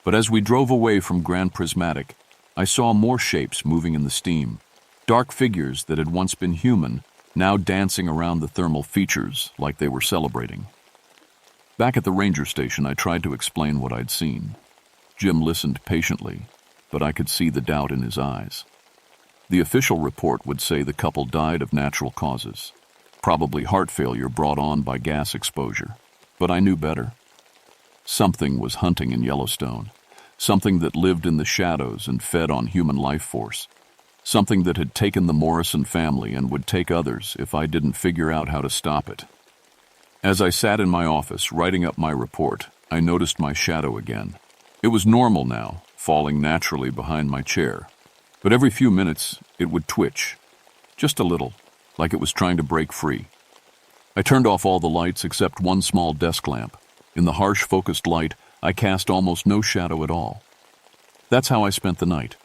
Speaker 1: But as we drove away from Grand Prismatic, I saw more shapes moving in the steam. Dark figures that had once been human, now dancing around the thermal features like they were celebrating. Back at the ranger station, I tried to explain what I'd seen. Jim listened patiently, but I could see the doubt in his eyes. The official report would say the couple died of natural causes, probably heart failure brought on by gas exposure. But I knew better. Something was hunting in Yellowstone, something that lived in the shadows and fed on human life force, something that had taken the Morrison family and would take others if I didn't figure out how to stop it. As I sat in my office writing up my report, I noticed my shadow again. It was normal now, falling naturally behind my chair. But every few minutes, it would twitch. Just a little, like it was trying to break free. I turned off all the lights except one small desk lamp. In the harsh, focused light, I cast almost no shadow at all. That's how I spent the night.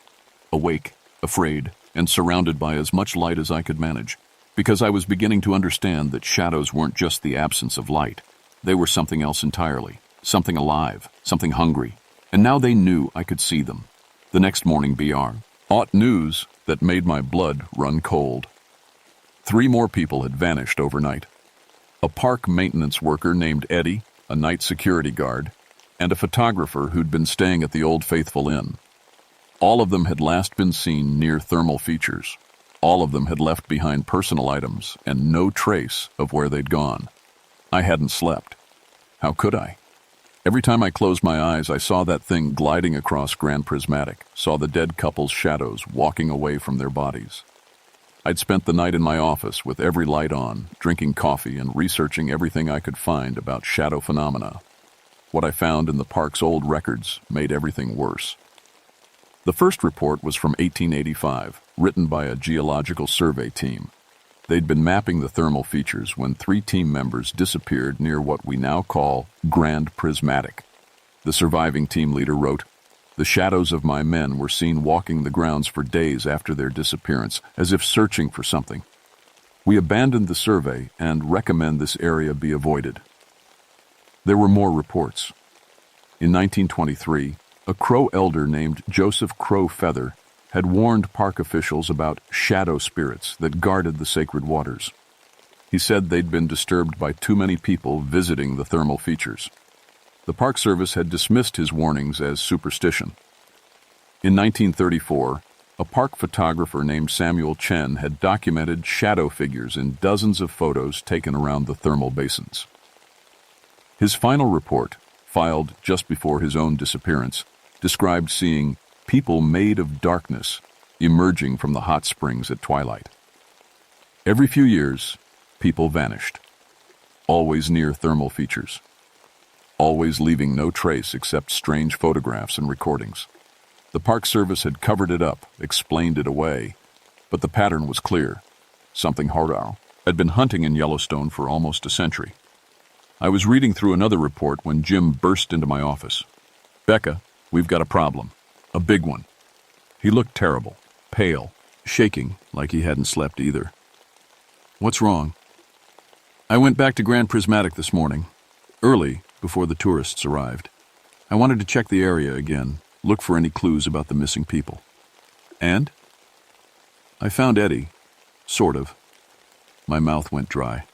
Speaker 1: Awake, afraid, and surrounded by as much light as I could manage, because I was beginning to understand that shadows weren't just the absence of light. They were something else entirely, something alive, something hungry. And now they knew I could see them. The next morning, brought news that made my blood run cold. 3 more people had vanished overnight. A park maintenance worker named Eddie, a night security guard, and a photographer who'd been staying at the Old Faithful Inn. All of them had last been seen near thermal features. All of them had left behind personal items and no trace of where they'd gone. I hadn't slept. How could I? Every time I closed my eyes, I saw that thing gliding across Grand Prismatic, saw the dead couple's shadows walking away from their bodies. I'd spent the night in my office with every light on, drinking coffee and researching everything I could find about shadow phenomena. What I found in the park's old records made everything worse. The first report was from 1885, written by a geological survey team. They'd been mapping the thermal features when 3 team members disappeared near what we now call Grand Prismatic. The surviving team leader wrote, "The shadows of my men were seen walking the grounds for days after their disappearance, as if searching for something. We abandoned the survey and recommend this area be avoided." There were more reports. In 1923, a Crow elder named Joseph Crow Feather had warned park officials about shadow spirits that guarded the sacred waters. He said they'd been disturbed by too many people visiting the thermal features. The Park Service had dismissed his warnings as superstition. In 1934, a park photographer named Samuel Chen had documented shadow figures in dozens of photos taken around the thermal basins. His final report, filed just before his own disappearance, described seeing people made of darkness emerging from the hot springs at twilight. Every few years, people vanished, always near thermal features, always leaving no trace except strange photographs and recordings. The Park Service had covered it up, explained it away, but the pattern was clear. Something horrible had been hunting in Yellowstone for almost a century. I was reading through another report when Jim burst into my office. "Becca, we've got a problem. A big one." He looked terrible, pale, shaking like he hadn't slept either. "What's wrong?" "I went back to Grand Prismatic this morning, early, before the tourists arrived. I wanted to check the area again, look for any clues about the missing people." "And?" "I found Eddie. Sort of." My mouth went dry.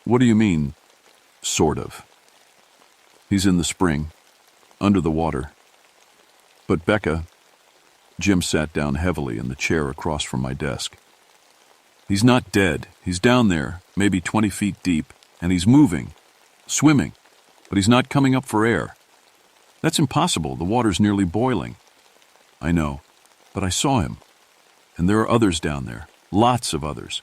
Speaker 1: "What do you mean, sort of?" "He's in the spring, under the water." "But Becca..." Jim sat down heavily in the chair across from my desk. "He's not dead. He's down there, maybe 20 feet deep, and he's moving, swimming, but he's not coming up for air. That's impossible. The water's nearly boiling." "I know, but I saw him. And there are others down there, lots of others.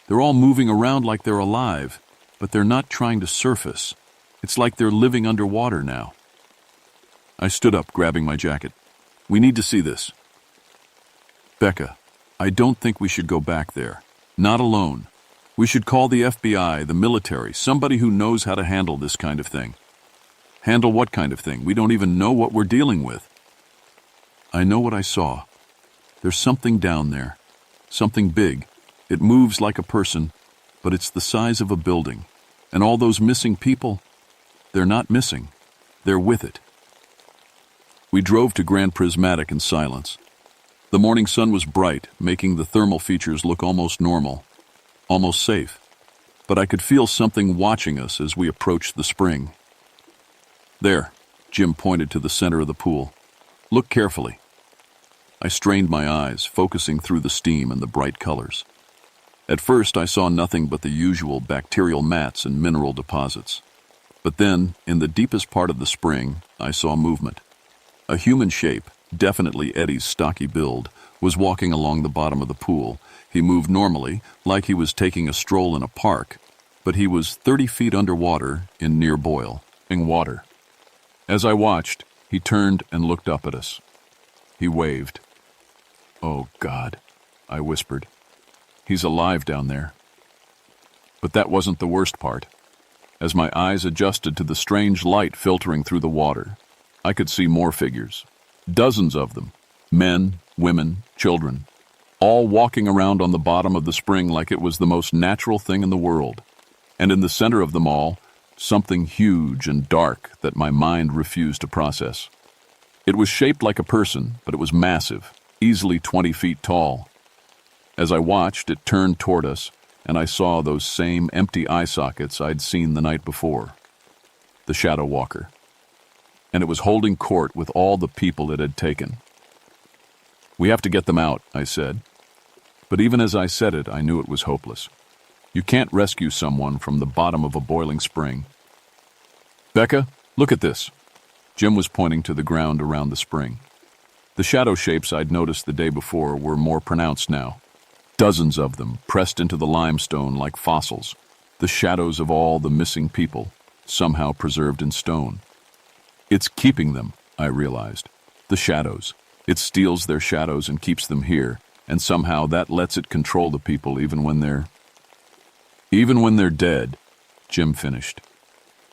Speaker 1: They're all moving around like they're alive, but they're not trying to surface. It's like they're living underwater now. I stood up, grabbing my jacket. We need to see this. Becca, I don't think we should go back there. Not alone. We should call the FBI, the military, somebody who knows how to handle this kind of thing. Handle what kind of thing? We don't even know what we're dealing with. I know what I saw. There's something down there. Something big. It moves like a person, but it's the size of a building. And all those missing people, they're not missing. They're with it. We drove to Grand Prismatic in silence. The morning sun was bright, making the thermal features look almost normal. Almost safe, but I could feel something watching us as we approached the spring. There, Jim pointed to the center of the pool. Look carefully. I strained my eyes, focusing through the steam and the bright colors. At first, I saw nothing but the usual bacterial mats and mineral deposits. But then, in the deepest part of the spring, I saw movement. A human shape, definitely Eddie's stocky build, was walking along the bottom of the pool. He moved normally, like he was taking a stroll in a park, but he was 30 feet underwater in near boiling water. As I watched, he turned and looked up at us. He waved. Oh, God, I whispered. He's alive down there. But that wasn't the worst part. As my eyes adjusted to the strange light filtering through the water, I could see more figures. Dozens of them. Men, women, children. All walking around on the bottom of the spring like it was the most natural thing in the world. And in the center of them all, something huge and dark that my mind refused to process. It was shaped like a person, but it was massive, easily 20 feet tall. As I watched, it turned toward us, and I saw those same empty eye sockets I'd seen the night before. The Shadow Walker. And it was holding court with all the people it had taken. We have to get them out, I said. But even as I said it, I knew it was hopeless. You can't rescue someone from the bottom of a boiling spring. Becca, look at this. Jim was pointing to the ground around the spring. The shadow shapes I'd noticed the day before were more pronounced now. Dozens of them pressed into the limestone like fossils. The shadows of all the missing people, somehow preserved in stone. It's keeping them, I realized. The shadows. It steals their shadows and keeps them here, and somehow that lets it control the people even when they're dead, Jim finished.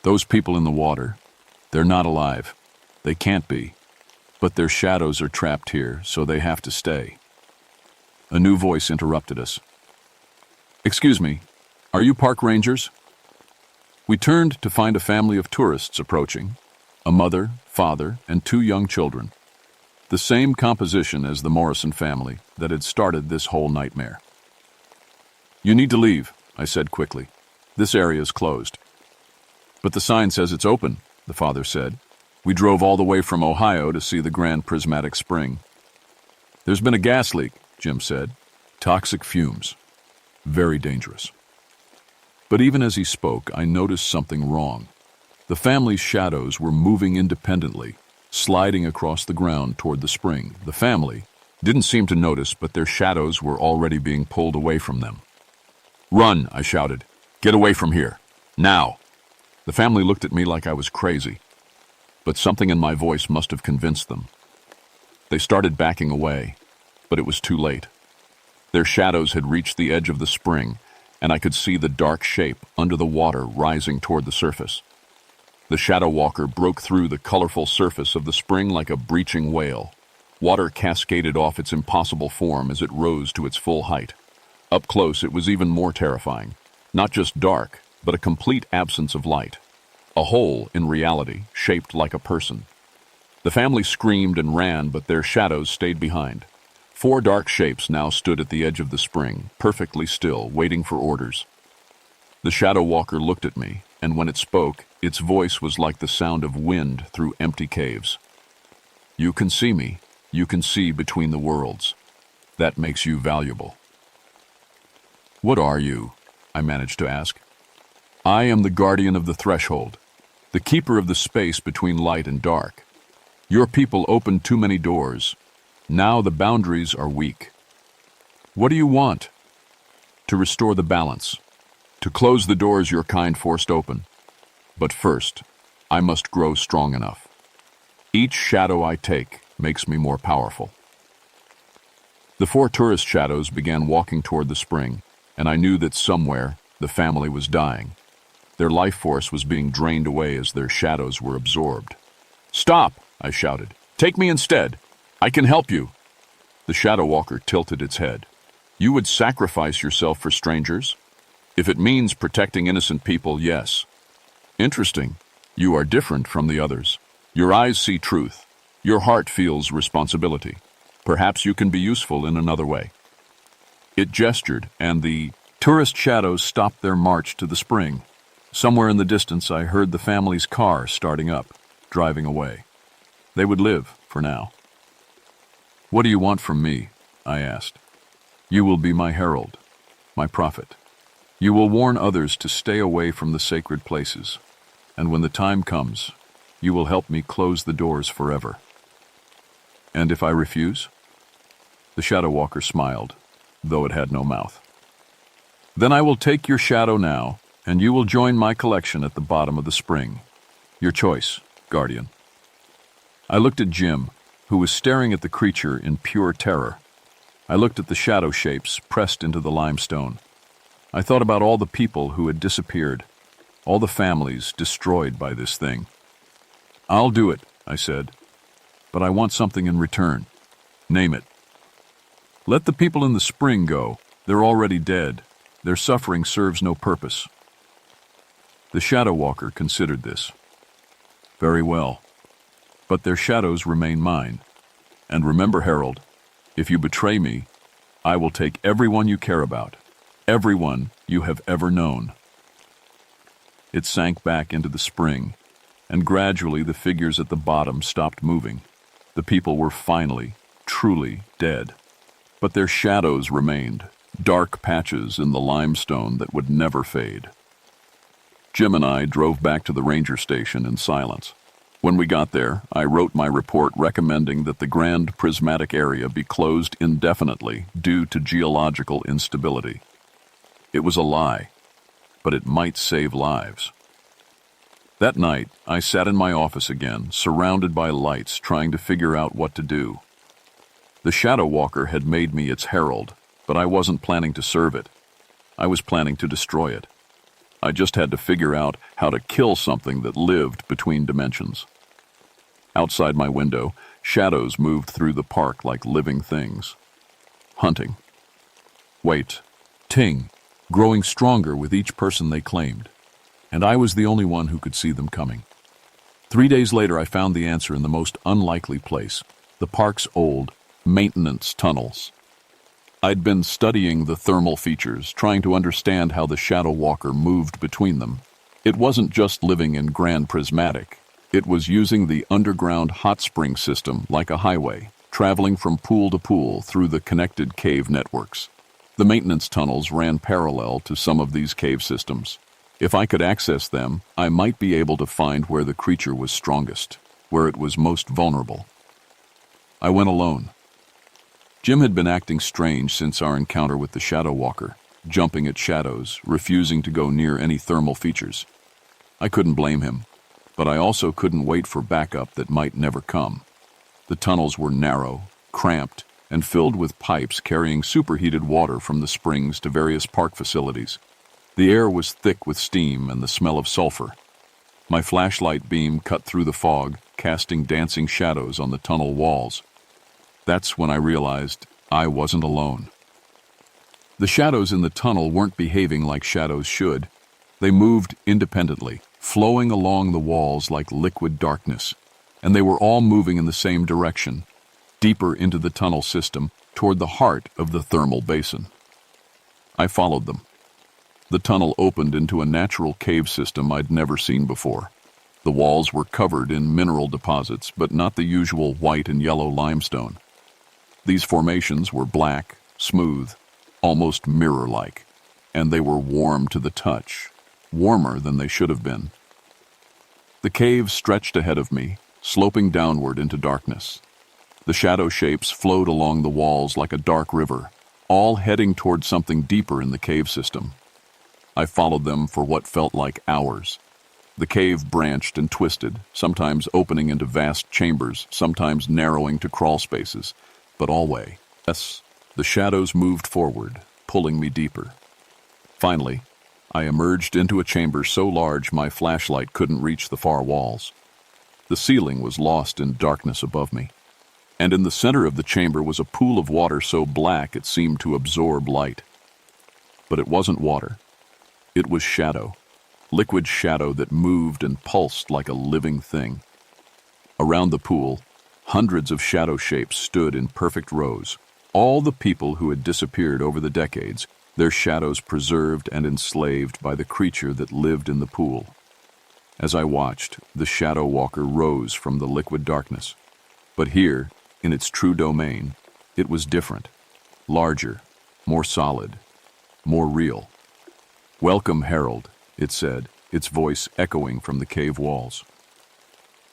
Speaker 1: Those people in the water, they're not alive. They can't be. But their shadows are trapped here, so they have to stay. A new voice interrupted us. Excuse me, are you park rangers? We turned to find a family of tourists approaching. A mother, father, and 2 young children. The same composition as the Morrison family that had started this whole nightmare. You need to leave, I said quickly. This area is closed. But the sign says it's open, the father said. We drove all the way from Ohio to see the Grand Prismatic Spring. There's been a gas leak, Jim said. Toxic fumes. Very dangerous. But even as he spoke, I noticed something wrong. The family's shadows were moving independently, sliding across the ground toward the spring. The family didn't seem to notice, but their shadows were already being pulled away from them. Run, I shouted. Get away from here. Now. The family looked at me like I was crazy, but something in my voice must have convinced them. They started backing away, but it was too late. Their shadows had reached the edge of the spring, and I could see the dark shape under the water rising toward the surface. The Shadow Walker broke through the colorful surface of the spring like a breaching whale. Water cascaded off its impossible form as it rose to its full height. Up close, it was even more terrifying. Not just dark, but a complete absence of light. A hole, in reality, shaped like a person. The family screamed and ran, but their shadows stayed behind. 4 dark shapes now stood at the edge of the spring, perfectly still, waiting for orders. The Shadow Walker looked at me, and when it spoke, its voice was like the sound of wind through empty caves. You can see me. You can see between the worlds. That makes you valuable. What are you? I managed to ask. I am the guardian of the threshold, the keeper of the space between light and dark. Your people opened too many doors. Now the boundaries are weak. What do you want? To restore the balance. To close the doors your kind forced open. But first, I must grow strong enough. Each shadow I take makes me more powerful. The 4 tourist shadows began walking toward the spring, and I knew that somewhere the family was dying. Their life force was being drained away as their shadows were absorbed. "Stop!" I shouted. "Take me instead. I can help you." The shadow walker tilted its head. "You would sacrifice yourself for strangers? If it means protecting innocent people, yes." "Interesting. You are different from the others. Your eyes see truth. Your heart feels responsibility. Perhaps you can be useful in another way." It gestured, and the tourist shadows stopped their march to the spring. Somewhere in the distance, I heard the family's car starting up, driving away. They would live, for now. "What do you want from me?" I asked. "You will be my herald, my prophet. You will warn others to stay away from the sacred places, and when the time comes, you will help me close the doors forever." "And if I refuse?" The shadow walker smiled, though it had no mouth. "Then I will take your shadow now, and you will join my collection at the bottom of the spring. Your choice, guardian." I looked at Jim, who was staring at the creature in pure terror. I looked at the shadow shapes pressed into the limestone. I thought about all the people who had disappeared, all the families destroyed by this thing. "I'll do it," I said, "but I want something in return. Name it." "Let the people in the spring go. They're already dead. Their suffering serves no purpose." The shadow walker considered this. "Very well. But their shadows remain mine. And remember, Harold, if you betray me, I will take everyone you care about, everyone you have ever known." It sank back into the spring, and gradually the figures at the bottom stopped moving. The people were finally, truly dead. But their shadows remained, dark patches in the limestone that would never fade. Jim and I drove back to the ranger station in silence. When we got there, I wrote my report recommending that the Grand Prismatic area be closed indefinitely due to geological instability. It was a lie, but it might save lives. That night, I sat in my office again, surrounded by lights, trying to figure out what to do. The Shadow Walker had made me its herald, but I wasn't planning to serve it. I was planning to destroy it. I just had to figure out how to kill something that lived between dimensions. Outside my window, shadows moved through the park like living things. Hunting. Wait. Ting. Growing stronger with each person they claimed. And I was the only one who could see them coming. 3 days later, I found the answer in the most unlikely place, the park's old maintenance tunnels. I'd been studying the thermal features, trying to understand how the Shadow Walker moved between them. It wasn't just living in Grand Prismatic. It was using the underground hot spring system like a highway, traveling from pool to pool through the connected cave networks. The maintenance tunnels ran parallel to some of these cave systems. If I could access them, I might be able to find where the creature was strongest, where it was most vulnerable. I went alone. Jim had been acting strange since our encounter with the Shadow Walker, jumping at shadows, refusing to go near any thermal features. I couldn't blame him, but I also couldn't wait for backup that might never come. The tunnels were narrow, cramped, and filled with pipes carrying superheated water from the springs to various park facilities. The air was thick with steam and the smell of sulfur. My flashlight beam cut through the fog, casting dancing shadows on the tunnel walls. That's when I realized I wasn't alone. The shadows in the tunnel weren't behaving like shadows should. They moved independently, flowing along the walls like liquid darkness, and they were all moving in the same direction, deeper into the tunnel system, toward the heart of the thermal basin. I followed them. The tunnel opened into a natural cave system I'd never seen before. The walls were covered in mineral deposits, but not the usual white and yellow limestone. These formations were black, smooth, almost mirror-like, and they were warm to the touch, warmer than they should have been. The cave stretched ahead of me, sloping downward into darkness. The shadow shapes flowed along the walls like a dark river, all heading toward something deeper in the cave system. I followed them for what felt like hours. The cave branched and twisted, sometimes opening into vast chambers, sometimes narrowing to crawl spaces, but always, yes, the shadows moved forward, pulling me deeper. Finally, I emerged into a chamber so large my flashlight couldn't reach the far walls. The ceiling was lost in darkness above me, and in the center of the chamber was a pool of water so black it seemed to absorb light. But it wasn't water. It was shadow, liquid shadow that moved and pulsed like a living thing. Around the pool, hundreds of shadow shapes stood in perfect rows, all the people who had disappeared over the decades, their shadows preserved and enslaved by the creature that lived in the pool. As I watched, the shadow walker rose from the liquid darkness. But here, in its true domain, it was different, larger, more solid, more real. "Welcome, Herald," it said, its voice echoing from the cave walls.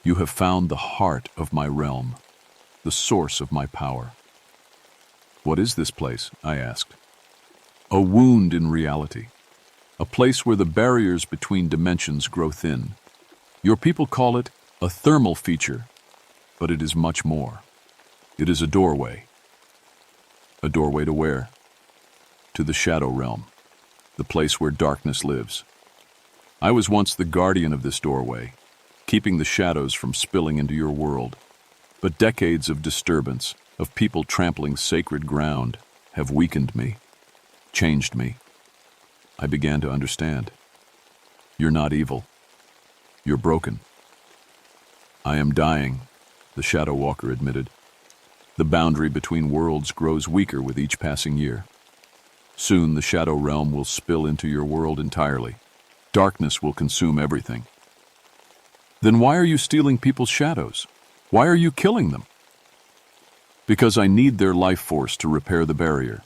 Speaker 1: "You have found the heart of my realm, the source of my power." "What is this place?" I asked. "A wound in reality, a place where the barriers between dimensions grow thin. Your people call it a thermal feature, but it is much more. It is a doorway." "A doorway to where?" "To the shadow realm, the place where darkness lives. I was once the guardian of this doorway, keeping the shadows from spilling into your world. But decades of disturbance, of people trampling sacred ground, have weakened me, changed me. I began to understand. You're not evil. You're broken." "I am dying," the Shadow Walker admitted. "The boundary between worlds grows weaker with each passing year. Soon the Shadow Realm will spill into your world entirely. Darkness will consume everything." "Then why are you stealing people's shadows? Why are you killing them?" "Because I need their life force to repair the barrier.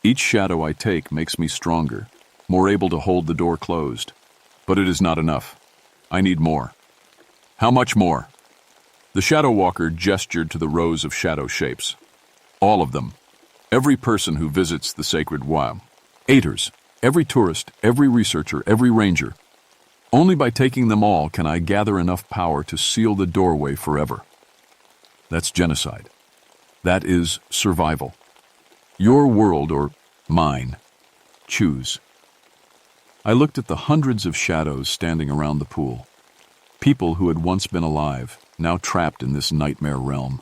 Speaker 1: Each shadow I take makes me stronger, more able to hold the door closed. But it is not enough. I need more." "How much more?" The Shadow Walker gestured to the rows of shadow shapes. "All of them. Every person who visits the sacred wild. Aiders, every tourist, every researcher, every ranger. Only by taking them all can I gather enough power to seal the doorway forever." "That's genocide. That is survival. Your world or mine. Choose." I looked at the hundreds of shadows standing around the pool. People who had once been alive, now trapped in this nightmare realm.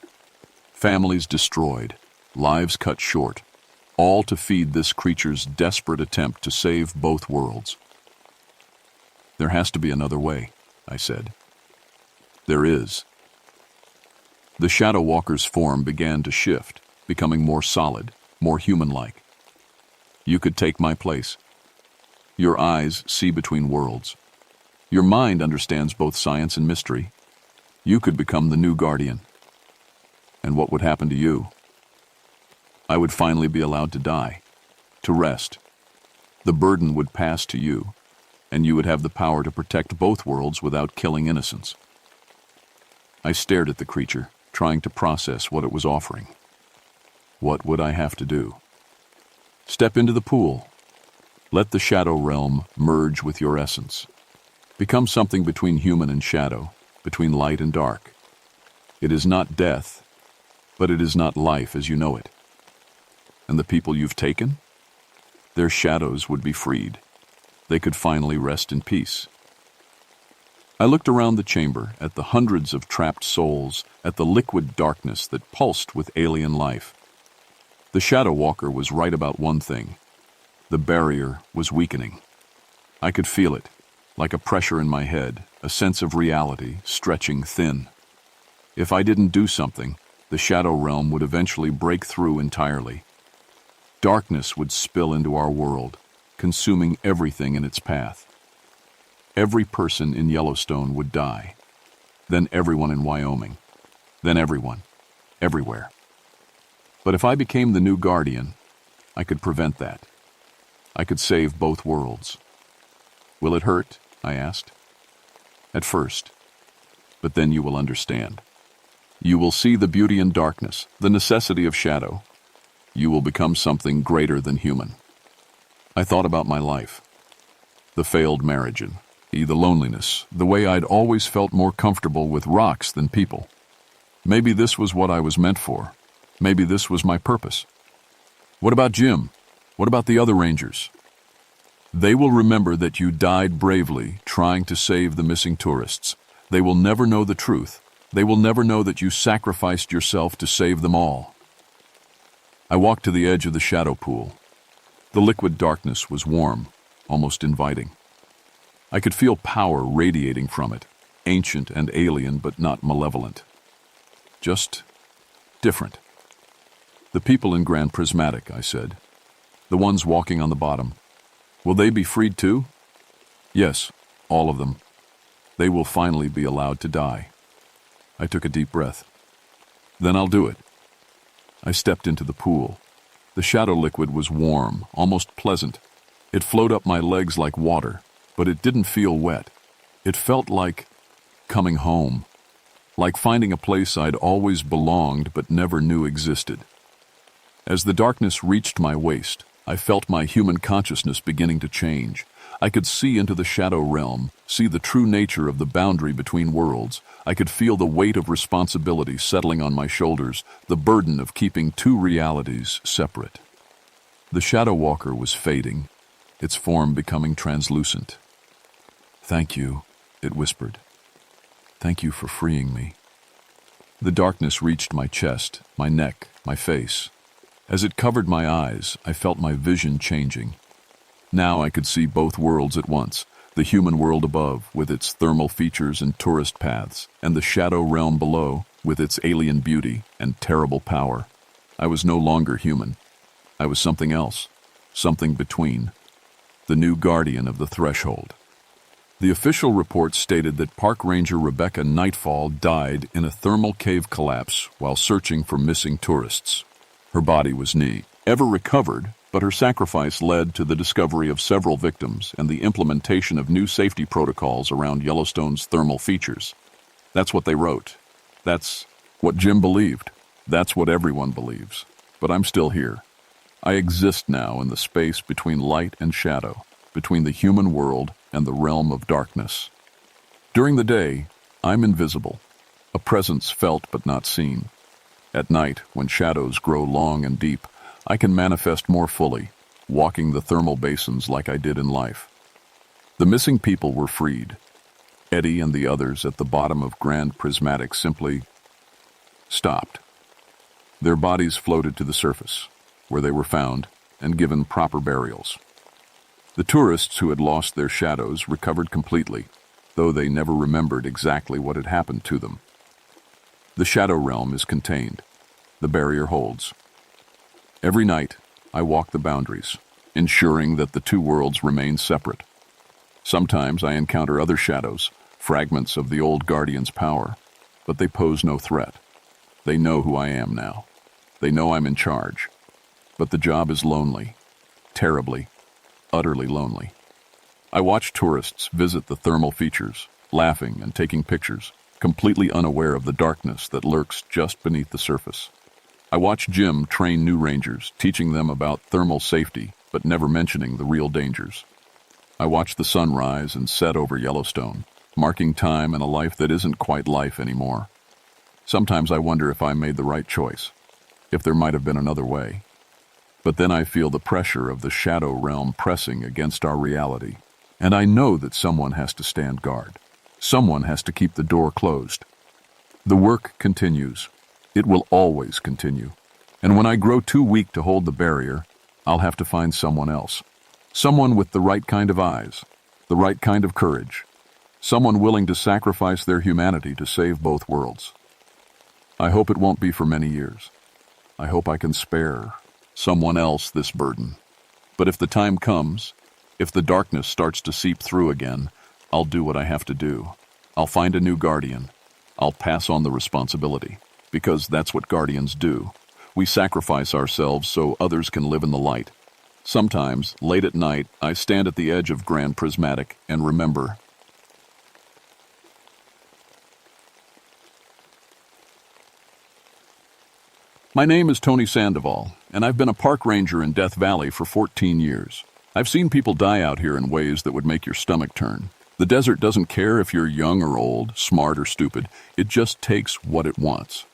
Speaker 1: Families destroyed, lives cut short, all to feed this creature's desperate attempt to save both worlds. "There has to be another way," I said. "There is." The Shadow Walker's form began to shift, becoming more solid, more human-like. "You could take my place. Your eyes see between worlds. Your mind understands both science and mystery. You could become the new guardian. And what would happen to you? I would finally be allowed to die, to rest. The burden would pass to you, and you would have the power to protect both worlds without killing innocents." I stared at the creature, trying to process what it was offering. What would I have to do? "Step into the pool. Let the shadow realm merge with your essence. Become something between human and shadow, between light and dark. It is not death, but it is not life as you know it. And the people you've taken? Their shadows would be freed. They could finally rest in peace." I looked around the chamber, at the hundreds of trapped souls, at the liquid darkness that pulsed with alien life. The Shadow Walker was right about one thing. The barrier was weakening. I could feel it, like a pressure in my head, a sense of reality stretching thin. If I didn't do something, the Shadow Realm would eventually break through entirely. Darkness would spill into our world, consuming everything in its path. Every person in Yellowstone would die, then everyone in Wyoming, then everyone, everywhere. But if I became the new guardian, I could prevent that. I could save both worlds. "Will it hurt?" I asked. "At first, but then you will understand. You will see the beauty in darkness, the necessity of shadow. You will become something greater than human. I thought about my life. The failed marriage, the loneliness, the way I'd always felt more comfortable with rocks than people. Maybe this was what I was meant for. Maybe this was my purpose. What about Jim? What about the other rangers? They will remember that you died bravely trying to save the missing tourists. They will never know the truth. They will never know that you sacrificed yourself to save them all. I walked to the edge of the shadow pool. The liquid darkness was warm, almost inviting. I could feel power radiating from it, ancient and alien but not malevolent. Just different. The people in Grand Prismatic, I said. The ones walking on the bottom. Will they be freed too? Yes, all of them. They will finally be allowed to die. I took a deep breath. Then I'll do it. I stepped into the pool. The shadow liquid was warm, almost pleasant. It flowed up my legs like water, but it didn't feel wet. It felt like coming home, like finding a place I'd always belonged but never knew existed. As the darkness reached my waist, I felt my human consciousness beginning to change. I could see into the shadow realm, see the true nature of the boundary between worlds. I could feel the weight of responsibility settling on my shoulders, the burden of keeping two realities separate. The shadow walker was fading, its form becoming translucent. "Thank you," it whispered. "Thank you for freeing me." The darkness reached my chest, my neck, my face. As it covered my eyes, I felt my vision changing. Now I could see both worlds at once, the human world above, with its thermal features and tourist paths, and the shadow realm below, with its alien beauty and terrible power. I was no longer human. I was something else, something between. The new guardian of the threshold. The official report stated that Park Ranger Rebecca Nightfall died in a thermal cave collapse while searching for missing tourists. Her body was never recovered, but her sacrifice led to the discovery of several victims and the implementation of new safety protocols around Yellowstone's thermal features. That's what they wrote. That's what Jim believed. That's what everyone believes. But I'm still here. I exist now in the space between light and shadow, between the human world and the realm of darkness. During the day, I'm invisible, a presence felt but not seen. At night, when shadows grow long and deep, I can manifest more fully, walking the thermal basins like I did in life. The missing people were freed. Eddie and the others at the bottom of Grand Prismatic simply stopped. Their bodies floated to the surface, where they were found and given proper burials. The tourists who had lost their shadows recovered completely, though they never remembered exactly what had happened to them. The shadow realm is contained. The barrier holds. Every night, I walk the boundaries, ensuring that the two worlds remain separate. Sometimes I encounter other shadows, fragments of the old guardian's power, but they pose no threat. They know who I am now. They know I'm in charge. But the job is lonely, terribly, utterly lonely. I watch tourists visit the thermal features, laughing and taking pictures, completely unaware of the darkness that lurks just beneath the surface. I watch Jim train new rangers, teaching them about thermal safety, but never mentioning the real dangers. I watch the sun rise and set over Yellowstone, marking time in a life that isn't quite life anymore. Sometimes I wonder if I made the right choice, if there might have been another way. But then I feel the pressure of the shadow realm pressing against our reality, and I know that someone has to stand guard. Someone has to keep the door closed. The work continues. It will always continue. And when I grow too weak to hold the barrier, I'll have to find someone else. Someone with the right kind of eyes, the right kind of courage. Someone willing to sacrifice their humanity to save both worlds. I hope it won't be for many years. I hope I can spare someone else this burden. But if the time comes, if the darkness starts to seep through again, I'll do what I have to do. I'll find a new guardian. I'll pass on the responsibility, because that's what guardians do. We sacrifice ourselves so others can live in the light. Sometimes, late at night, I stand at the edge of Grand Prismatic and remember. My name is Tony Sandoval, and I've been a park ranger in Death Valley for 14 years. I've seen people die out here in ways that would make your stomach turn. The desert doesn't care if you're young or old, smart or stupid. It just takes what it wants.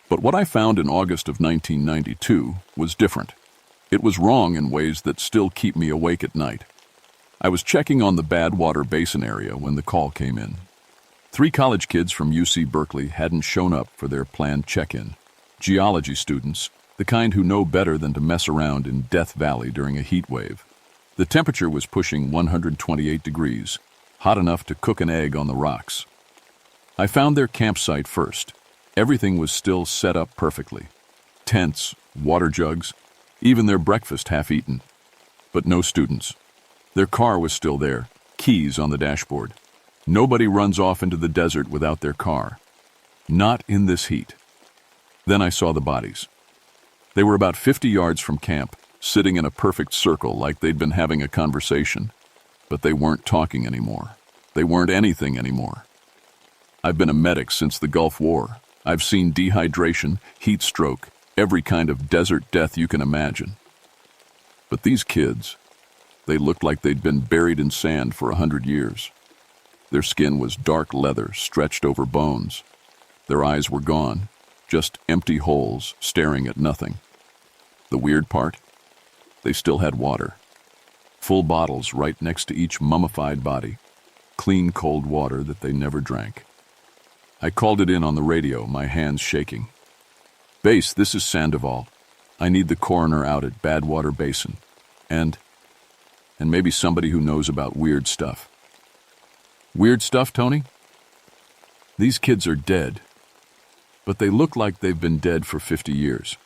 Speaker 1: But what I found in August of 1992 was different. It was wrong in ways that still keep me awake at night. I was checking on the Badwater Basin area when the call came in. 3 college kids from UC Berkeley hadn't shown up for their planned check-in. Geology students, the kind who know better than to mess around in Death Valley during a heat wave. The temperature was pushing 128 degrees, hot enough to cook an egg on the rocks. I found their campsite first. Everything was still set up perfectly. Tents, water jugs, even their breakfast half-eaten. But no students. Their car was still there, keys on the dashboard. Nobody runs off into the desert without their car. Not in this heat. Then I saw the bodies. They were about 50 yards from camp, sitting in a perfect circle like they'd been having a conversation. But they weren't talking anymore. They weren't anything anymore. I've been a medic since the Gulf War. I've seen dehydration, heat stroke, every kind of desert death you can imagine. But these kids, they looked like they'd been buried in sand for 100 years. Their skin was dark leather stretched over bones. Their eyes were gone, just empty holes staring at nothing. The weird part? They still had water. Full bottles right next to each mummified body. Clean, cold water that they never drank. I called it in on the radio, my hands shaking. "Base, this is Sandoval. I need the coroner out at Badwater Basin. And maybe somebody who knows about weird stuff." "Weird stuff, Tony?" "These kids are dead. But they look like they've been dead for 50 years.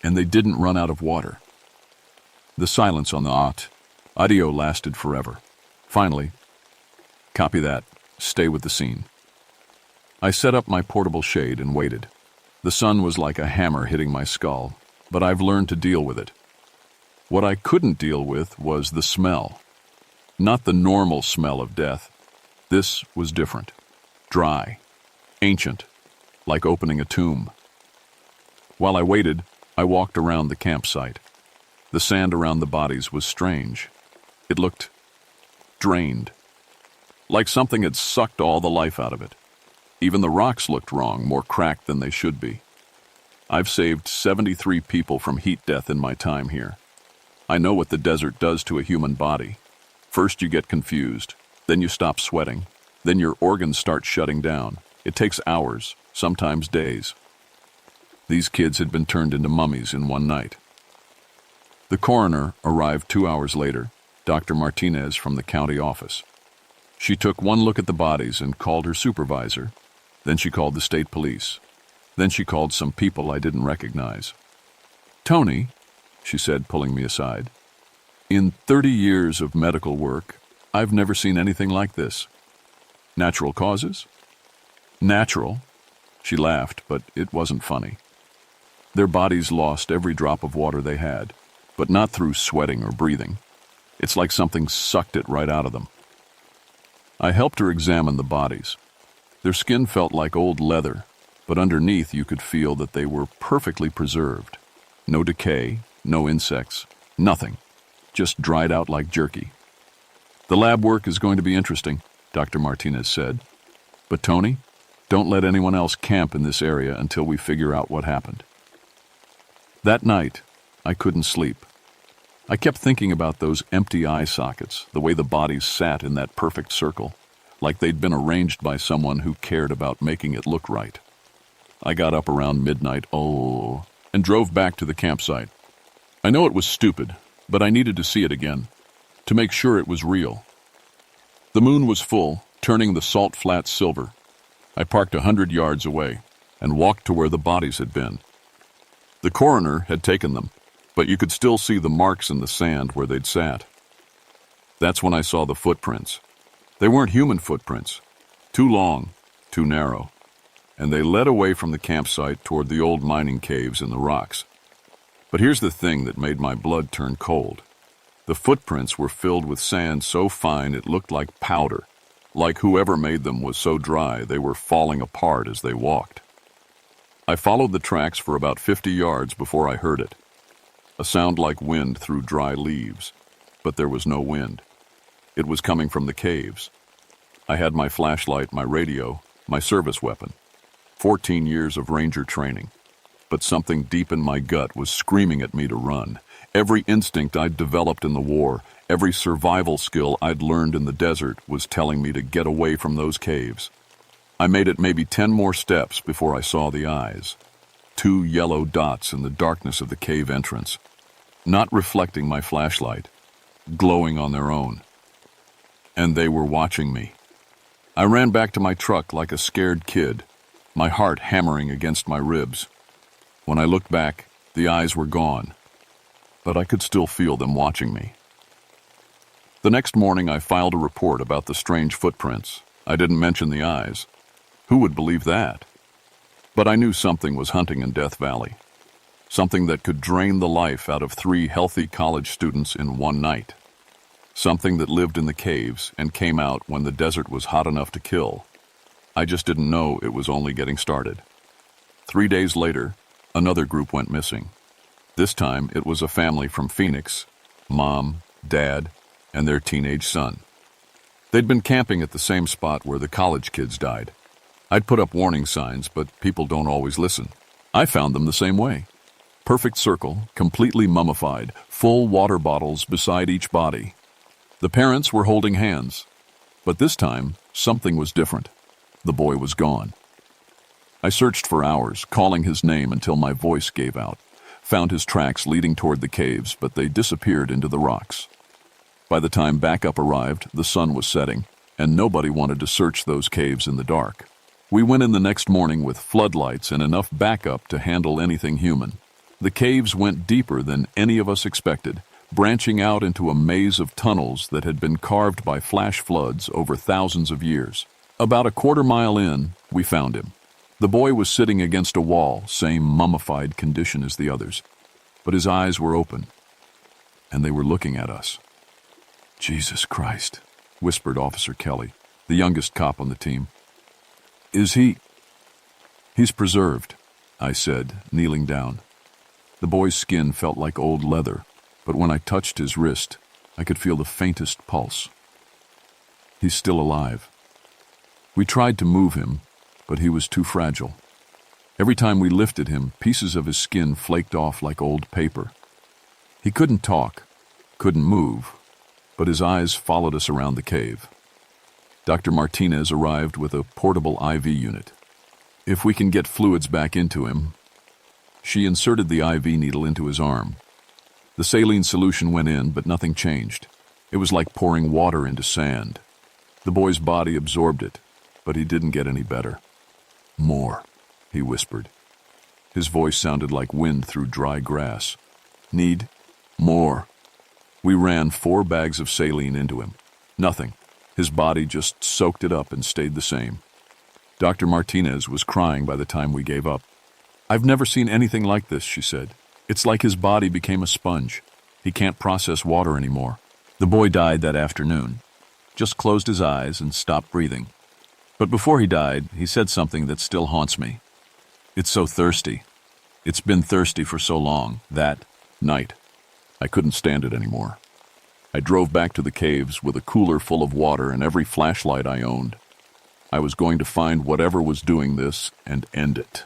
Speaker 1: And they didn't run out of water." The silence on the audio lasted forever. Finally, "Copy that. Stay with the scene." I set up my portable shade and waited. The sun was like a hammer hitting my skull, but I've learned to deal with it. What I couldn't deal with was the smell. Not the normal smell of death. This was different. Dry. Ancient. Like opening a tomb. While I waited, I walked around the campsite. The sand around the bodies was strange. It looked drained. Like something had sucked all the life out of it. Even the rocks looked wrong, more cracked than they should be. I've saved 73 people from heat death in my time here. I know what the desert does to a human body. First you get confused, then you stop sweating, then your organs start shutting down. It takes hours, sometimes days. These kids had been turned into mummies in one night. The coroner arrived 2 hours later, Dr. Martinez from the county office. She took one look at the bodies and called her supervisor. Then she called the state police. Then she called some people I didn't recognize. "Tony," she said, pulling me aside, "in 30 years of medical work, I've never seen anything like this. Natural causes?" "Natural." She laughed, but it wasn't funny. Their bodies lost every drop of water they had, but not through sweating or breathing. It's like something sucked it right out of them. I helped her examine the bodies. Their skin felt like old leather, but underneath you could feel that they were perfectly preserved. No decay, no insects, nothing. Just dried out like jerky. "The lab work is going to be interesting," Dr. Martinez said. "But Tony, don't let anyone else camp in this area until we figure out what happened." That night, I couldn't sleep. I kept thinking about those empty eye sockets, the way the bodies sat in that perfect circle, like they'd been arranged by someone who cared about making it look right. I got up around midnight, and drove back to the campsite. I know it was stupid, but I needed to see it again, to make sure it was real. The moon was full, turning the salt flats silver. I parked 100 yards away and walked to where the bodies had been. The coroner had taken them, but you could still see the marks in the sand where they'd sat. That's when I saw the footprints. They weren't human footprints. Too long, too narrow. And they led away from the campsite toward the old mining caves in the rocks. But here's the thing that made my blood turn cold. The footprints were filled with sand so fine it looked like powder, like whoever made them was so dry they were falling apart as they walked. I followed the tracks for about 50 yards before I heard it. A sound like wind through dry leaves, but there was no wind. It was coming from the caves. I had my flashlight, my radio, my service weapon. 14 years of ranger training. But something deep in my gut was screaming at me to run. Every instinct I'd developed in the war, every survival skill I'd learned in the desert was telling me to get away from those caves. I made it maybe 10 more steps before I saw the eyes. 2 yellow dots in the darkness of the cave entrance, not reflecting my flashlight, glowing on their own. And they were watching me. I ran back to my truck like a scared kid, my heart hammering against my ribs. When I looked back, the eyes were gone, but I could still feel them watching me. The next morning, I filed a report about the strange footprints. I didn't mention the eyes. Who would believe that? But I knew something was hunting in Death Valley. Something that could drain the life out of 3 healthy college students in one night. Something that lived in the caves and came out when the desert was hot enough to kill. I just didn't know it was only getting started. 3 days later, another group went missing. This time, it was a family from Phoenix, mom, dad, and their teenage son. They'd been camping at the same spot where the college kids died. I'd put up warning signs, but people don't always listen. I found them the same way. Perfect circle, completely mummified, full water bottles beside each body. The parents were holding hands, but this time, something was different. The boy was gone. I searched for hours, calling his name until my voice gave out. Found his tracks leading toward the caves, but they disappeared into the rocks. By the time backup arrived, the sun was setting, and nobody wanted to search those caves in the dark. We went in the next morning with floodlights and enough backup to handle anything human. The caves went deeper than any of us expected, branching out into a maze of tunnels that had been carved by flash floods over thousands of years. About a quarter-mile in, we found him. The boy was sitting against a wall, same mummified condition as the others, but his eyes were open, and they were looking at us. "Jesus Christ," whispered Officer Kelly, the youngest cop on the team. "Is he—" "He's preserved," I said, kneeling down. The boy's skin felt like old leather, but when I touched his wrist, I could feel the faintest pulse. "He's still alive." We tried to move him, but he was too fragile. Every time we lifted him, pieces of his skin flaked off like old paper. He couldn't talk, couldn't move, but his eyes followed us around the cave. Dr. Martinez arrived with a portable IV unit. "If we can get fluids back into him." She inserted the IV needle into his arm. The saline solution went in, but nothing changed. It was like pouring water into sand. The boy's body absorbed it, but he didn't get any better. "More," he whispered. His voice sounded like wind through dry grass. "Need more." We ran 4 bags of saline into him. Nothing. His body just soaked it up and stayed the same. Dr. Martinez was crying by the time we gave up. "I've never seen anything like this," she said. "It's like his body became a sponge. He can't process water anymore." The boy died that afternoon. Just closed his eyes and stopped breathing. But before he died, he said something that still haunts me. "It's so thirsty. It's been thirsty for so long." That night, I couldn't stand it anymore. I drove back to the caves with a cooler full of water and every flashlight I owned. I was going to find whatever was doing this and end it.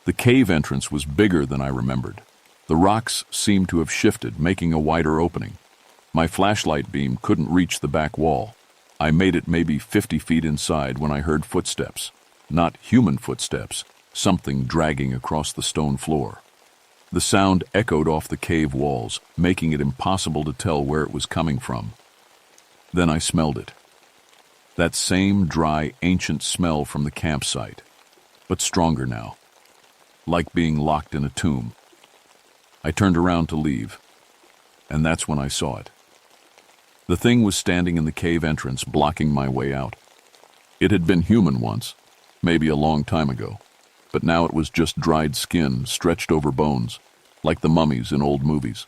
Speaker 1: The cave entrance was bigger than I remembered. The rocks seemed to have shifted, making a wider opening. My flashlight beam couldn't reach the back wall. I made it maybe 50 feet inside when I heard footsteps. Not human footsteps, something dragging across the stone floor. The sound echoed off the cave walls, making it impossible to tell where it was coming from. Then I smelled it. That same dry, ancient smell from the campsite, but stronger now, like being locked in a tomb. I turned around to leave, and that's when I saw it. The thing was standing in the cave entrance, blocking my way out. It had been human once, maybe a long time ago, but now it was just dried skin stretched over bones, like the mummies in old movies.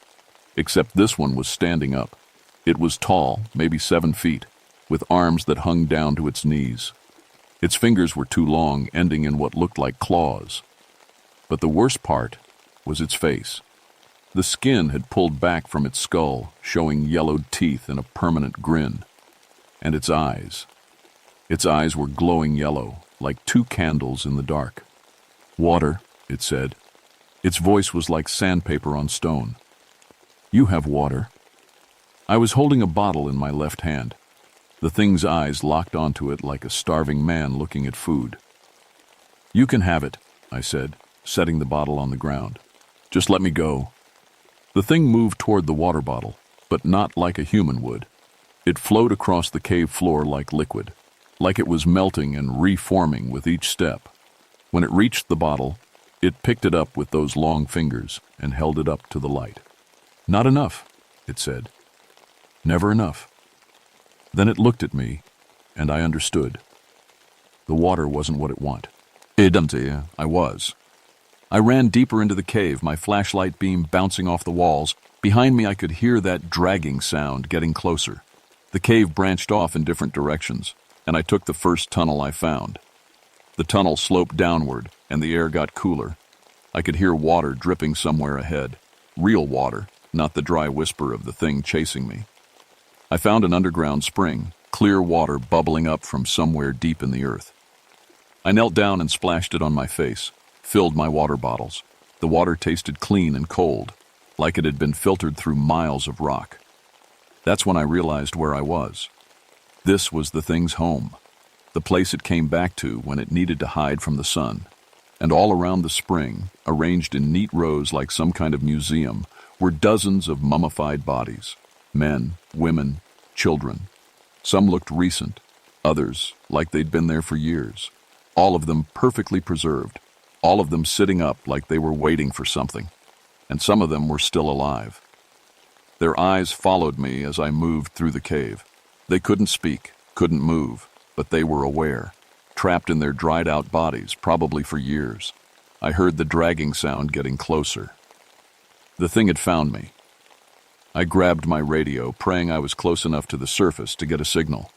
Speaker 1: Except this one was standing up. It was tall, maybe 7 feet, with arms that hung down to its knees. Its fingers were too long, ending in what looked like claws. But the worst part was its face. The skin had pulled back from its skull, showing yellowed teeth and a permanent grin. And its eyes. Its eyes were glowing yellow, like two candles in the dark. "Water," it said. Its voice was like sandpaper on stone. "You have water." I was holding a bottle in my left hand. The thing's eyes locked onto it like a starving man looking at food. "You can have it," I said, setting the bottle on the ground. "Just let me go." The thing moved toward the water bottle, but not like a human would. It flowed across the cave floor like liquid, like it was melting and reforming with each step. When it reached the bottle, it picked it up with those long fingers and held it up to the light. "Not enough," it said. "Never enough." Then it looked at me, and I understood. The water wasn't what it wanted. I was. I ran deeper into the cave, my flashlight beam bouncing off the walls. Behind me I could hear that dragging sound getting closer. The cave branched off in different directions, and I took the first tunnel I found. The tunnel sloped downward, and the air got cooler. I could hear water dripping somewhere ahead. Real water, not the dry whisper of the thing chasing me. I found an underground spring, clear water bubbling up from somewhere deep in the earth. I knelt down and splashed it on my face, filled my water bottles. The water tasted clean and cold, like it had been filtered through miles of rock. That's when I realized where I was. This was the thing's home, the place it came back to when it needed to hide from the sun. And all around the spring, arranged in neat rows like some kind of museum, were dozens of mummified bodies. Men, women, children. Some looked recent, others like they'd been there for years. All of them perfectly preserved, all of them sitting up like they were waiting for something. And some of them were still alive. Their eyes followed me as I moved through the cave. They couldn't speak, couldn't move, but they were aware, trapped in their dried-out bodies, probably for years. I heard the dragging sound getting closer. The thing had found me. I grabbed my radio, praying I was close enough to the surface to get a signal.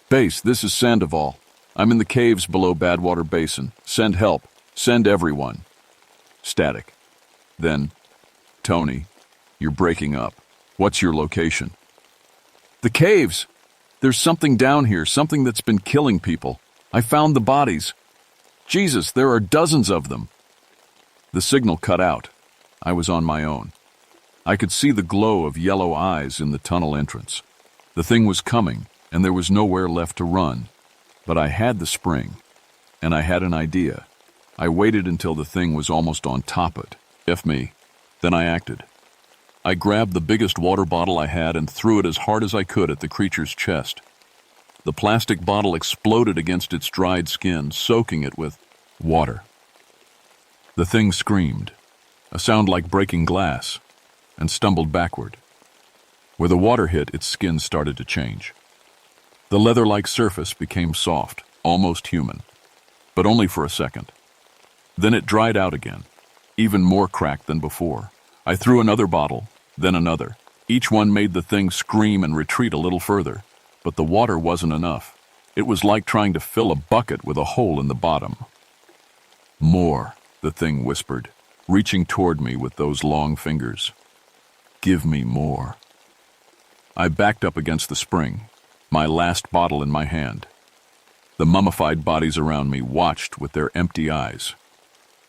Speaker 1: "Base, this is Sandoval. I'm in the caves below Badwater Basin. Send help. Send everyone." Static. Then, "Tony, you're breaking up. What's your location?" "The caves. There's something down here, something that's been killing people. I found the bodies. Jesus, there are dozens of them." The signal cut out. I was on my own. I could see the glow of yellow eyes in the tunnel entrance. The thing was coming, and there was nowhere left to run. But I had the spring, and I had an idea. I waited until the thing was almost on top of it. F me. Then I acted. I grabbed the biggest water bottle I had and threw it as hard as I could at the creature's chest. The plastic bottle exploded against its dried skin, soaking it with water. The thing screamed, a sound like breaking glass, and stumbled backward. Where the water hit, its skin started to change. The leather-like surface became soft, almost human, but only for a second. Then it dried out again, even more cracked than before. I threw another bottle, then another. Each one made the thing scream and retreat a little further, but the water wasn't enough. It was like trying to fill a bucket with a hole in the bottom. "More," the thing whispered, reaching toward me with those long fingers. "Give me more." I backed up against the spring, my last bottle in my hand. The mummified bodies around me watched with their empty eyes.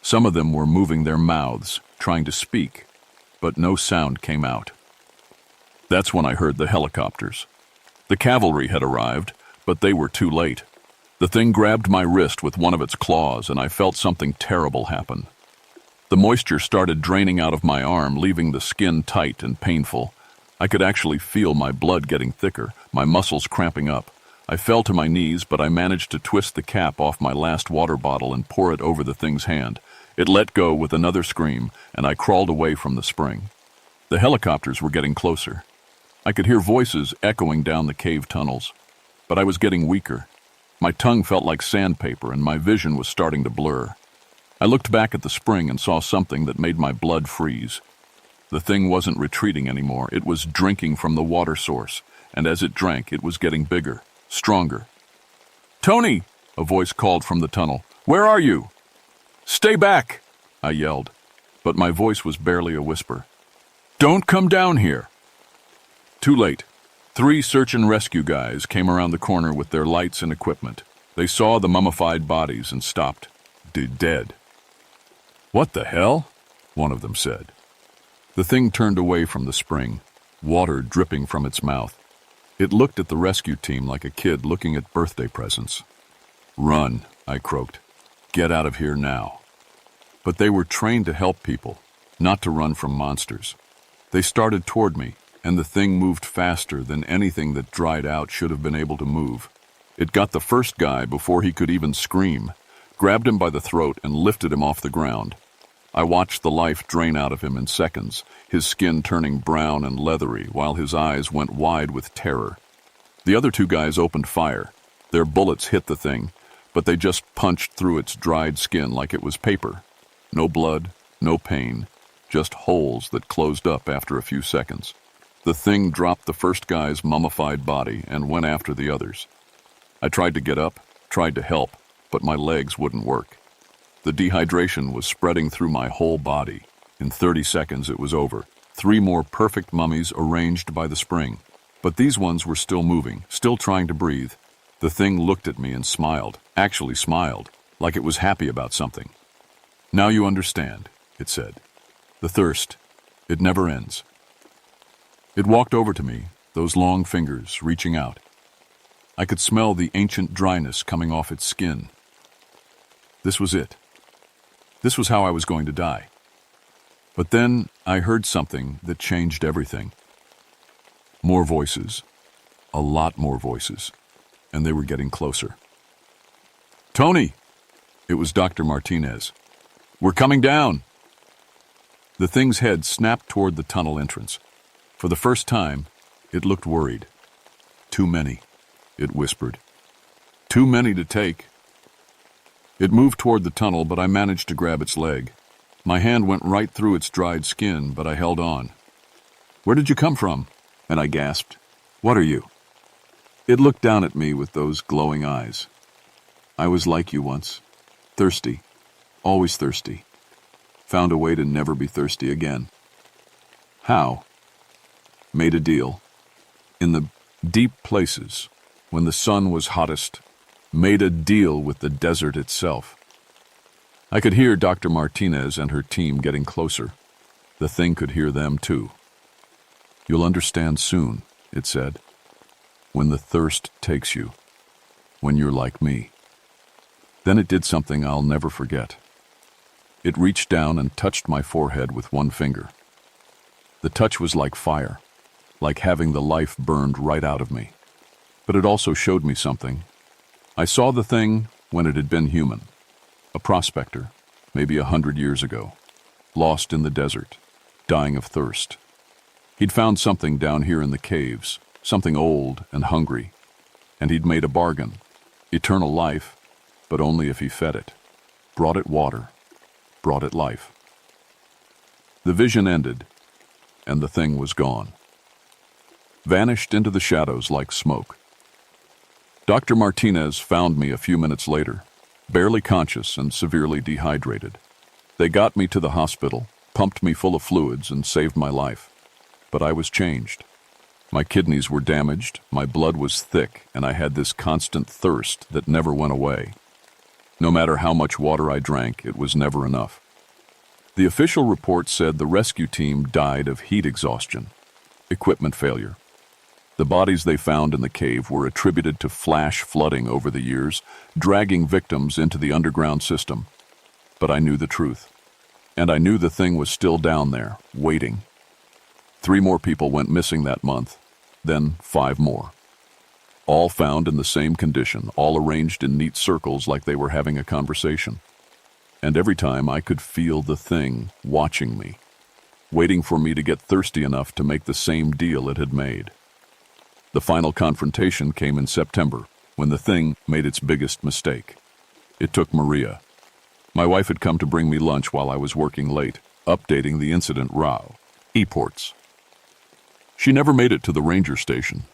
Speaker 1: Some of them were moving their mouths, trying to speak, but no sound came out. That's when I heard the helicopters. The cavalry had arrived, but they were too late. The thing grabbed my wrist with one of its claws, and I felt something terrible happen. The moisture started draining out of my arm, leaving the skin tight and painful. I could actually feel my blood getting thicker, my muscles cramping up. I fell to my knees, but I managed to twist the cap off my last water bottle and pour it over the thing's hand. It let go with another scream, and I crawled away from the spring. The helicopters were getting closer. I could hear voices echoing down the cave tunnels, but I was getting weaker. My tongue felt like sandpaper, and my vision was starting to blur. I looked back at the spring and saw something that made my blood freeze. The thing wasn't retreating anymore. It was drinking from the water source, and as it drank, it was getting bigger, stronger. "Tony!" a voice called from the tunnel. "Where are you?" "Stay back!" I yelled, but my voice was barely a whisper. "Don't come down here!" Too late. 3 search and rescue guys came around the corner with their lights and equipment. They saw the mummified bodies and stopped. Dead. "What the hell?" one of them said. The thing turned away from the spring, water dripping from its mouth. It looked at the rescue team like a kid looking at birthday presents. "Run," I croaked. "Get out of here now." But they were trained to help people, not to run from monsters. They started toward me, and the thing moved faster than anything that dried out should have been able to move. It got the first guy before he could even scream, grabbed him by the throat and lifted him off the ground. I watched the life drain out of him in seconds, his skin turning brown and leathery while his eyes went wide with terror. The other 2 guys opened fire. Their bullets hit the thing, but they just punched through its dried skin like it was paper. No blood, no pain, just holes that closed up after a few seconds. The thing dropped the first guy's mummified body and went after the others. I tried to get up, tried to help, but my legs wouldn't work. The dehydration was spreading through my whole body. In 30 seconds it was over. 3 more perfect mummies arranged by the spring. But these ones were still moving, still trying to breathe. The thing looked at me and smiled, actually smiled, like it was happy about something. "Now you understand," it said. "The thirst, it never ends." It walked over to me, those long fingers reaching out. I could smell the ancient dryness coming off its skin. This was it. This was how I was going to die. But then I heard something that changed everything. More voices, a lot more voices, and they were getting closer. "Tony!" It was Dr. Martinez. "We're coming down!" The thing's head snapped toward the tunnel entrance. For the first time, it looked worried. "Too many," it whispered. "Too many to take." It moved toward the tunnel, but I managed to grab its leg. My hand went right through its dried skin, but I held on. "Where did you come from?" And I gasped. "What are you?" It looked down at me with those glowing eyes. "I was like you once. Thirsty. Always thirsty. Found a way to never be thirsty again." "How?" "Made a deal. In the deep places, when the sun was hottest, made a deal with the desert itself." I could hear Dr. Martinez and her team getting closer. The thing could hear them too. "You'll understand soon," it said. "When the thirst takes you. When you're like me." Then it did something I'll never forget. It reached down and touched my forehead with one finger. The touch was like fire, like having the life burned right out of me. But it also showed me something. I saw the thing when it had been human. A prospector, maybe 100 years ago, lost in the desert, dying of thirst. He'd found something down here in the caves, something old and hungry, and he'd made a bargain. Eternal life, but only if he fed it. Brought it water, brought it life. The vision ended, and the thing was gone. Vanished into the shadows like smoke. Dr. Martinez found me a few minutes later, barely conscious and severely dehydrated. They got me to the hospital, pumped me full of fluids, and saved my life. But I was changed. My kidneys were damaged, my blood was thick, and I had this constant thirst that never went away. No matter how much water I drank, it was never enough. The official report said the rescue team died of heat exhaustion, equipment failure. The bodies they found in the cave were attributed to flash flooding over the years, dragging victims into the underground system. But I knew the truth. And I knew the thing was still down there, waiting. 3 more people went missing that month, then 5 more. All found in the same condition, all arranged in neat circles like they were having a conversation. And every time I could feel the thing watching me, waiting for me to get thirsty enough to make the same deal it had made. The final confrontation came in September, when the thing made its biggest mistake. It took Maria. My wife had come to bring me lunch while I was working late, updating the incident RAW, e-ports. She never made it to the ranger station.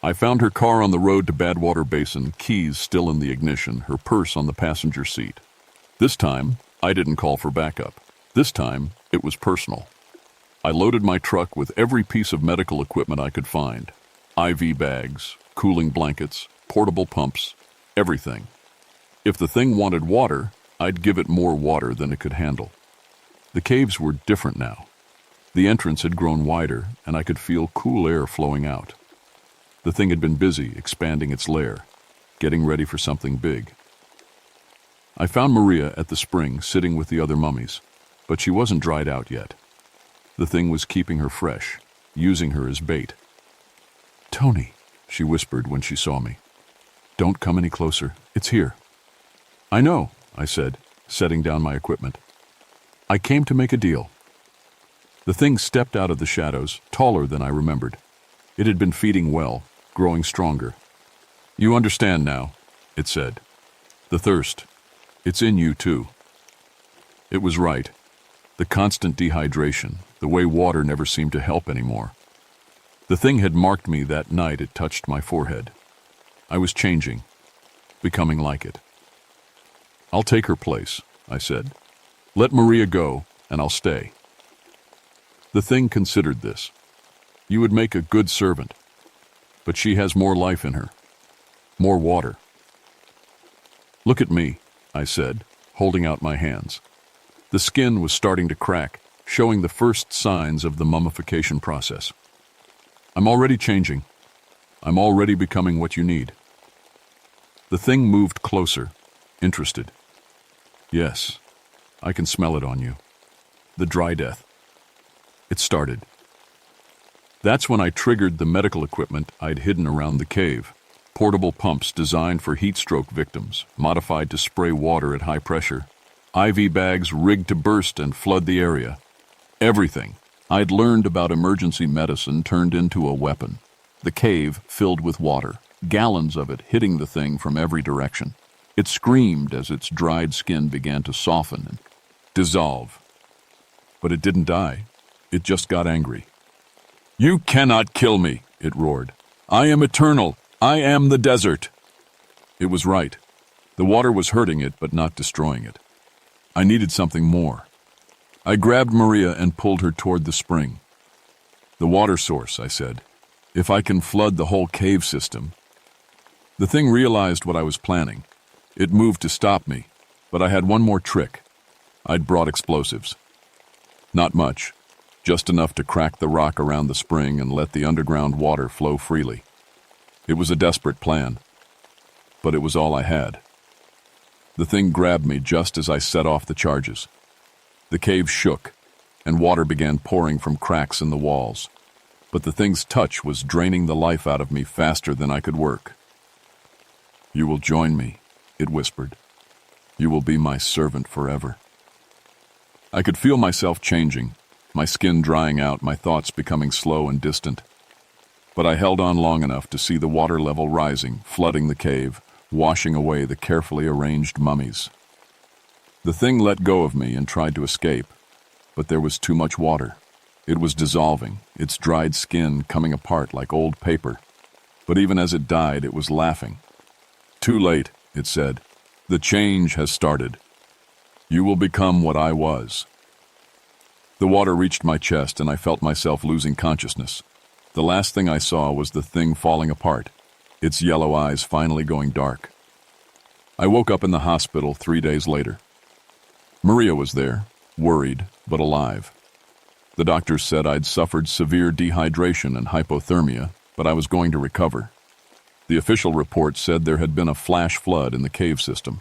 Speaker 1: I found her car on the road to Badwater Basin, keys still in the ignition, her purse on the passenger seat. This time, I didn't call for backup. This time, it was personal. I loaded my truck with every piece of medical equipment I could find. IV bags, cooling blankets, portable pumps, everything. If the thing wanted water, I'd give it more water than it could handle. The caves were different now. The entrance had grown wider, and I could feel cool air flowing out. The thing had been busy expanding its lair, getting ready for something big. I found Maria at the spring sitting with the other mummies, but she wasn't dried out yet. The thing was keeping her fresh, using her as bait. "Tony," she whispered when she saw me. "Don't come any closer. It's here." "I know," I said, setting down my equipment. "I came to make a deal." The thing stepped out of the shadows, taller than I remembered. It had been feeding well, growing stronger. "You understand now," it said. "The thirst. It's in you too." It was right. The constant dehydration, the way water never seemed to help anymore. The thing had marked me that night it touched my forehead. I was changing, becoming like it. "I'll take her place," I said. "Let Maria go, and I'll stay." The thing considered this. "You would make a good servant, but she has more life in her, more water." "Look at me," I said, holding out my hands. The skin was starting to crack, showing the first signs of the mummification process. "I'm already changing. I'm already becoming what you need." The thing moved closer, interested. "Yes, I can smell it on you. The dry death." It started. That's when I triggered the medical equipment I'd hidden around the cave. Portable pumps designed for heat stroke victims, modified to spray water at high pressure. IV bags rigged to burst and flood the area. Everything I'd learned about emergency medicine turned into a weapon. The cave filled with water, gallons of it hitting the thing from every direction. It screamed as its dried skin began to soften and dissolve. But it didn't die. It just got angry. "You cannot kill me," it roared. "I am eternal. I am the desert." It was right. The water was hurting it, but not destroying it. I needed something more. I grabbed Maria and pulled her toward the spring. "The water source," I said. "If I can flood the whole cave system." The thing realized what I was planning. It moved to stop me, but I had one more trick. I'd brought explosives. Not much, just enough to crack the rock around the spring and let the underground water flow freely. It was a desperate plan, but it was all I had. The thing grabbed me just as I set off the charges. The cave shook, and water began pouring from cracks in the walls. But the thing's touch was draining the life out of me faster than I could work. "You will join me," it whispered. "You will be my servant forever." I could feel myself changing, my skin drying out, my thoughts becoming slow and distant. But I held on long enough to see the water level rising, flooding the cave, washing away the carefully arranged mummies. The thing let go of me and tried to escape, but there was too much water. It was dissolving, its dried skin coming apart like old paper. But even as it died, it was laughing. "Too late," it said. "The change has started. You will become what I was." The water reached my chest and I felt myself losing consciousness. The last thing I saw was the thing falling apart, its yellow eyes finally going dark. I woke up in the hospital 3 days later. Maria was there, worried but alive. The doctors said I'd suffered severe dehydration and hypothermia, but I was going to recover. The official report said there had been a flash flood in the cave system.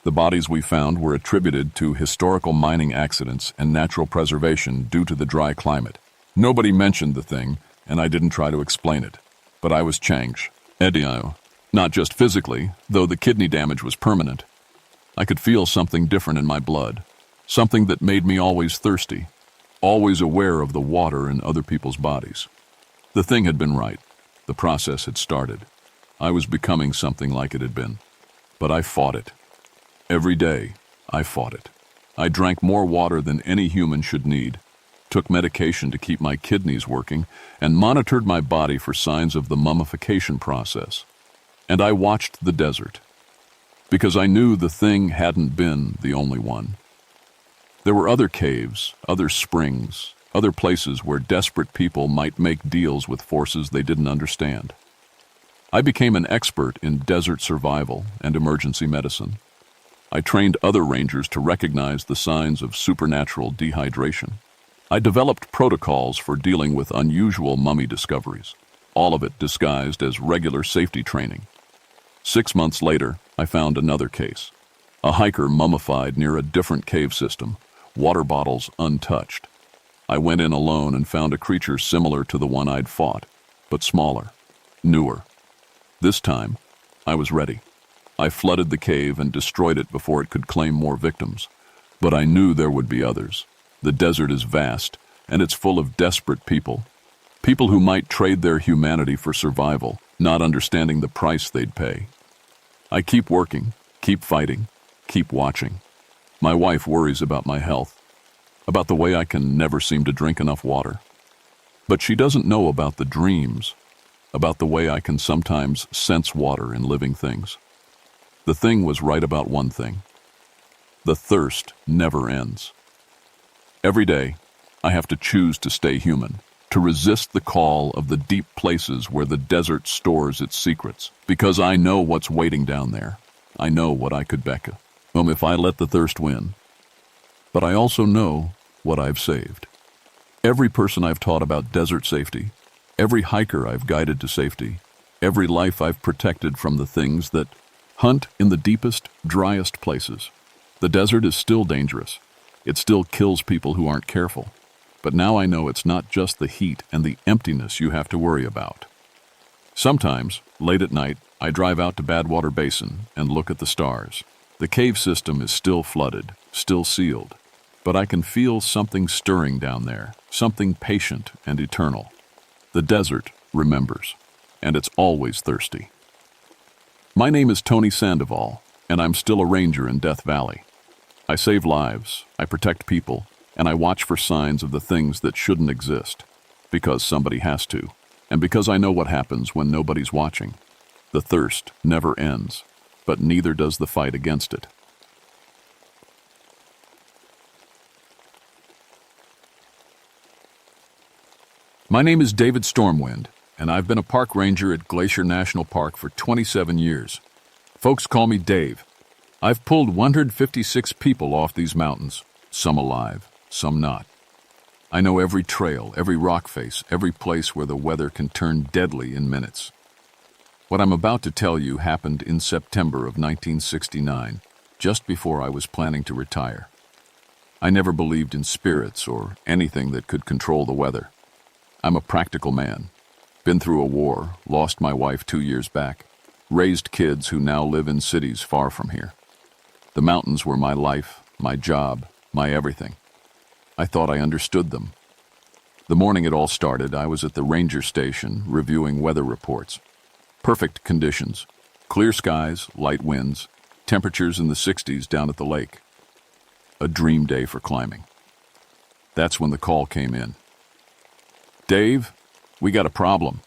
Speaker 1: The bodies we found were attributed to historical mining accidents and natural preservation due to the dry climate. Nobody mentioned the thing, and I didn't try to explain it. But I was changed. Not just physically, though the kidney damage was permanent. I could feel something different in my blood, something that made me always thirsty, always aware of the water in other people's bodies. The thing had been right. The process had started. I was becoming something like it had been. But I fought it. Every day, I fought it. I drank more water than any human should need, took medication to keep my kidneys working, and monitored my body for signs of the mummification process. And I watched the desert, because I knew the thing hadn't been the only one. There were other caves, other springs, other places where desperate people might make deals with forces they didn't understand. I became an expert in desert survival and emergency medicine. I trained other rangers to recognize the signs of supernatural dehydration. I developed protocols for dealing with unusual mummy discoveries, all of it disguised as regular safety training. 6 months later, I found another case. A hiker mummified near a different cave system, water bottles untouched. I went in alone and found a creature similar to the one I'd fought, but smaller, newer. This time, I was ready. I flooded the cave and destroyed it before it could claim more victims. But I knew there would be others. The desert is vast, and it's full of desperate people. People who might trade their humanity for survival, not understanding the price they'd pay. I keep working, keep fighting, keep watching. My wife worries about my health, about the way I can never seem to drink enough water. But she doesn't know about the dreams, about the way I can sometimes sense water in living things. The thing was right about one thing. The thirst never ends. Every day, I have to choose to stay human, to resist the call of the deep places where the desert stores its secrets, because I know what's waiting down there. I know what I could becca, if I let the thirst win. But I also know what I've saved. Every person I've taught about desert safety, every hiker I've guided to safety, every life I've protected from the things that hunt in the deepest, driest places. The desert is still dangerous. It still kills people who aren't careful. But now I know it's not just the heat and the emptiness you have to worry about. Sometimes, late at night, I drive out to Badwater Basin and look at the stars. The cave system is still flooded, still sealed, but I can feel something stirring down there, something patient and eternal. The desert remembers, and it's always thirsty. My name is Tony Sandoval, and I'm still a ranger in Death Valley. I save lives, I protect people, and I watch for signs of the things that shouldn't exist, because somebody has to, and because I know what happens when nobody's watching. The thirst never ends, but neither does the fight against it. My name is David Stormwind, and I've been a park ranger at Glacier National Park for 27 years. Folks call me Dave. I've pulled 156 people off these mountains, some alive, some not. I know every trail, every rock face, every place where the weather can turn deadly in minutes. What I'm about to tell you happened in September of 1969, just before I was planning to retire. I never believed in spirits or anything that could control the weather. I'm a practical man. Been through a war, lost my wife 2 years back, raised kids who now live in cities far from here. The mountains were my life, my job, my everything. I thought I understood them. The morning it all started, I was at the ranger station reviewing weather reports. Perfect conditions. Clear skies, light winds, temperatures in the 60s down at the lake. A dream day for climbing. That's when the call came in. Dave, we got a problem.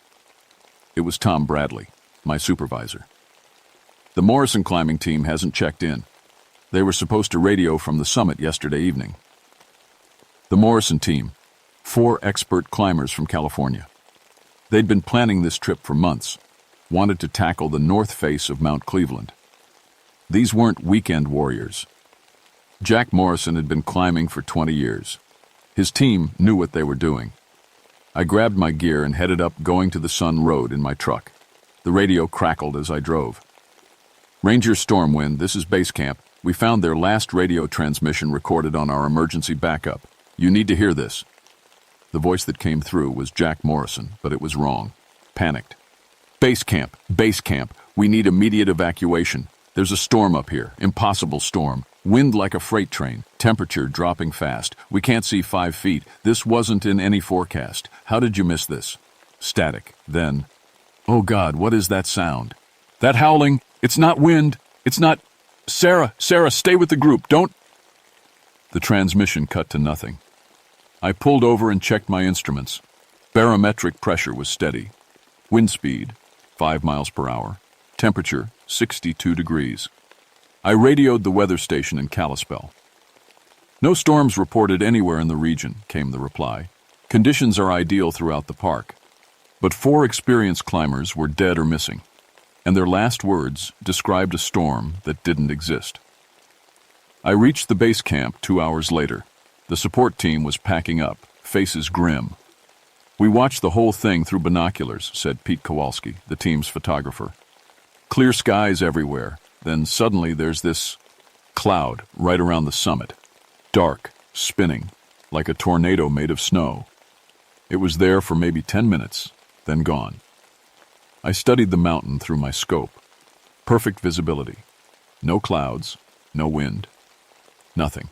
Speaker 1: It was Tom Bradley, my supervisor. The Morrison climbing team hasn't checked in. They were supposed to radio from the summit yesterday evening. The Morrison team, 4 expert climbers from California. They'd been planning this trip for months, wanted to tackle the north face of Mount Cleveland. These weren't weekend warriors. Jack Morrison had been climbing for 20 years. His team knew what they were doing. I grabbed my gear and headed up Going to the Sun Road in my truck. The radio crackled as I drove. Ranger Stormwind, this is base camp. We found their last radio transmission recorded on our emergency backup. You need to hear this. The voice that came through was Jack Morrison, but it was wrong. Panicked. Base camp, we need immediate evacuation. There's a storm up here, impossible storm. Wind like a freight train, temperature dropping fast. We can't see 5 feet. This wasn't in any forecast. How did you miss this? Static. Then, oh God, what is that sound? That howling, it's not wind. It's not... Sarah, stay with the group. Don't... The transmission cut to nothing. I pulled over and checked my instruments. Barometric pressure was steady. Wind speed, 5 miles per hour. Temperature, 62 degrees. I radioed the weather station in Kalispell. No storms reported anywhere in the region, came the reply. Conditions are ideal throughout the park. But 4 experienced climbers were dead or missing, and their last words described a storm that didn't exist. I reached the base camp 2 hours later. The support team was packing up, faces grim. We watched the whole thing through binoculars, said Pete Kowalski, the team's photographer. Clear skies everywhere. Then suddenly there's this cloud right around the summit. Dark, spinning, like a tornado made of snow. It was there for maybe 10 minutes, then gone. I studied the mountain through my scope. Perfect visibility. No clouds, no wind. Nothing.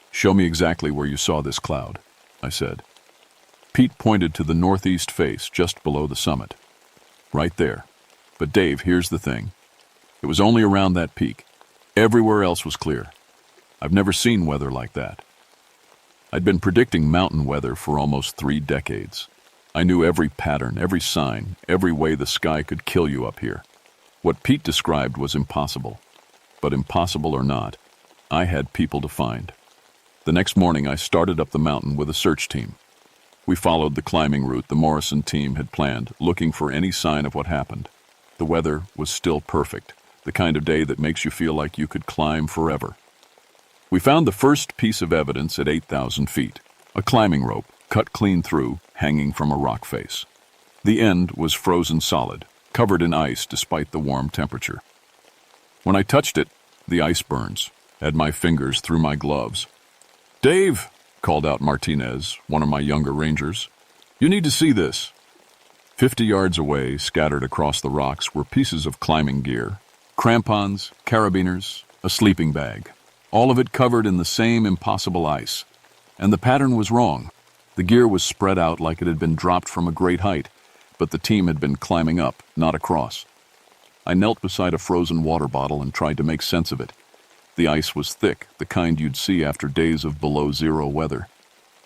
Speaker 1: Show me exactly where you saw this cloud, I said. Pete pointed to the northeast face just below the summit. Right there. But Dave, here's the thing. It was only around that peak. Everywhere else was clear. I've never seen weather like that. I'd been predicting mountain weather for almost 3 decades. I knew every pattern, every sign, every way the sky could kill you up here. What Pete described was impossible. But impossible or not, I had people to find. The next morning, I started up the mountain with a search team. We followed the climbing route the Morrison team had planned, looking for any sign of what happened. The weather was still perfect, the kind of day that makes you feel like you could climb forever. We found the first piece of evidence at 8,000 feet, a climbing rope cut clean through, hanging from a rock face. The end was frozen solid, covered in ice despite the warm temperature. When I touched it, the ice burns, had my fingers through my gloves. "Dave," called out Martinez, one of my younger rangers, "you need to see this." 50 yards away, scattered across the rocks, were pieces of climbing gear, crampons, carabiners, a sleeping bag, all of it covered in the same impossible ice. And the pattern was wrong. The gear was spread out like it had been dropped from a great height, but the team had been climbing up, not across. I knelt beside a frozen water bottle and tried to make sense of it. The ice was thick, the kind you'd see after days of below-zero weather.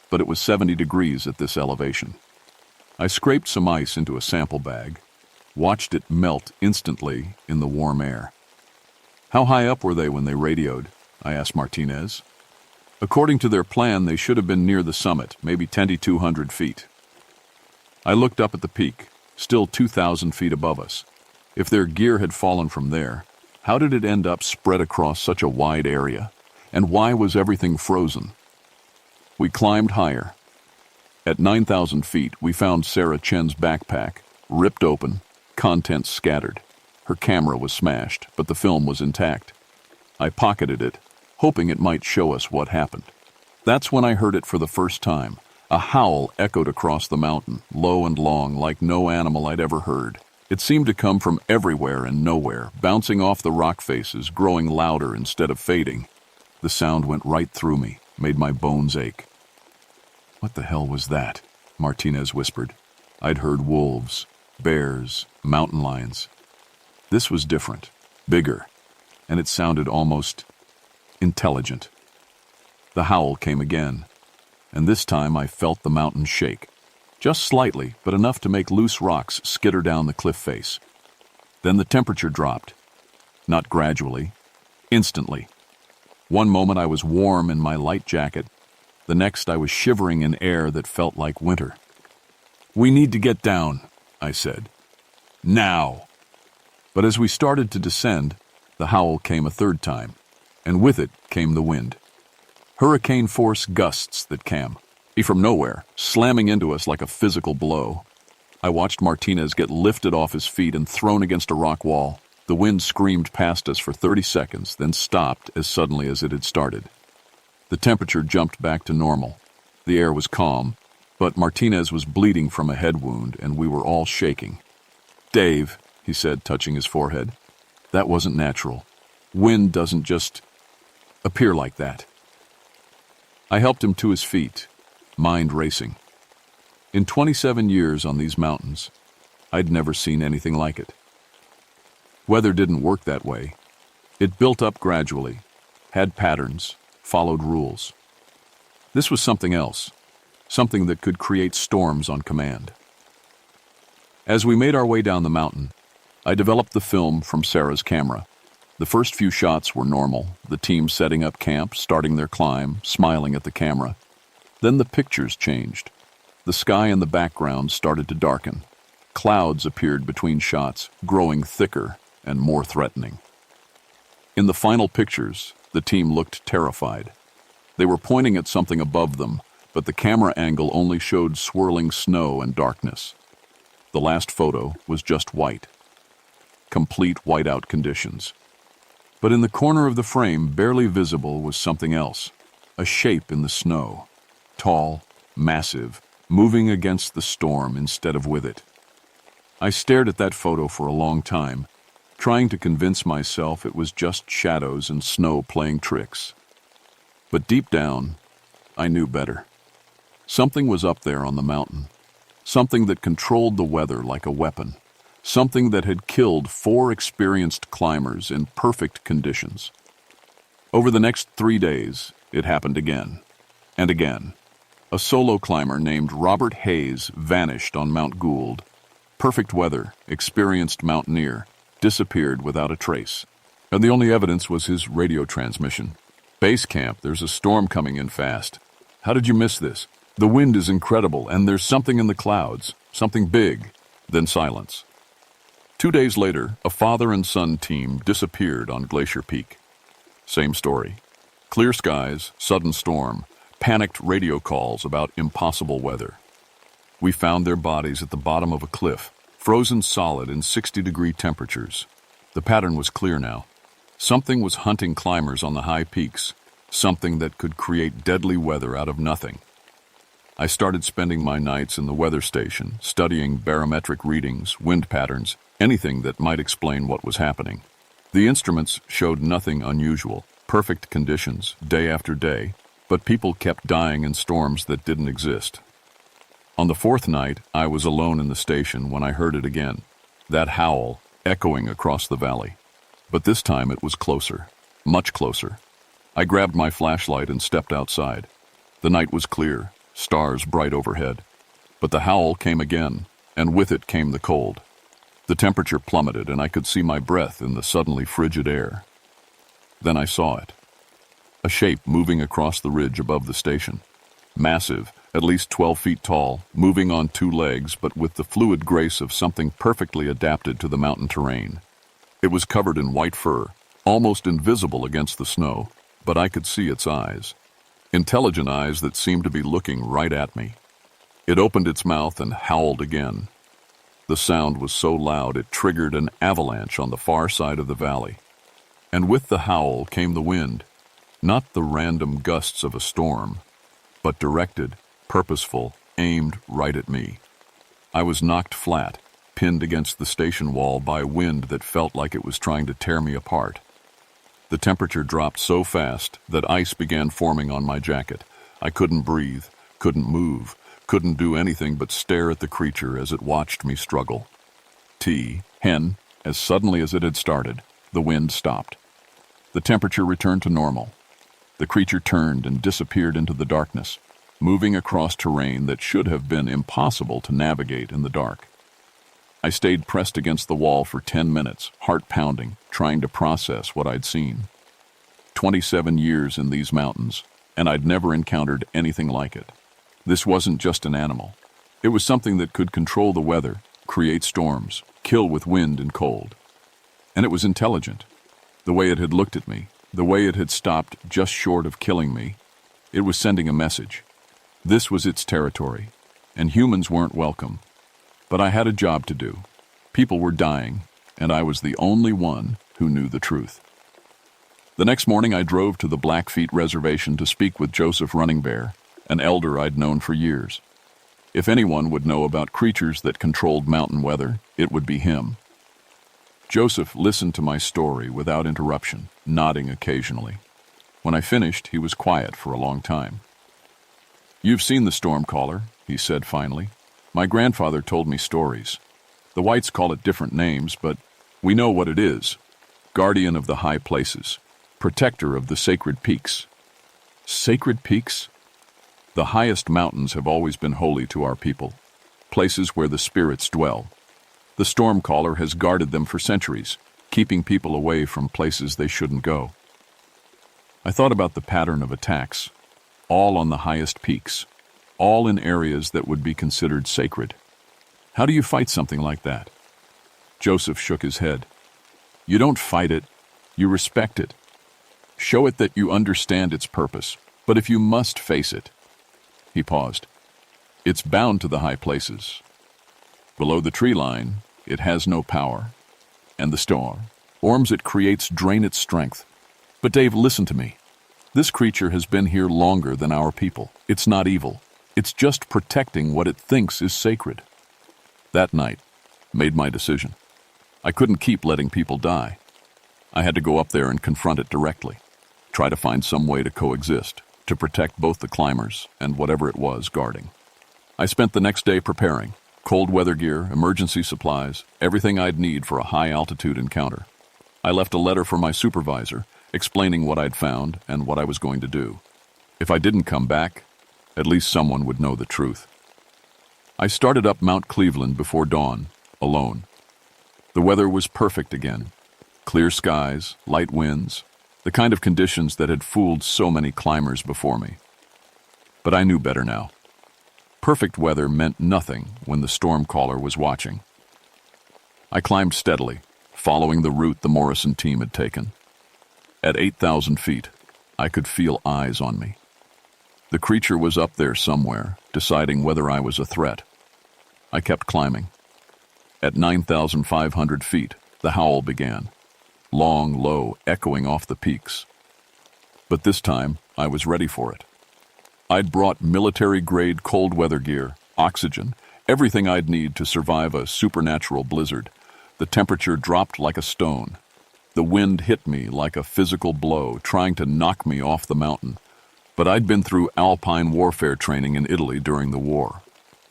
Speaker 1: But it was 70 degrees at this elevation. I scraped some ice into a sample bag, watched it melt instantly in the warm air. "How high up were they when they radioed?" I asked Martinez. "According to their plan, they should have been near the summit, maybe 2,200 feet. I looked up at the peak, still 2,000 feet above us. If their gear had fallen from there, how did it end up spread across such a wide area? And why was everything frozen? We climbed higher. At 9,000 feet, we found Sarah Chen's backpack, ripped open, contents scattered. Her camera was smashed, but the film was intact. I pocketed it, hoping it might show us what happened. That's when I heard it for the first time. A howl echoed across the mountain, low and long, like no animal I'd ever heard. It seemed to come from everywhere and nowhere, bouncing off the rock faces, growing louder instead of fading. The sound went right through me, made my bones ache. "What the hell was that?" Martinez whispered. I'd heard wolves, bears, mountain lions. This was different, bigger, and it sounded almost intelligent. The howl came again, and this time I felt the mountain shake. Just slightly, but enough to make loose rocks skitter down the cliff face. Then the temperature dropped. Not gradually, instantly. One moment I was warm in my light jacket. The next I was shivering in air that felt like winter. "We need to get down," I said. "Now." But as we started to descend, the howl came a third time, and with it came the wind. Hurricane-force gusts that came from nowhere, slamming into us like a physical blow. I watched Martinez get lifted off his feet and thrown against a rock wall. The wind screamed past us for 30 seconds, then stopped as suddenly as it had started. The temperature jumped back to normal. The air was calm, but Martinez was bleeding from a head wound, and we were all shaking. "Dave," he said, touching his forehead, "that wasn't natural. Wind doesn't just appear like that." I helped him to his feet, mind racing. In 27 years on these mountains, I'd never seen anything like it. Weather didn't work that way. It built up gradually, had patterns, followed rules. This was something else, something that could create storms on command. As we made our way down the mountain, I developed the film from Sarah's camera. The first few shots were normal, the team setting up camp, starting their climb, smiling at the camera. Then the pictures changed. The sky in the background started to darken. Clouds appeared between shots, growing thicker and more threatening. In the final pictures, the team looked terrified. They were pointing at something above them, but the camera angle only showed swirling snow and darkness. The last photo was just white. Complete whiteout conditions. But in the corner of the frame, barely visible, was something else. A shape in the snow. Tall, massive, moving against the storm instead of with it. I stared at that photo for a long time, trying to convince myself it was just shadows and snow playing tricks. But deep down, I knew better. Something was up there on the mountain. Something that controlled the weather like a weapon. Something that had killed 4 experienced climbers in perfect conditions. Over the next 3 days, it happened again and again. A solo climber named Robert Hayes vanished on Mount Gould. Perfect weather, experienced mountaineer, disappeared without a trace. And the only evidence was his radio transmission. "Base camp, there's a storm coming in fast. How did you miss this? The wind is incredible, and there's something in the clouds, something big." Then silence. 2 days later, a father and son team disappeared on Glacier Peak. Same story. Clear skies, sudden storm, panicked radio calls about impossible weather. We found their bodies at the bottom of a cliff, frozen solid in 60-degree temperatures. The pattern was clear now. Something was hunting climbers on the high peaks, something that could create deadly weather out of nothing. I started spending my nights in the weather station, studying barometric readings, wind patterns, anything that might explain what was happening. The instruments showed nothing unusual, perfect conditions, day after day, but people kept dying in storms that didn't exist. On the 4th night, I was alone in the station when I heard it again, that howl echoing across the valley. But this time it was closer, much closer. I grabbed my flashlight and stepped outside. The night was clear, stars bright overhead. But the howl came again, and with it came the cold. The temperature plummeted, and I could see my breath in the suddenly frigid air. Then I saw it. A shape moving across the ridge above the station. Massive, at least 12 feet tall, moving on 2 legs, but with the fluid grace of something perfectly adapted to the mountain terrain. It was covered in white fur, almost invisible against the snow, but I could see its eyes. Intelligent eyes that seemed to be looking right at me. It opened its mouth and howled again. The sound was so loud it triggered an avalanche on the far side of the valley. And with the howl came the wind, not the random gusts of a storm, but directed, purposeful, aimed right at me. I was knocked flat, pinned against the station wall by wind that felt like it was trying to tear me apart. The temperature dropped so fast that ice began forming on my jacket. I couldn't breathe, couldn't move, couldn't do anything but stare at the creature as it watched me struggle. Hen, as suddenly as it had started, the wind stopped. The temperature returned to normal. The creature turned and disappeared into the darkness, moving across terrain that should have been impossible to navigate in the dark. I stayed pressed against the wall for 10 minutes, heart pounding, trying to process what I'd seen. 27 years in these mountains, and I'd never encountered anything like it. This wasn't just an animal. It was something that could control the weather, create storms, kill with wind and cold. And it was intelligent. The way it had looked at me, the way it had stopped just short of killing me, it was sending a message. This was its territory, and humans weren't welcome. But I had a job to do. People were dying, and I was the only one who knew the truth. The next morning I drove to the Blackfeet Reservation to speak with Joseph Running Bear, an elder I'd known for years. If anyone would know about creatures that controlled mountain weather, it would be him. Joseph listened to my story without interruption, nodding occasionally. When I finished, he was quiet for a long time. "You've seen the storm caller," he said finally. "My grandfather told me stories. The whites call it different names, but we know what it is. Guardian of the high places. Protector of the sacred peaks." Sacred peaks? The highest mountains have always been holy to our people, places where the spirits dwell. The storm caller has guarded them for centuries, keeping people away from places they shouldn't go. I thought about the pattern of attacks, all on the highest peaks, all in areas that would be considered sacred. How do you fight something like that? Joseph shook his head. You don't fight it, you respect it. Show it that you understand its purpose, but if you must face it. He paused. It's bound to the high places. Below the tree line, it has no power. And the storms it creates drain its strength. But Dave, listen to me. This creature has been here longer than our people. It's not evil. It's just protecting what it thinks is sacred. That night, made my decision. I couldn't keep letting people die. I had to go up there and confront it directly. Try to find some way to coexist, to protect both the climbers and whatever it was guarding. I spent the next day preparing. Cold weather gear, emergency supplies, everything I'd need for a high-altitude encounter. I left a letter for my supervisor, explaining what I'd found and what I was going to do. If I didn't come back, at least someone would know the truth. I started up Mount Cleveland before dawn, alone. The weather was perfect again. Clear skies, light winds, the kind of conditions that had fooled so many climbers before me. But I knew better now. Perfect weather meant nothing when the storm caller was watching. I climbed steadily, following the route the Morrison team had taken. At 8,000 feet, I could feel eyes on me. The creature was up there somewhere, deciding whether I was a threat. I kept climbing. At 9,500 feet, the howl began, long, low, echoing off the peaks. But this time, I was ready for it. I'd brought military-grade cold weather gear, oxygen, everything I'd need to survive a supernatural blizzard. The temperature dropped like a stone. The wind hit me like a physical blow, trying to knock me off the mountain. But I'd been through alpine warfare training in Italy during the war.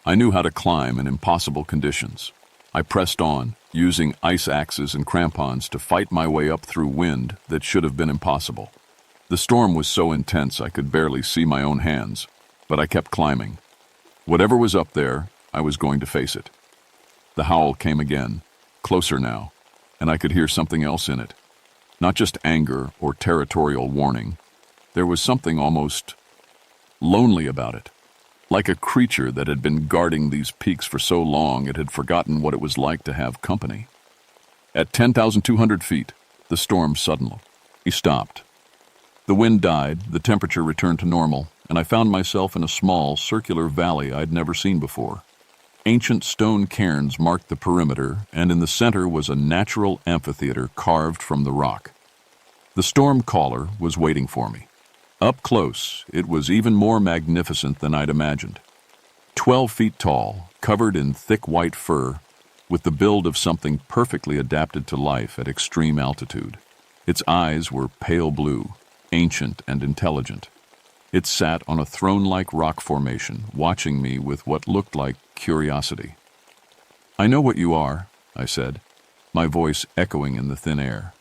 Speaker 1: I knew how to climb in impossible conditions. I pressed on, using ice axes and crampons to fight my way up through wind that should have been impossible. The storm was so intense I could barely see my own hands, but I kept climbing. Whatever was up there, I was going to face it. The howl came again, closer now, and I could hear something else in it. Not just anger or territorial warning. There was something almost lonely about it. Like a creature that had been guarding these peaks for so long it had forgotten what it was like to have company. At 10,200 feet, the storm suddenly stopped. The wind died, the temperature returned to normal, and I found myself in a small, circular valley I'd never seen before. Ancient stone cairns marked the perimeter, and in the center was a natural amphitheater carved from the rock. The storm caller was waiting for me. Up close, it was even more magnificent than I'd imagined. 12 feet tall, covered in thick white fur, with the build of something perfectly adapted to life at extreme altitude. Its eyes were pale blue, ancient and intelligent. It sat on a throne-like rock formation, watching me with what looked like curiosity. "I know what you are," I said, my voice echoing in the thin air.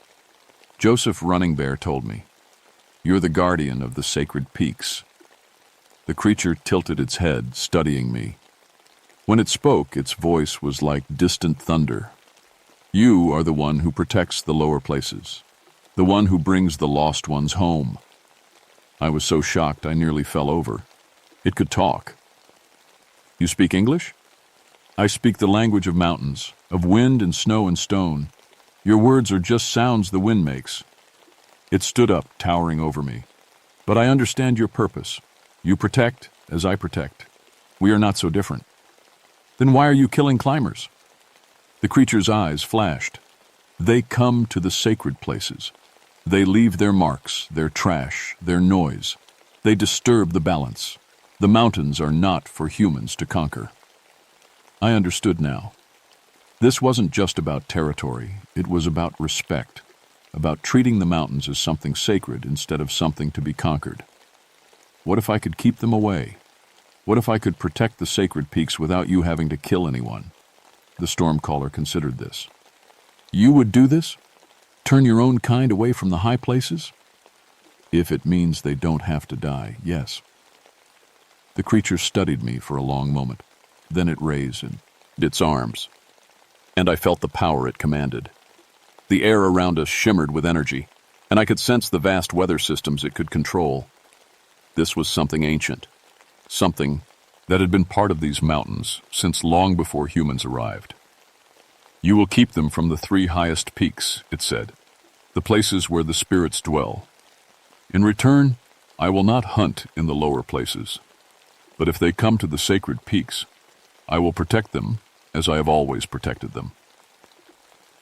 Speaker 1: Joseph Running Bear told me, "You're the guardian of the sacred peaks." The creature tilted its head, studying me. When it spoke, its voice was like distant thunder. "You are the one who protects the lower places, the one who brings the lost ones home." I was so shocked I nearly fell over. It could talk. "You speak English?" "I speak the language of mountains, of wind and snow and stone. Your words are just sounds the wind makes." It stood up, towering over me. "But I understand your purpose. You protect as I protect. We are not so different." "Then why are you killing climbers?" The creature's eyes flashed. "They come to the sacred places. They leave their marks, their trash, their noise. They disturb the balance. The mountains are not for humans to conquer." I understood now. This wasn't just about territory. It was about respect, about treating the mountains as something sacred instead of something to be conquered. What if I could keep them away? What if I could protect the sacred peaks without you having to kill anyone? The stormcaller considered this. "You would do this? Turn your own kind away from the high places?" "If it means they don't have to die, yes." The creature studied me for a long moment. Then it raised its arms, and I felt the power it commanded. The air around us shimmered with energy, and I could sense the vast weather systems it could control. This was something ancient, something that had been part of these mountains since long before humans arrived. You will keep them from the 3 highest peaks, it said, the places where the spirits dwell. In return, I will not hunt in the lower places, but if they come to the sacred peaks, I will protect them as I have always protected them.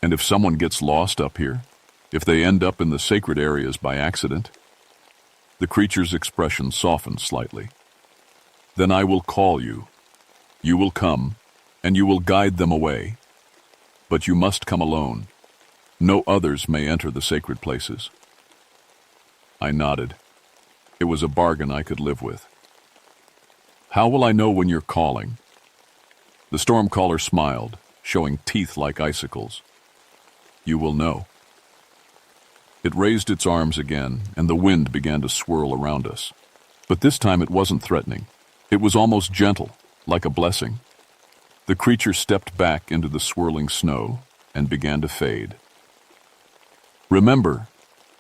Speaker 1: And if someone gets lost up here, if they end up in the sacred areas by accident, the creature's expression softened slightly. Then I will call you. You will come, and you will guide them away. But you must come alone. No others may enter the sacred places. I nodded. It was a bargain I could live with. How will I know when you're calling? The stormcaller smiled, showing teeth like icicles. You will know. It raised its arms again, and the wind began to swirl around us. But this time it wasn't threatening. It was almost gentle, like a blessing. The creature stepped back into the swirling snow and began to fade. Remember,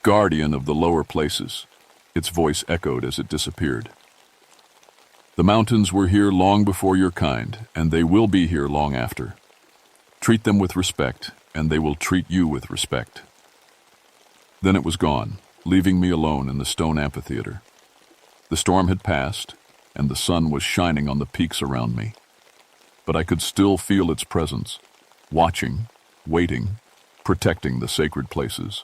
Speaker 1: guardian of the lower places, its voice echoed as it disappeared. The mountains were here long before your kind, and they will be here long after. Treat them with respect, and they will treat you with respect. Then it was gone, leaving me alone in the stone amphitheater. The storm had passed, and the sun was shining on the peaks around me. But I could still feel its presence, watching, waiting, protecting the sacred places.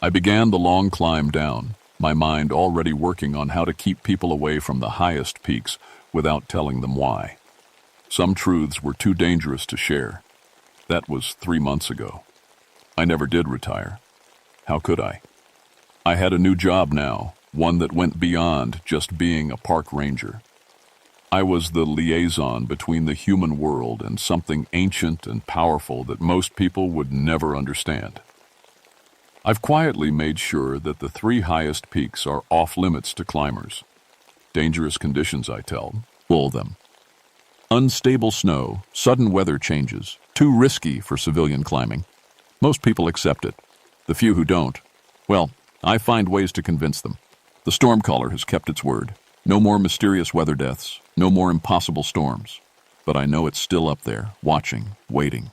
Speaker 1: I began the long climb down, my mind already working on how to keep people away from the highest peaks without telling them why. Some truths were too dangerous to share. That was 3 months ago. I never did retire. How could I? I had a new job now, one that went beyond just being a park ranger. I was the liaison between the human world and something ancient and powerful that most people would never understand. I've quietly made sure that the 3 highest peaks are off limits to climbers. Dangerous conditions, I tell them. Unstable snow, sudden weather changes, too risky for civilian climbing. Most people accept it. The few who don't, well, I find ways to convince them. The stormcaller has kept its word. No more mysterious weather deaths, no more impossible storms. But I know it's still up there, watching, waiting.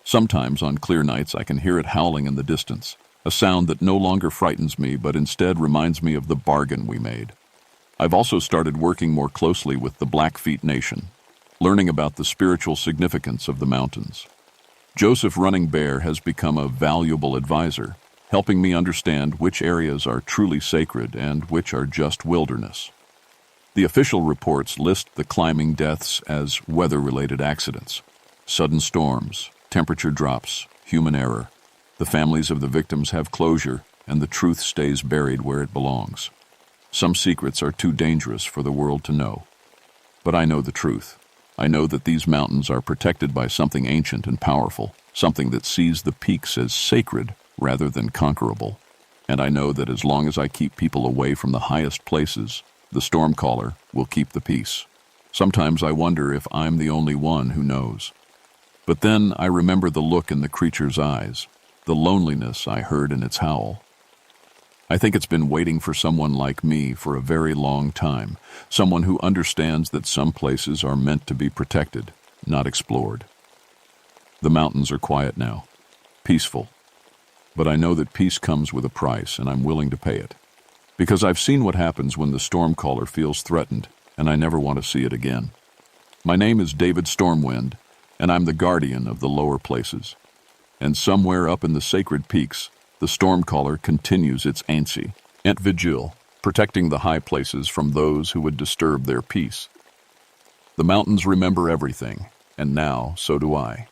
Speaker 1: Sometimes on clear nights I can hear it howling in the distance, a sound that no longer frightens me but instead reminds me of the bargain we made. I've also started working more closely with the Blackfeet Nation, learning about the spiritual significance of the mountains. Joseph Running Bear has become a valuable advisor, helping me understand which areas are truly sacred and which are just wilderness. The official reports list the climbing deaths as weather-related accidents, sudden storms, temperature drops, human error. The families of the victims have closure, and the truth stays buried where it belongs. Some secrets are too dangerous for the world to know. But I know the truth. I know that these mountains are protected by something ancient and powerful, something that sees the peaks as sacred rather than conquerable. And I know that as long as I keep people away from the highest places, the stormcaller will keep the peace. Sometimes I wonder if I'm the only one who knows. But then I remember the look in the creature's eyes, the loneliness I heard in its howl. I think it's been waiting for someone like me for a very long time, someone who understands that some places are meant to be protected, not explored. The mountains are quiet now, peaceful. But I know that peace comes with a price, and I'm willing to pay it. Because I've seen what happens when the stormcaller feels threatened, and I never want to see it again. My name is David Stormwind, and I'm the guardian of the lower places. And somewhere up in the sacred peaks, the stormcaller continues its ancient vigil, protecting the high places from those who would disturb their peace. The mountains remember everything, and now so do I.